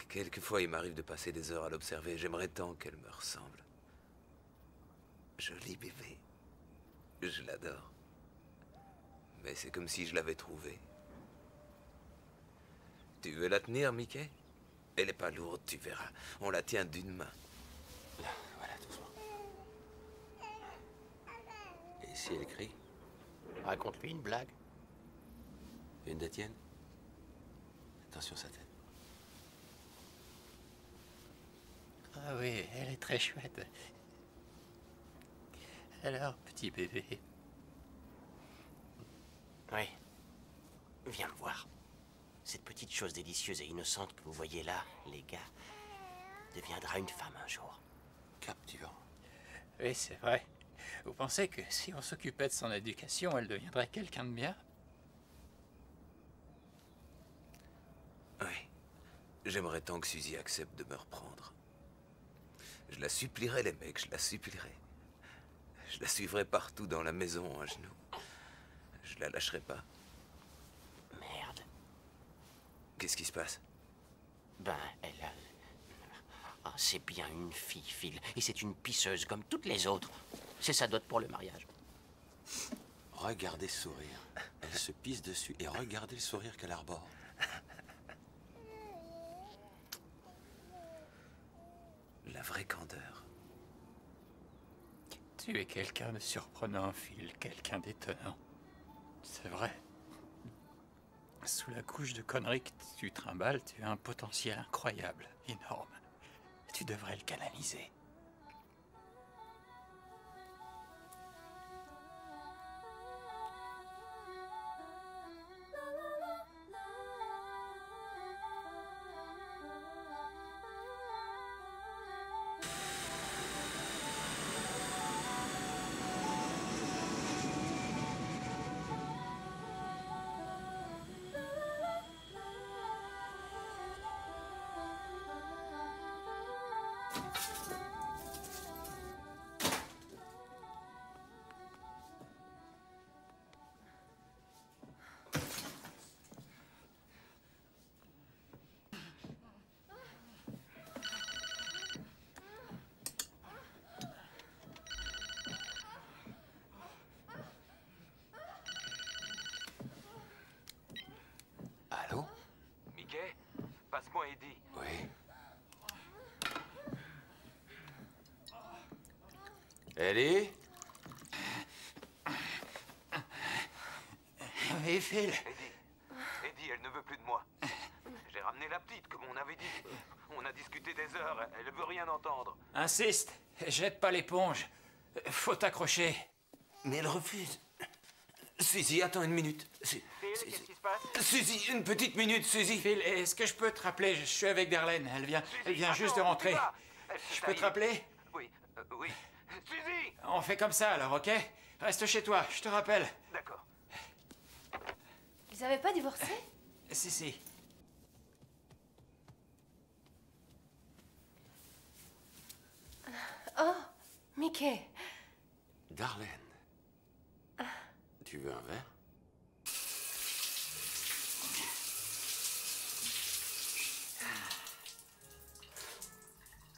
Quelquefois, il m'arrive de passer des heures à l'observer. J'aimerais tant qu'elle me ressemble. Joli bébé. Je l'adore. Mais c'est comme si je l'avais trouvée. Tu veux la tenir, Mickey? Elle est pas lourde, tu verras. On la tient d'une main. Là, voilà, doucement. Et si elle crie? Raconte-lui une blague. Une des tiennes? Attention sa tête. Ah oui, elle est très chouette. Alors, petit bébé. Oui. Viens me voir. Cette petite chose délicieuse et innocente que vous voyez là, les gars, deviendra une femme un jour. Captivant. Oui, c'est vrai. Vous pensez que si on s'occupait de son éducation, elle deviendrait quelqu'un de bien? Oui. J'aimerais tant que Suzy accepte de me reprendre. Je la supplierai, les mecs, je la supplierai. Je la suivrai partout dans la maison, à genoux. Je la lâcherai pas. Merde. Qu'est-ce qui se passe? Ben, elle a... Ah, c'est bien une fille, Phil. Et c'est une pisseuse comme toutes les autres. C'est sa dot pour le mariage. Regardez ce sourire. Elle se pisse dessus et regardez le sourire qu'elle arbore. La vraie candeur. Tu es quelqu'un de surprenant, Phil. Quelqu'un d'étonnant. C'est vrai. Sous la couche de conneries que tu trimbales, tu as un potentiel incroyable, énorme. Tu devrais le canaliser. Allô? Mickey, passe-moi Eddie. Oui. Eddie? Oui, Phil. Eddie, elle ne veut plus de moi. J'ai ramené la petite, comme on avait dit. On a discuté des heures, elle ne veut rien entendre. Insiste, jette pas l'éponge. Faut t'accrocher. Mais elle refuse. Suzy, attends une minute. Phil, qu'est-ce qui se passe? Suzy, une petite minute, Suzy. Phil, est-ce que je peux te rappeler? Je suis avec Darlene, elle vient juste de rentrer. Je peux te rappeler? Oui, oui. Suzy! On fait comme ça alors, ok? Reste chez toi, je te rappelle. D'accord. Ils avaient pas divorcé? Si. Oh, Mickey. Darlene. Tu veux un verre?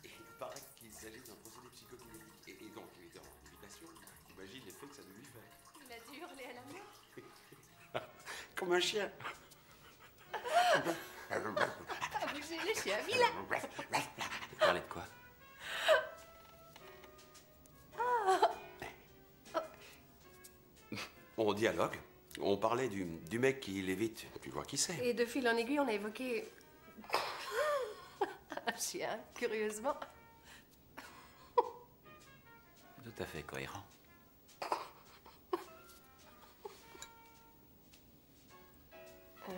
Il paraît qu'il s'agit d'un procédé psychokinétique. Et donc, il était en invitation. Imagine l'effet que ça devait lui faire. Il a dû hurler à l'amour. Comme un chien. Ah, bougez les chiens, vilain. Parlais de quoi? On dialogue. On parlait du mec qui l'évite. Tu vois qui c'est? Et de fil en aiguille, on a évoqué un chien, curieusement. Tout à fait cohérent.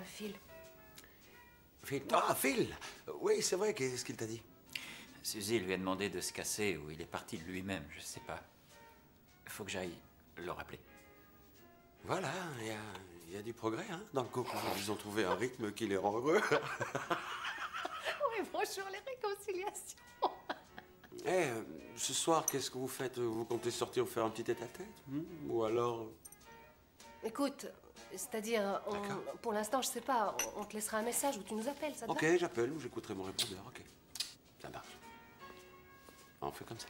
Phil. Phil. Ah, Phil! Oui, c'est vrai, qu'est-ce qu'il t'a dit? Suzy lui a demandé de se casser ou il est parti de lui-même, je sais pas. Faut que j'aille le rappeler. Voilà, il y a du progrès hein, dans le couple. Ils ont trouvé un rythme qui les rend heureux. Oui, bonjour les réconciliations. Eh, ce soir, qu'est-ce que vous faites? Vous comptez sortir faire un petit tête-à-tête ou alors... Écoute, c'est-à-dire, pour l'instant, je sais pas, on te laissera un message ou tu nous appelles, ça te Ok, va? j'appelle ou j'écouterai mon répondeur, ok. Ça marche. On fait comme ça.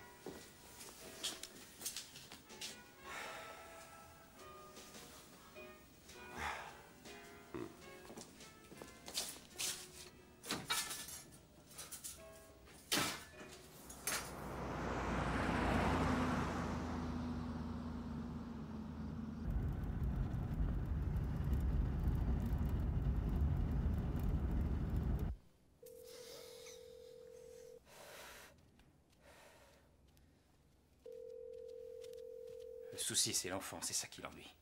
Le souci, c'est l'enfant, c'est ça qui l'ennuie.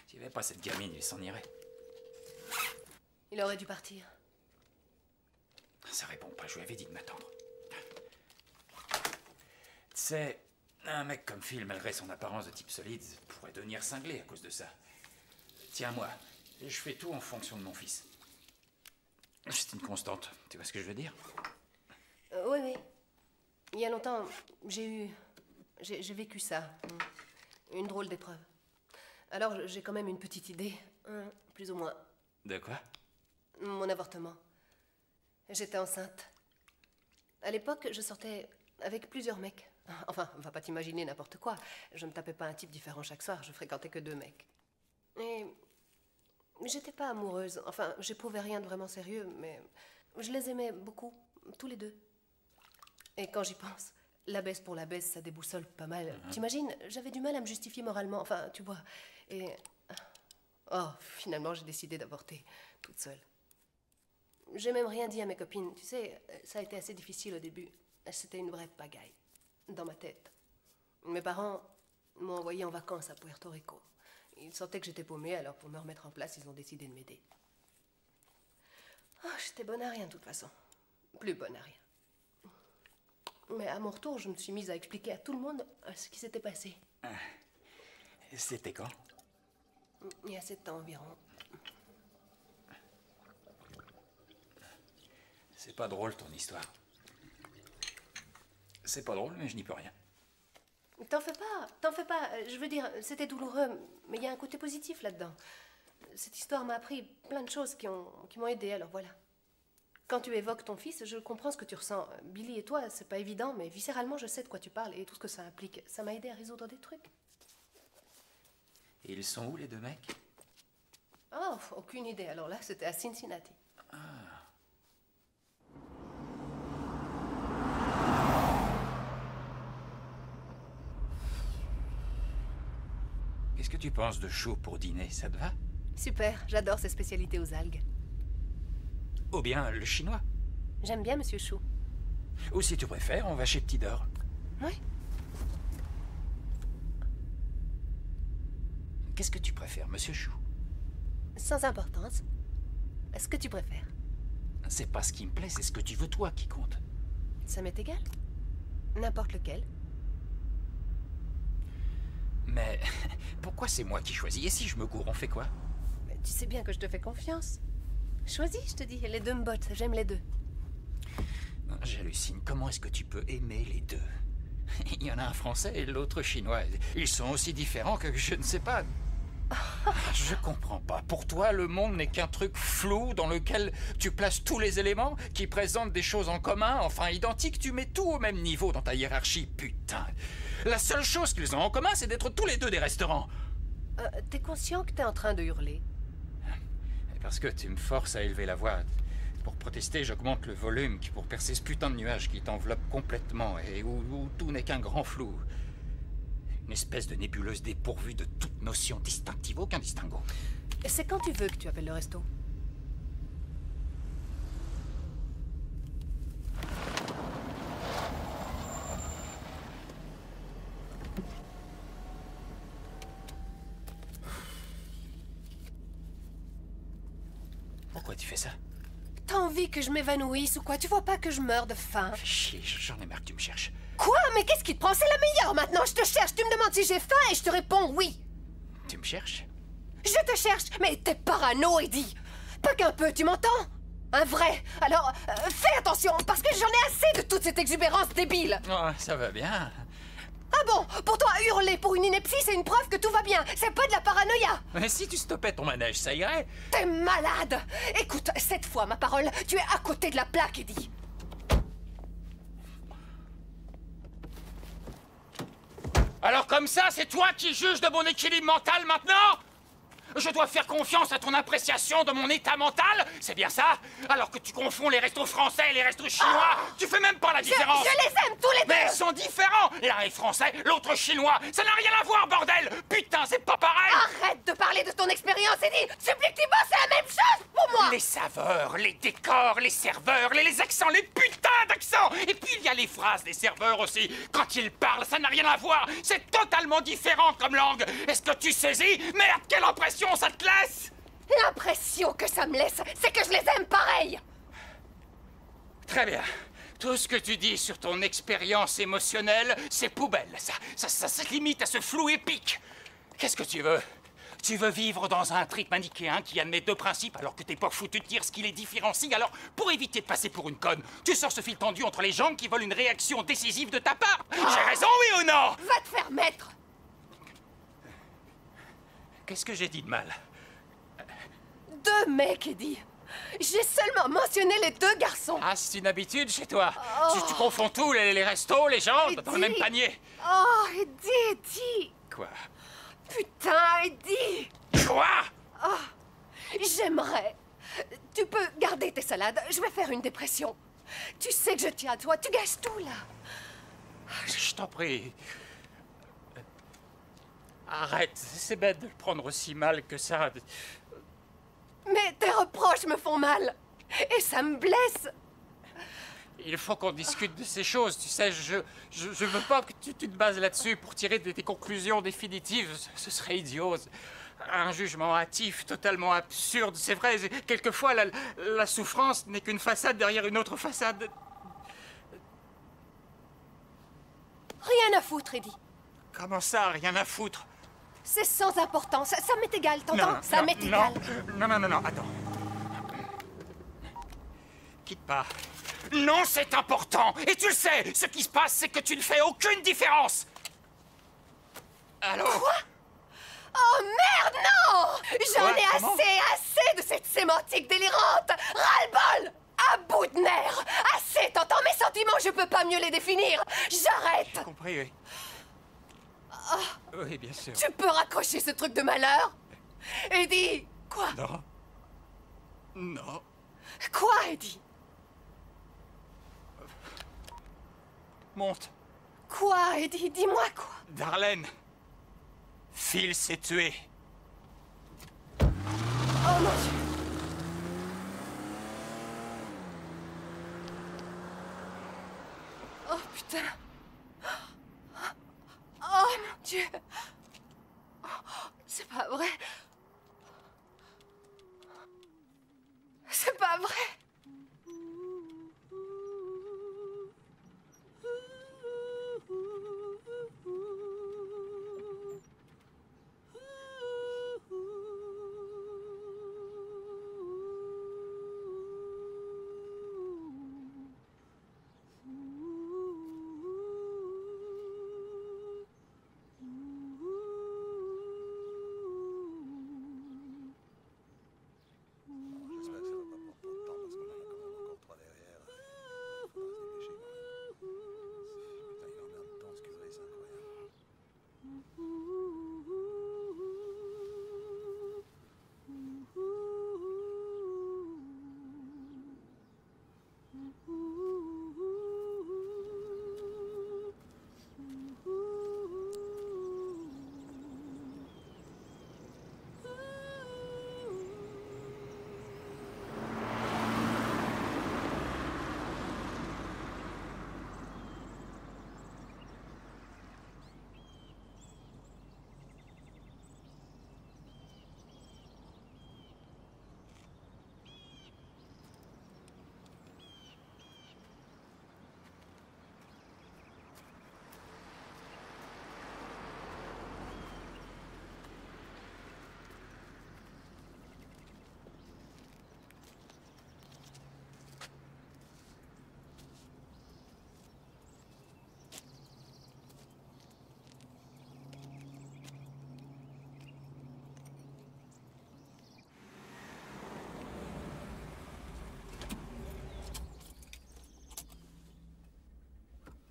S'il n'y avait pas cette gamine, il s'en irait. Il aurait dû partir. Ça répond pas, je lui avais dit de m'attendre. Tu sais, un mec comme Phil, malgré son apparence de type solide, pourrait devenir cinglé à cause de ça. Tiens-moi, je fais tout en fonction de mon fils. C'est une constante, tu vois ce que je veux dire? Oui. Il y a longtemps, j'ai vécu ça. Une drôle d'épreuve. Alors, j'ai quand même une petite idée, plus ou moins. De quoi? Mon avortement. J'étais enceinte. À l'époque, je sortais avec plusieurs mecs. Enfin, va pas t'imaginer n'importe quoi. Je ne tapais pas un type différent chaque soir, je fréquentais que 2 mecs. Et j'étais pas amoureuse. Enfin, j'éprouvais rien de vraiment sérieux, mais je les aimais beaucoup, tous les 2. Et quand j'y pense, la baisse pour la baisse, ça déboussole pas mal. T'imagines, j'avais du mal à me justifier moralement. Enfin, tu vois. Et... oh, finalement, j'ai décidé d'avorter. toute seule. J'ai même rien dit à mes copines. Tu sais, ça a été assez difficile au début. C'était une vraie pagaille, dans ma tête. Mes parents m'ont envoyé en vacances à Puerto Rico. Ils sentaient que j'étais paumée, alors pour me remettre en place, ils ont décidé de m'aider. Oh, j'étais bonne à rien de toute façon. Plus bonne à rien. Mais à mon retour, je me suis mise à expliquer à tout le monde ce qui s'était passé. C'était quand? Il y a 7 ans environ. C'est pas drôle, ton histoire. C'est pas drôle, mais je n'y peux rien. T'en fais pas. Je veux dire, c'était douloureux, mais il y a un côté positif là-dedans. Cette histoire m'a appris plein de choses qui m'ont aidé, alors voilà. Quand tu évoques ton fils, je comprends ce que tu ressens. Billy et toi, c'est pas évident, mais viscéralement, je sais de quoi tu parles et tout ce que ça implique. Ça m'a aidé à résoudre des trucs. Et ils sont où, les deux mecs? Oh, aucune idée. Alors là, c'était à Cincinnati. Qu'est-ce que tu penses de Chou pour dîner? Ça te va? Super, j'adore ses spécialités aux algues. Ou bien le chinois? J'aime bien Monsieur Chou. Ou si tu préfères, on va chez Petit Dor. Oui. Qu'est-ce que tu préfères, Monsieur Chou? Sans importance. Est-ce que tu préfères? C'est pas ce qui me plaît, c'est ce que tu veux toi qui compte. Ça m'est égal. N'importe lequel. Mais pourquoi c'est moi qui choisis? Et si je me gourre, on fait quoi? Mais tu sais bien que je te fais confiance. Choisis, je te dis. Les deux me bottent. J'aime les deux. J'hallucine. Comment est-ce que tu peux aimer les deux? Il y en a un français et l'autre chinois. Ils sont aussi différents que je ne sais pas. Je comprends pas. Pour toi, le monde n'est qu'un truc flou dans lequel tu places tous les éléments qui présentent des choses en commun, enfin identiques. Tu mets tout au même niveau dans ta hiérarchie. Putain. La seule chose qu'ils ont en commun, c'est d'être tous les deux des restaurants. T'es conscient que t'es en train de hurler? Parce que tu me forces à élever la voix. Pour protester, j'augmente le volume pour percer ce putain de nuage qui t'enveloppe complètement et où tout n'est qu'un grand flou. Une espèce de nébuleuse dépourvue de toute notion distinctive, aucun distinguo. C'est quand tu veux que tu appelles le resto? Pourquoi tu fais ça? T'as envie que je m'évanouisse ou quoi? Tu vois pas que je meurs de faim? Fais chier, j'en ai marre que tu me cherches. Quoi? Mais qu'est-ce qui te prend? C'est la meilleure maintenant, je te cherche. Tu me demandes si j'ai faim et je te réponds oui. Tu me cherches? Je te cherche, mais t'es parano, Eddie. Pas qu'un peu, tu m'entends? Un vrai. Alors, fais attention, parce que j'en ai assez de toute cette exubérance débile. Oh, ça va bien. Ah bon? Pour toi, hurler pour une ineptie, c'est une preuve que tout va bien. C'est pas de la paranoïa. Mais si tu stoppais ton manège, ça irait? T'es malade. Écoute, cette fois, ma parole, tu es à côté de la plaque, Eddie. Alors comme ça, c'est toi qui juges de mon équilibre mental maintenant? Je dois faire confiance à ton appréciation de mon état mental? C'est bien ça? Alors que tu confonds les restos français et les restos chinois, tu fais même pas la différence! Je les aime tous les deux! Mais ils sont différents! L'un est français, l'autre chinois! Ça n'a rien à voir, bordel! Putain, c'est pas pareil! Arrête de parler de ton expérience, Eddie! Subjectivement, c'est la même chose pour moi! Les saveurs, les décors, les serveurs, les accents, les putains d'accents! Et puis il y a les phrases des serveurs aussi. Quand ils parlent, ça n'a rien à voir! C'est totalement différent comme langue! Est-ce que tu saisis? Merde, quelle impression ça te laisse? L'impression que ça me laisse, c'est que je les aime pareil! Très bien. Tout ce que tu dis sur ton expérience émotionnelle, c'est poubelle, ça se limite à ce flou épique. Qu'est-ce que tu veux? Tu veux vivre dans un trip manichéen qui admet deux principes alors que t'es pas foutu de dire ce qui les différencie. Alors, pour éviter de passer pour une conne, tu sors ce fil tendu entre les jambes qui veulent une réaction décisive de ta part. J'ai raison, oui ou non? Va te faire mettre! Qu'est-ce que j'ai dit de mal? Deux mecs, Eddie. J'ai seulement mentionné les deux garçons. Ah, c'est une habitude chez toi. Oh. Tu confonds tout, les restos, les gens, dans le même panier. Oh, Eddie! Quoi? Putain, Eddie! Quoi? Oh, j'aimerais. Tu peux garder tes salades. Je vais faire une dépression. Tu sais que je tiens à toi. Tu gâches tout, là. Je t'en prie. Arrête, c'est bête de le prendre aussi mal que ça. Mais tes reproches me font mal. Et ça me blesse. Il faut qu'on discute de ces choses, tu sais, je veux pas que tu te bases là-dessus pour tirer des conclusions définitives, ce serait idiot. Un jugement hâtif, totalement absurde, c'est vrai, quelquefois la souffrance n'est qu'une façade derrière une autre façade. Rien à foutre, Eddie. Comment ça, rien à foutre? C'est sans importance, ça m'est égal, t'entends? Ça m'est égal. Non, attends. Quitte pas. Non, c'est important. Et tu le sais, ce qui se passe, c'est que tu ne fais aucune différence. Alors? Quoi? Oh merde, non! J'en ai assez de cette sémantique délirante! Ras-le-bol! À bout de nerfs! Assez, t'entends? Mes sentiments, je peux pas mieux les définir! J'arrête! J'ai compris, oui. Oh, oui, bien sûr. tu peux raccrocher ce truc de malheur? Eddie! Quoi? Non. Non. Quoi, Eddie? Monte. Quoi, Eddie? Dis-moi quoi? Darlene. Phil s'est tué. Oh mon Dieu! Oh putain! Oh mon Dieu! C'est pas vrai! C'est pas vrai!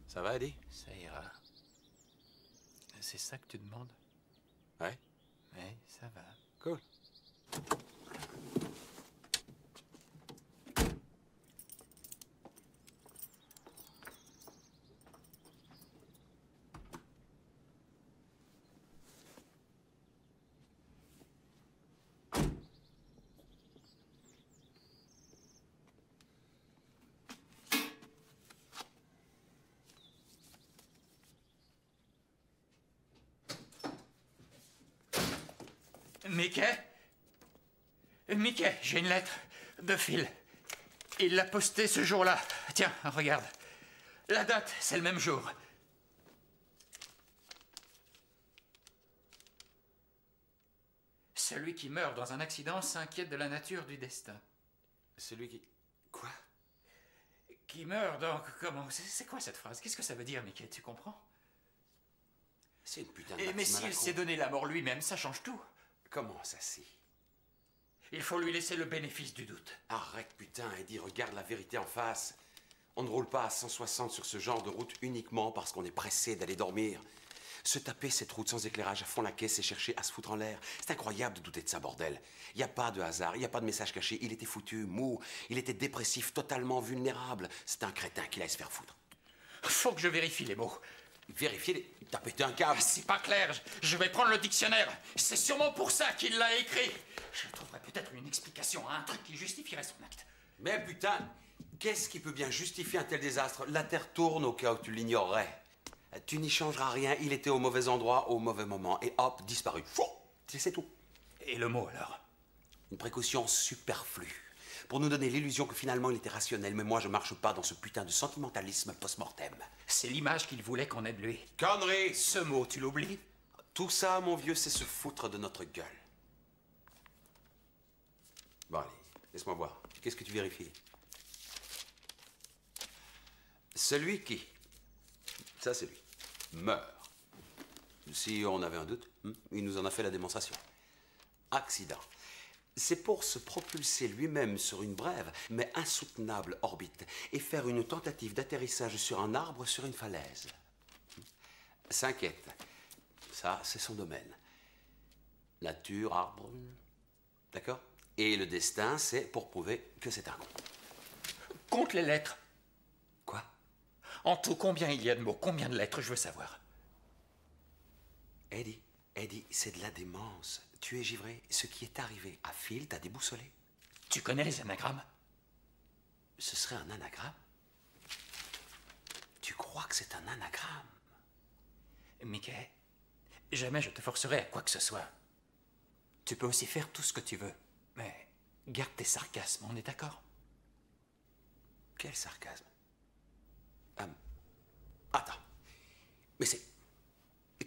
Ça va, Eddie? Ça ira. C'est ça que tu demandes? Ouais. Oui, ça va. Cool. Mickey, j'ai une lettre de Phil. Il l'a postée ce jour-là. Tiens, regarde. La date, c'est le même jour. Celui qui meurt dans un accident s'inquiète de la nature du destin. Celui qui... Quoi? Qui meurt donc... Comment... C'est quoi cette phrase? Qu'est-ce que ça veut dire, Mickey? Tu comprends? C'est une putain de... Mais s'il s'est donné la mort lui-même, ça change tout. Comment ça, si? Il faut lui laisser le bénéfice du doute. Arrête, putain, Eddie, regarde la vérité en face. On ne roule pas à 160 sur ce genre de route uniquement parce qu'on est pressé d'aller dormir. Se taper cette route sans éclairage à fond la caisse et chercher à se foutre en l'air. C'est incroyable de douter de ça, bordel. Il n'y a pas de hasard, il n'y a pas de message caché. Il était foutu, mou, il était dépressif, totalement vulnérable. C'est un crétin qui laisse faire foutre. Faut que je vérifie les mots. Vérifier les... T'as pété un câble. C'est pas clair. Je vais prendre le dictionnaire. C'est sûrement pour ça qu'il l'a écrit. Je trouverai peut-être une explication à un truc qui justifierait son acte. Mais putain, qu'est-ce qui peut bien justifier un tel désastre? La Terre tourne au cas où tu l'ignorerais. Tu n'y changeras rien, il était au mauvais endroit, au mauvais moment, et hop, disparu. C'est tout. Et le mot alors? Une précaution superflue. Pour nous donner l'illusion que finalement il était rationnel, mais moi je marche pas dans ce putain de sentimentalisme post-mortem. C'est l'image qu'il voulait qu'on ait de lui. Connerie! Ce mot, tu l'oublies? Tout ça, mon vieux, c'est se foutre de notre gueule. Bon, allez, laisse-moi voir. Qu'est-ce que tu vérifies? Celui qui, ça c'est lui, meurt. Si on avait un doute, il nous en a fait la démonstration. Accident. C'est pour se propulser lui-même sur une brève, mais insoutenable orbite, et faire une tentative d'atterrissage sur un arbre sur une falaise. S'inquiète. Ça, c'est son domaine. Nature, arbre... D'accord? Et le destin, c'est pour prouver que c'est un con. Compte les lettres. Quoi? En tout, combien il y a de mots? Combien de lettres? Je veux savoir. Eddie, c'est de la démence. Tu es givré. Ce qui est arrivé à Phil t'a déboussolé. Tu connais les anagrammes? Ce serait un anagramme? Tu crois que c'est un anagramme? Mickey, jamais je te forcerai à quoi que ce soit. Tu peux aussi faire tout ce que tu veux, mais garde tes sarcasmes, on est d'accord? Quel sarcasme? Attends. Mais c'est...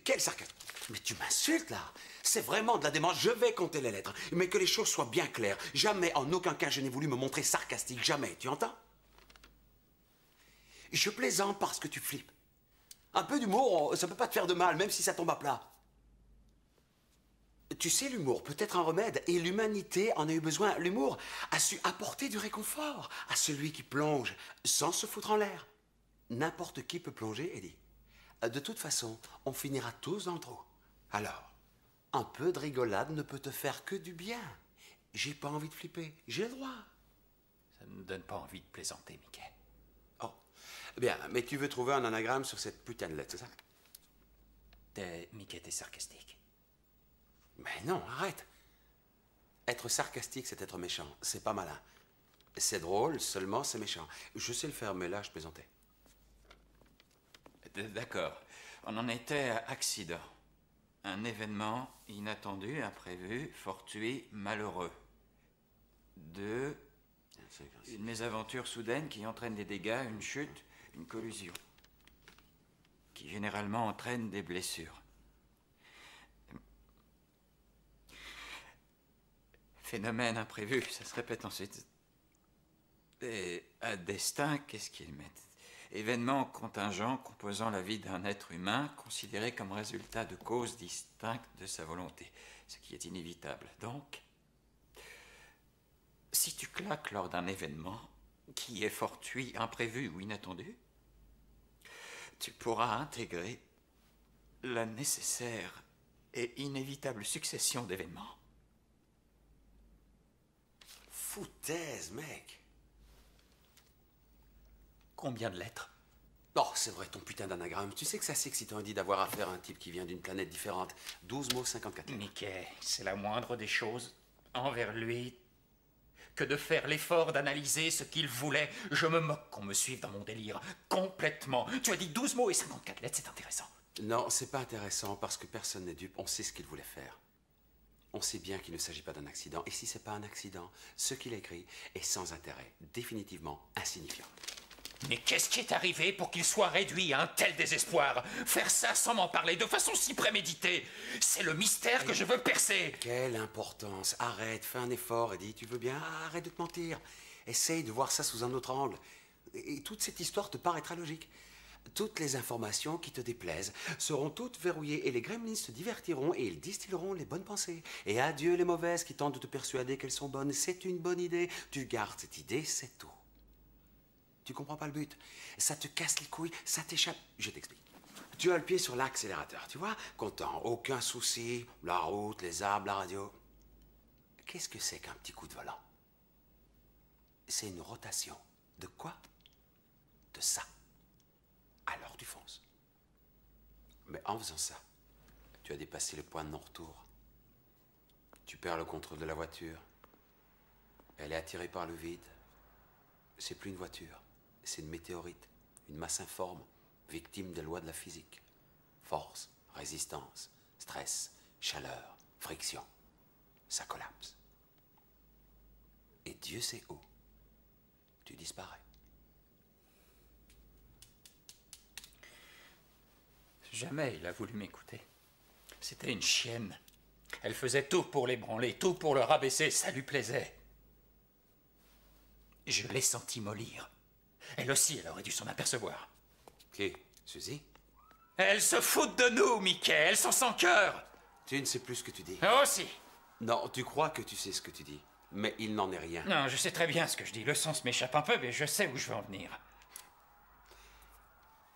Quel sarcasme? Mais tu m'insultes, là. C'est vraiment de la démence. Je vais compter les lettres. Mais que les choses soient bien claires. Jamais, en aucun cas, je n'ai voulu me montrer sarcastique. Jamais. Tu entends? Je plaisante parce que tu flippes. Un peu d'humour, ça peut pas te faire de mal, même si ça tombe à plat. Tu sais, l'humour peut être un remède, et l'humanité en a eu besoin. L'humour a su apporter du réconfort à celui qui plonge sans se foutre en l'air. N'importe qui peut plonger, Eddie. De toute façon, on finira tous dans le trou. Alors, un peu de rigolade ne peut te faire que du bien. J'ai pas envie de flipper, j'ai le droit. Ça ne me donne pas envie de plaisanter, Mickey. Oh, bien, mais tu veux trouver un anagramme sur cette putain de lettre, c'est ça? Mickey, t'es sarcastique. Mais non, arrête. Être sarcastique, c'est être méchant. C'est pas malin. C'est drôle, seulement c'est méchant. Je sais le faire, mais là, je plaisantais. D'accord. On en était à accident. Un événement inattendu, imprévu, fortuit, malheureux. 2. Une mésaventure soudaine qui entraîne des dégâts, une chute, une collusion. Qui généralement entraîne des blessures. Phénomène imprévu, ça se répète ensuite. Et un destin, qu'est-ce qu'ils mettent? Événement contingent composant la vie d'un être humain considéré comme résultat de causes distinctes de sa volonté, ce qui est inévitable. Donc, si tu claques lors d'un événement qui est fortuit, imprévu ou inattendu, tu pourras intégrer la nécessaire et inévitable succession d'événements. Foutaise, mec. Combien de lettres? Oh, c'est vrai, ton putain d'anagramme. Tu sais que c'est assez excitant, Eddie, d'avoir affaire à un type qui vient d'une planète différente. 12 mots, 54 lettres. Mickey, c'est la moindre des choses envers lui que de faire l'effort d'analyser ce qu'il voulait. Je me moque qu'on me suive dans mon délire. Complètement. Tu as dit 12 mots et 54 lettres, c'est intéressant. Non, c'est pas intéressant parce que personne n'est dupe. On sait ce qu'il voulait faire. On sait bien qu'il ne s'agit pas d'un accident. Et si c'est pas un accident, ce qu'il écrit est sans intérêt, définitivement insignifiant. Mais qu'est-ce qui est arrivé pour qu'il soit réduit à un tel désespoir? Faire ça sans m'en parler, de façon si préméditée, c'est le mystère que je veux percer. Quelle importance. Arrête, fais un effort, Eddie, tu veux bien? Arrête de te mentir. Essaye de voir ça sous un autre angle. Et toute cette histoire te paraîtra logique. Toutes les informations qui te déplaisent seront toutes verrouillées et les gremlins se divertiront et ils distilleront les bonnes pensées. Et adieu les mauvaises qui tentent de te persuader qu'elles sont bonnes. C'est une bonne idée. Tu gardes cette idée, c'est tout. Tu comprends pas le but. Ça te casse les couilles, ça t'échappe. Je t'explique. Tu as le pied sur l'accélérateur, tu vois? Content, aucun souci. La route, les arbres, la radio. Qu'est-ce que c'est qu'un petit coup de volant? C'est une rotation. De quoi? De ça. Alors tu fonces. Mais en faisant ça, tu as dépassé le point de non-retour. Tu perds le contrôle de la voiture. Elle est attirée par le vide. C'est plus une voiture, c'est une météorite, une masse informe, victime des lois de la physique. Force, résistance, stress, chaleur, friction. Ça collapse. Et Dieu sait où. Tu disparais. Jamais il a voulu m'écouter. C'était une chienne. Elle faisait tout pour l'ébranler, tout pour le rabaisser, ça lui plaisait. Je l'ai senti mollir. Elle aussi, elle aurait dû s'en apercevoir. Qui? Suzy? Elle se fout de nous, Mickey. Elle s'en sent cœur. Tu ne sais plus ce que tu dis. Oh, si. Non, tu crois que tu sais ce que tu dis. Mais il n'en est rien. Non, je sais très bien ce que je dis. Le sens m'échappe un peu, mais je sais où je veux en venir.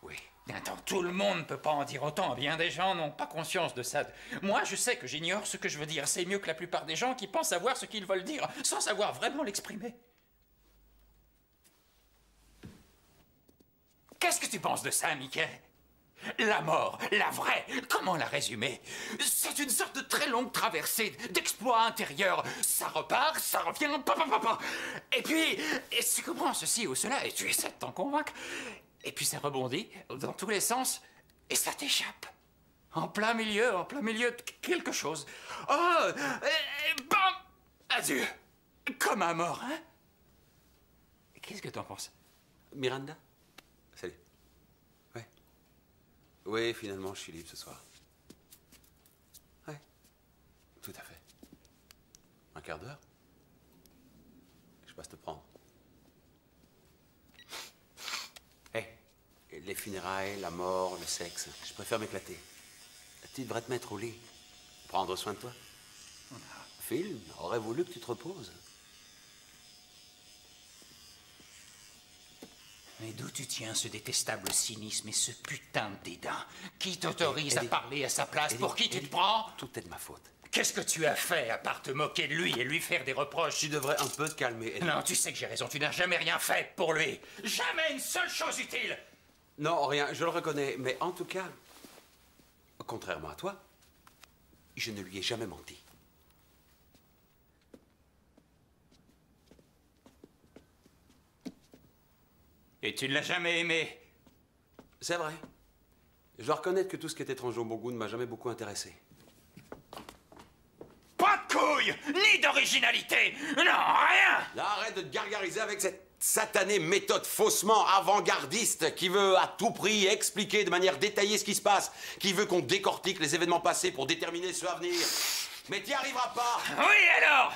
Oui. Attends, tout le monde ne peut pas en dire autant. Bien des gens n'ont pas conscience de ça. Moi, je sais que j'ignore ce que je veux dire. C'est mieux que la plupart des gens qui pensent savoir ce qu'ils veulent dire, sans savoir vraiment l'exprimer. Qu'est-ce que tu penses de ça, Mickey? La mort, la vraie, comment la résumer? C'est une sorte de très longue traversée d'exploits intérieurs. Ça repart, ça revient, pa. Et puis, tu comprends ceci ou cela, et tu essaies de t'en convaincre. Et puis ça rebondit dans tous les sens, et ça t'échappe. En plein milieu de quelque chose. Oh, et bam! Adieu. Comme un mort, hein? Qu'est-ce que t'en penses? Miranda? Salut. Ouais. Oui, finalement, je suis libre ce soir. Ouais. Tout à fait. Un quart d'heure? Je passe te prendre. Les funérailles, la mort, le sexe. Je préfère m'éclater. Tu devrais te mettre au lit. Prendre soin de toi. Phil aurait voulu que tu te reposes. Mais d'où tu tiens ce détestable cynisme et ce putain de dédain? Qui t'autorise à parler à sa place? Pour qui tu te prends? Tout est de ma faute. Qu'est-ce que tu as fait à part te moquer de lui et lui faire des reproches? Tu devrais un peu te calmer, Eddie. Non, tu sais que j'ai raison. Tu n'as jamais rien fait pour lui. Jamais une seule chose utile. Non, rien, je le reconnais. Mais en tout cas, contrairement à toi, je ne lui ai jamais menti. Et tu ne l'as jamais aimé? C'est vrai. Je dois reconnaître que tout ce qui est étranger au bon goût ne m'a jamais beaucoup intéressé. Pas de couilles, ni d'originalité. Non, rien. Là, arrête de te gargariser avec cette satanée méthode faussement avant-gardiste qui veut à tout prix expliquer de manière détaillée ce qui se passe, qui veut qu'on décortique les événements passés pour déterminer ceux à venir. Mais t'y arriveras pas. Oui, alors?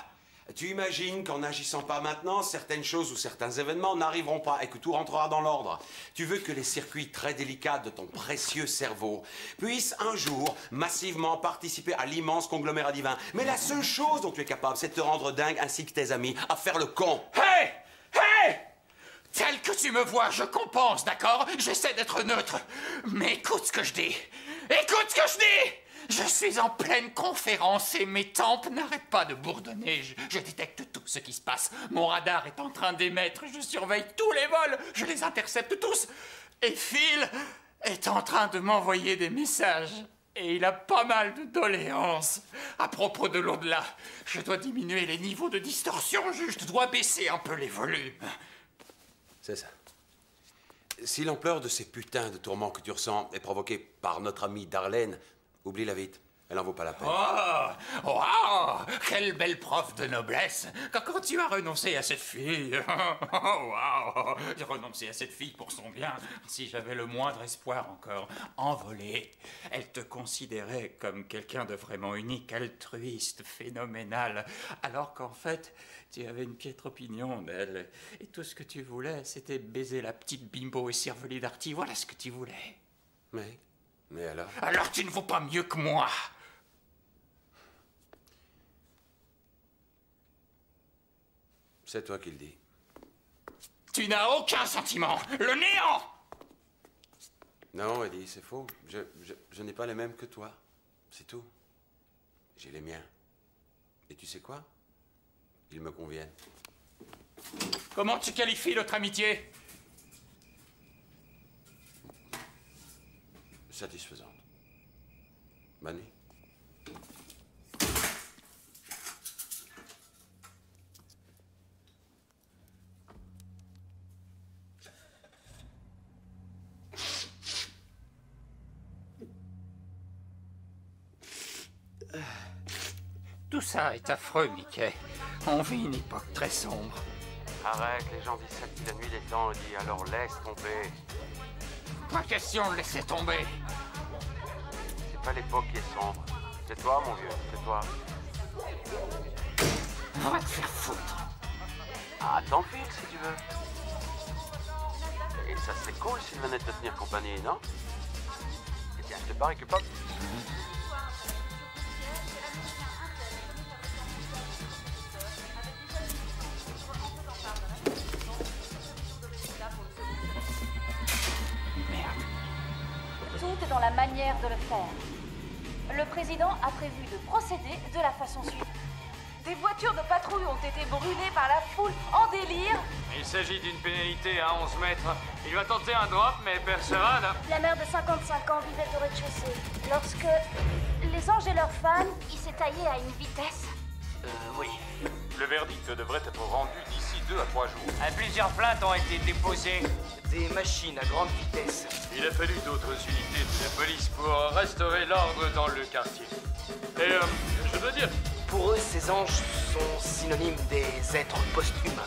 Tu imagines qu'en n'agissant pas maintenant, certaines choses ou certains événements n'arriveront pas et que tout rentrera dans l'ordre. Tu veux que les circuits très délicats de ton précieux cerveau puissent un jour massivement participer à l'immense conglomérat divin. Mais la seule chose dont tu es capable, c'est de te rendre dingue ainsi que tes amis, à faire le con. Hé! Hé! Tel que tu me vois, je compense, d'accord? J'essaie d'être neutre. Mais écoute ce que je dis. Écoute ce que je dis! Je suis en pleine conférence et mes tempes n'arrêtent pas de bourdonner. Je détecte tout ce qui se passe. Mon radar est en train d'émettre. Je surveille tous les vols. Je les intercepte tous. Et Phil est en train de m'envoyer des messages. Et il a pas mal de doléances. À propos de l'au-delà, je dois diminuer les niveaux de distorsion. Je dois baisser un peu les volumes. C'est ça. Si l'ampleur de ces putains de tourments que tu ressens est provoquée par notre amie Darlene, oublie-la vite. Elle en vaut pas la peine. Oh! Wow! Quelle belle preuve de noblesse! Quand tu as renoncé à cette fille... Oh, wow! J'ai renoncé à cette fille pour son bien. Si j'avais le moindre espoir encore, envolé, elle te considérait comme quelqu'un de vraiment unique, altruiste, phénoménal. Alors qu'en fait, tu avais une piètre opinion d'elle. Et tout ce que tu voulais, c'était baiser la petite bimbo et cervelée d'Arty. Voilà ce que tu voulais. Mais alors? Alors tu ne vaux pas mieux que moi! C'est toi qui le dis. Tu n'as aucun sentiment! Le néant! Non, Eddie, c'est faux. Je n'ai pas les mêmes que toi. C'est tout. J'ai les miens. Et tu sais quoi? Ils me conviennent. Comment tu qualifies notre amitié? Satisfaisante. Bonne nuit. Tout ça est affreux, Mickey. On vit une époque très sombre. Arrête, les gens disent ça depuis la nuit des temps, dit alors laisse tomber. Pas question de laisser tomber. C'est pas l'époque qui est sombre. C'est toi, mon vieux, c'est toi. On va te faire foutre. Ah, t'enfiles si tu veux. Et ça c'est cool s'il venait te tenir compagnie, non? Eh bien, je te parie que pas. Tout est dans la manière de le faire. Le président a prévu de procéder de la façon suivante. Des voitures de patrouille ont été brûlées par la foule en délire. Il s'agit d'une pénalité à 11 mètres. Il va tenter un drop, mais persévère. La mère de 55 ans vivait au rez-de-chaussée. Lorsque les anges et leurs fans, il s'est taillé à une vitesse. Oui. Le verdict devrait être rendu d'ici 2 à 3 jours. Plusieurs plaintes ont été déposées. Des machines à grande vitesse. Il a fallu d'autres unités de La police pour restaurer l'ordre dans le quartier. Et je dois dire... Pour eux, ces anges sont synonymes des êtres post-humains.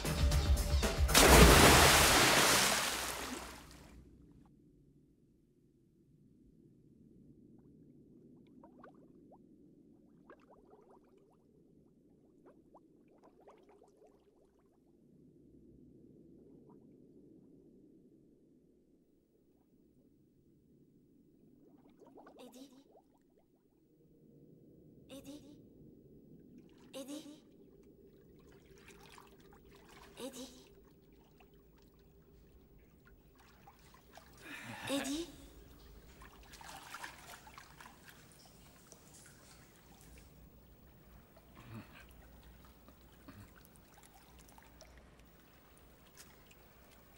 Eddie. Eddie. Eddie. Eddie.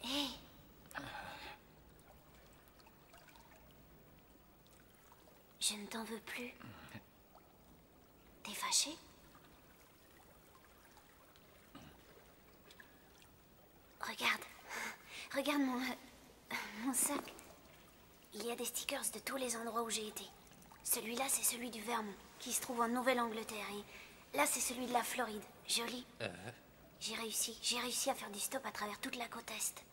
Hé. Je ne t'en veux plus. T'es fâché? Regarde mon sac. Il y a des stickers de tous les endroits où j'ai été. Celui-là, c'est celui du Vermont, qui se trouve en Nouvelle-Angleterre. Et là, c'est celui de la Floride. Joli. J'ai réussi à faire du stop à travers toute la côte Est.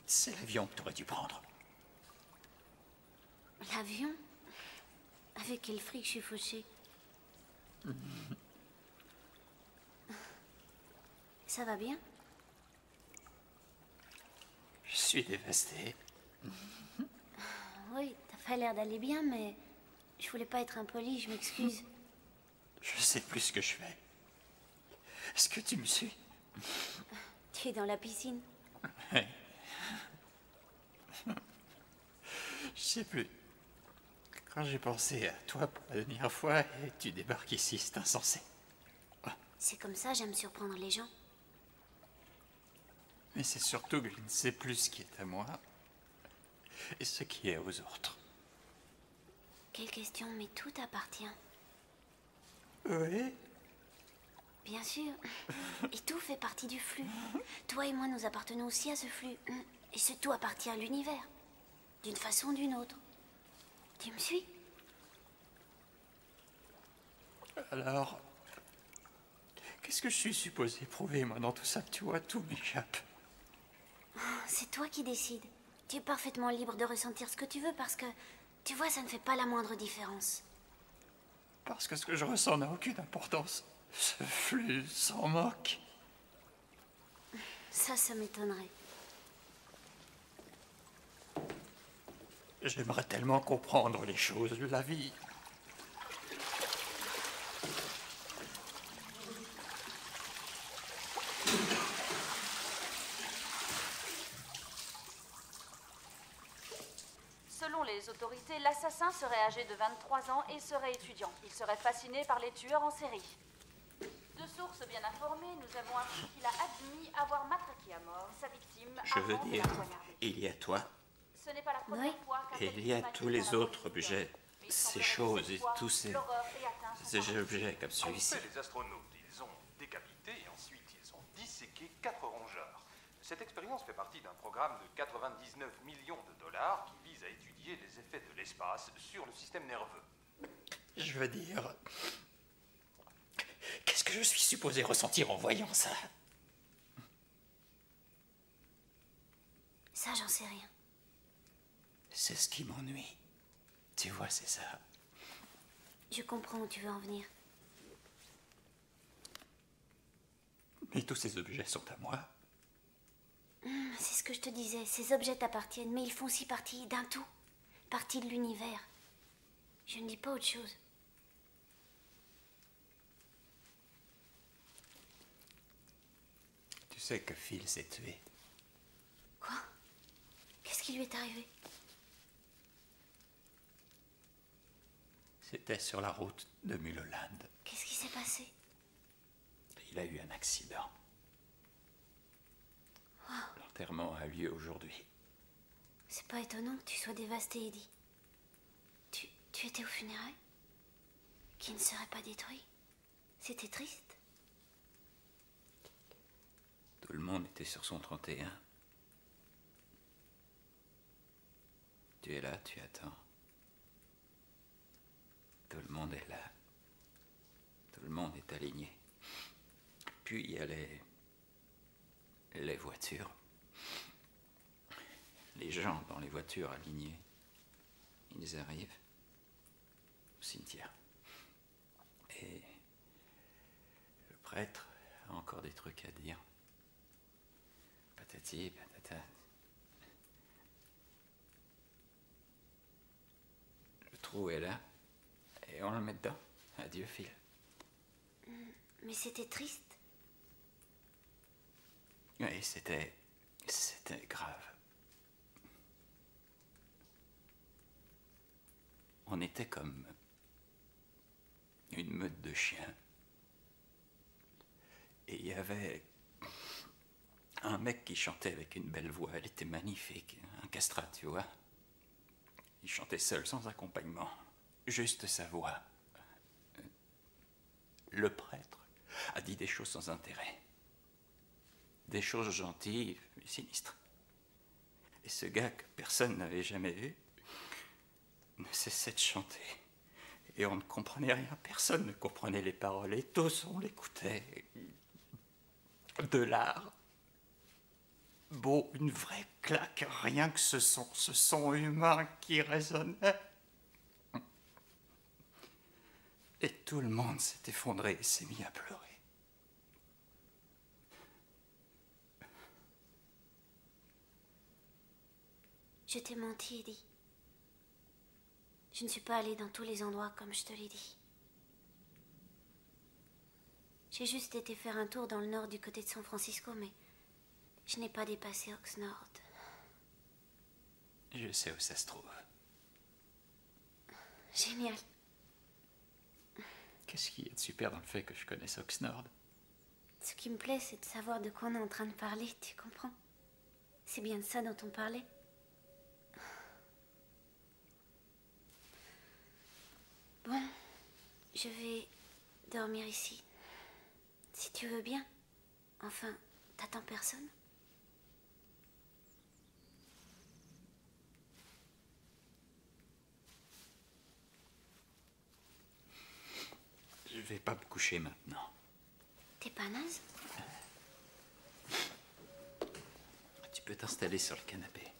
C'est l'avion que t'aurais dû prendre. L'avion? Avec quel fric je suis fauchée. Ça va bien? Je suis dévasté. Oui, t'as pas l'air d'aller bien, mais je voulais pas être impoli, je m'excuse. Je sais plus ce que je fais. Est-ce que tu me suis? Tu es dans la piscine. Ouais. Je sais plus. Quand j'ai pensé à toi pour la dernière fois, et tu débarques ici, c'est insensé. C'est comme ça, j'aime surprendre les gens. Mais c'est surtout que je ne sais plus ce qui est à moi et ce qui est aux autres. Quelle question, mais tout appartient. Oui. Bien sûr. Et tout fait partie du flux. Toi et moi, nous appartenons aussi à ce flux. Et ce tout appartient à l'univers. D'une façon ou d'une autre. Tu me suis? Alors, qu'est-ce que je suis supposé prouver, moi, dans tout ça? Tu vois, tout m'échappe. C'est toi qui décides. Tu es parfaitement libre de ressentir ce que tu veux parce que, tu vois, ça ne fait pas la moindre différence. Parce que ce que je ressens n'a aucune importance. Ce flux s'en moque. Ça m'étonnerait. J'aimerais tellement comprendre les choses de la vie. Selon les autorités, l'assassin serait âgé de 23 ans et serait étudiant. Il serait fasciné par les tueurs en série. De sources bien informées, nous avons appris qu'il a admis avoir matraqué à mort sa victime Je veux avant de dire, la poignarder. il y a toi, Ce n'est pas la première fois qu'un et il y a tous les autres objets ces choses et tous ces objets comme celui-ci. Les astronautes, ils ont décapité et ensuite ils ont disséqué 4 rongeurs. Cette expérience fait partie d'un programme de 99 millions de dollars qui vise à étudier les effets de l'espace sur le système nerveux. Je veux dire... Qu'est-ce que je suis supposé ressentir en voyant ça? Ça, j'en sais rien. C'est ce qui m'ennuie. Tu vois, c'est ça. Je comprends où tu veux en venir. Mais tous ces objets sont à moi. C'est ce que je te disais. Ces objets t'appartiennent, mais ils font aussi partie d'un tout. Partie de l'univers. Je ne dis pas autre chose. Tu sais que Phil s'est tué. Quoi? Qu'est-ce qui lui est arrivé? C'était sur la route de Mulholland. Qu'est-ce qui s'est passé? Il a eu un accident. Oh. L'enterrement a lieu aujourd'hui. C'est pas étonnant que tu sois dévasté, Eddie. Tu étais aux funérailles? Qui ne seraient pas détruits? C'était triste? Tout le monde était sur son 31. Tu es là, tu attends. Tout le monde est là. Tout le monde est aligné. Puis il y a les voitures. Les gens dans les voitures alignées. Ils arrivent au cimetière. Et le prêtre a encore des trucs à dire. Patati, patata. Le trou est là. Et on le met dedans. Adieu, Phil. Mais c'était triste. Oui, c'était grave. On était comme une meute de chiens. Et il y avait un mec qui chantait avec une belle voix. Elle était magnifique. Un castrat, tu vois. Il chantait seul, sans accompagnement. Juste sa voix. Le prêtre a dit des choses sans intérêt. Des choses gentilles, mais sinistres. Et ce gars que personne n'avait jamais vu ne cessait de chanter. Et on ne comprenait rien. Personne ne comprenait les paroles. Et tous, on l'écoutait. De l'art. Beau, une vraie claque. Rien que ce son humain qui résonnait. Et tout le monde s'est effondré et s'est mis à pleurer. Je t'ai menti, Eddie. Je ne suis pas allée dans tous les endroits comme je te l'ai dit. J'ai juste été faire un tour dans le nord du côté de San Francisco, mais je n'ai pas dépassé Oxnard. Je sais où ça se trouve. Génial. Qu'est-ce qu'il y a de super dans le fait que je connaisse Oxnard? Ce qui me plaît, c'est de savoir de quoi on est en train de parler, tu comprends? C'est bien de ça dont on parlait. Bon, je vais dormir ici. Si tu veux bien. Enfin, t'attends personne? Je vais pas me coucher maintenant. T'es pas naze? Tu peux t'installer sur le canapé.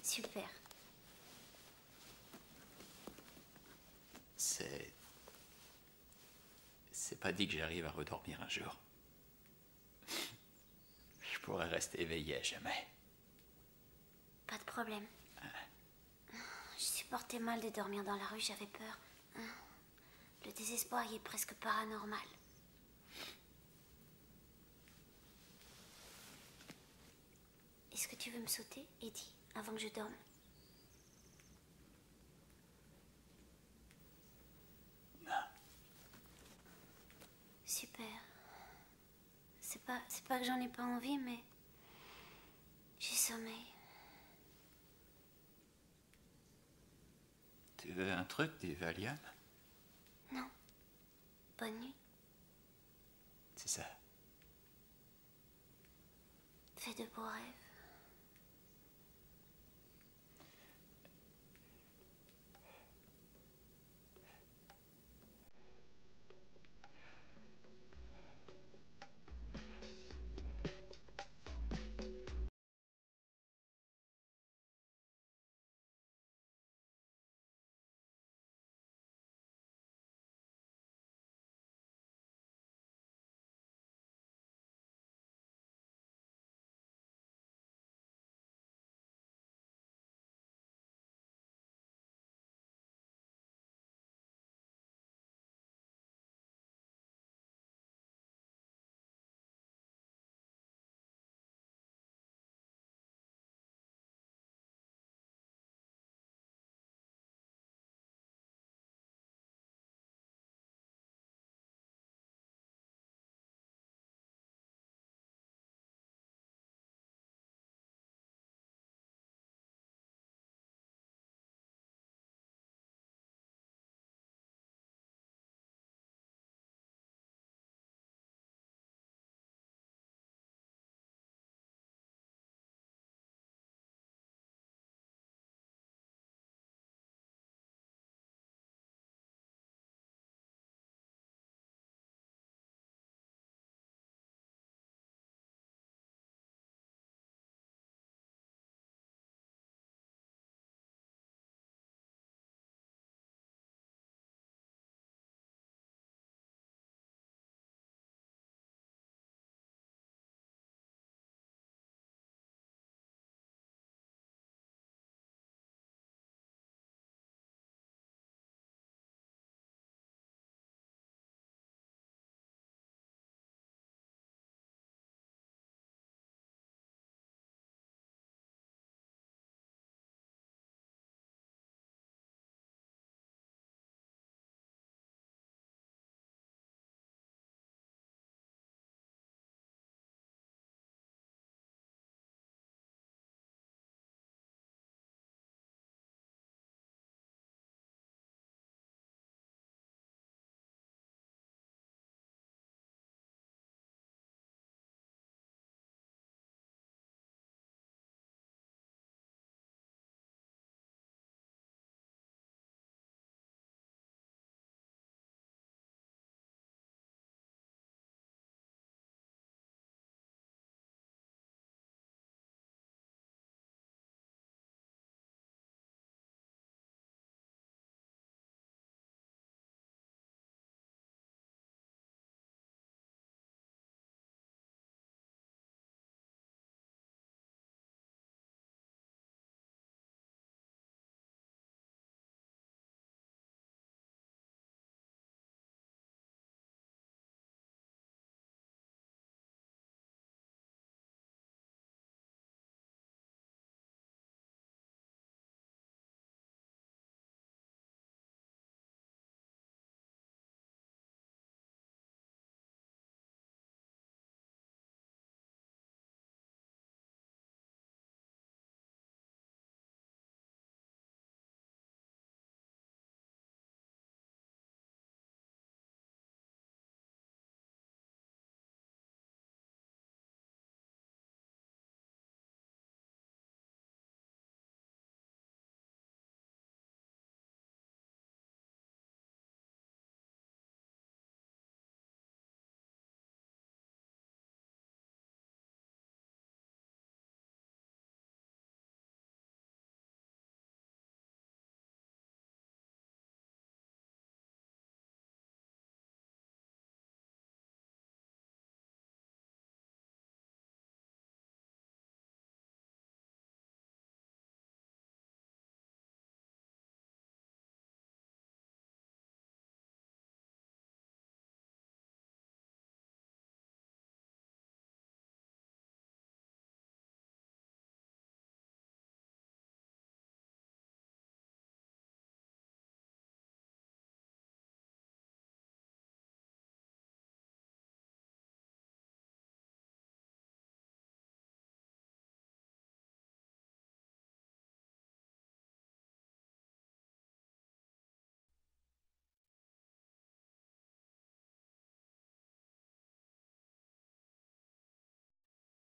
Super. C'est pas dit que j'arrive à redormir un jour. Je pourrais rester éveillé à jamais. Pas de problème. Je supportais mal de dormir dans la rue, j'avais peur. Le désespoir y est presque paranormal. Est-ce que tu veux me sauter, Eddie, avant que je dorme? Non. Super. C'est pas que j'en ai pas envie, mais j'ai sommeil. Tu veux un truc, des Valium? Non. Bonne nuit. C'est ça. Fais de beaux rêves.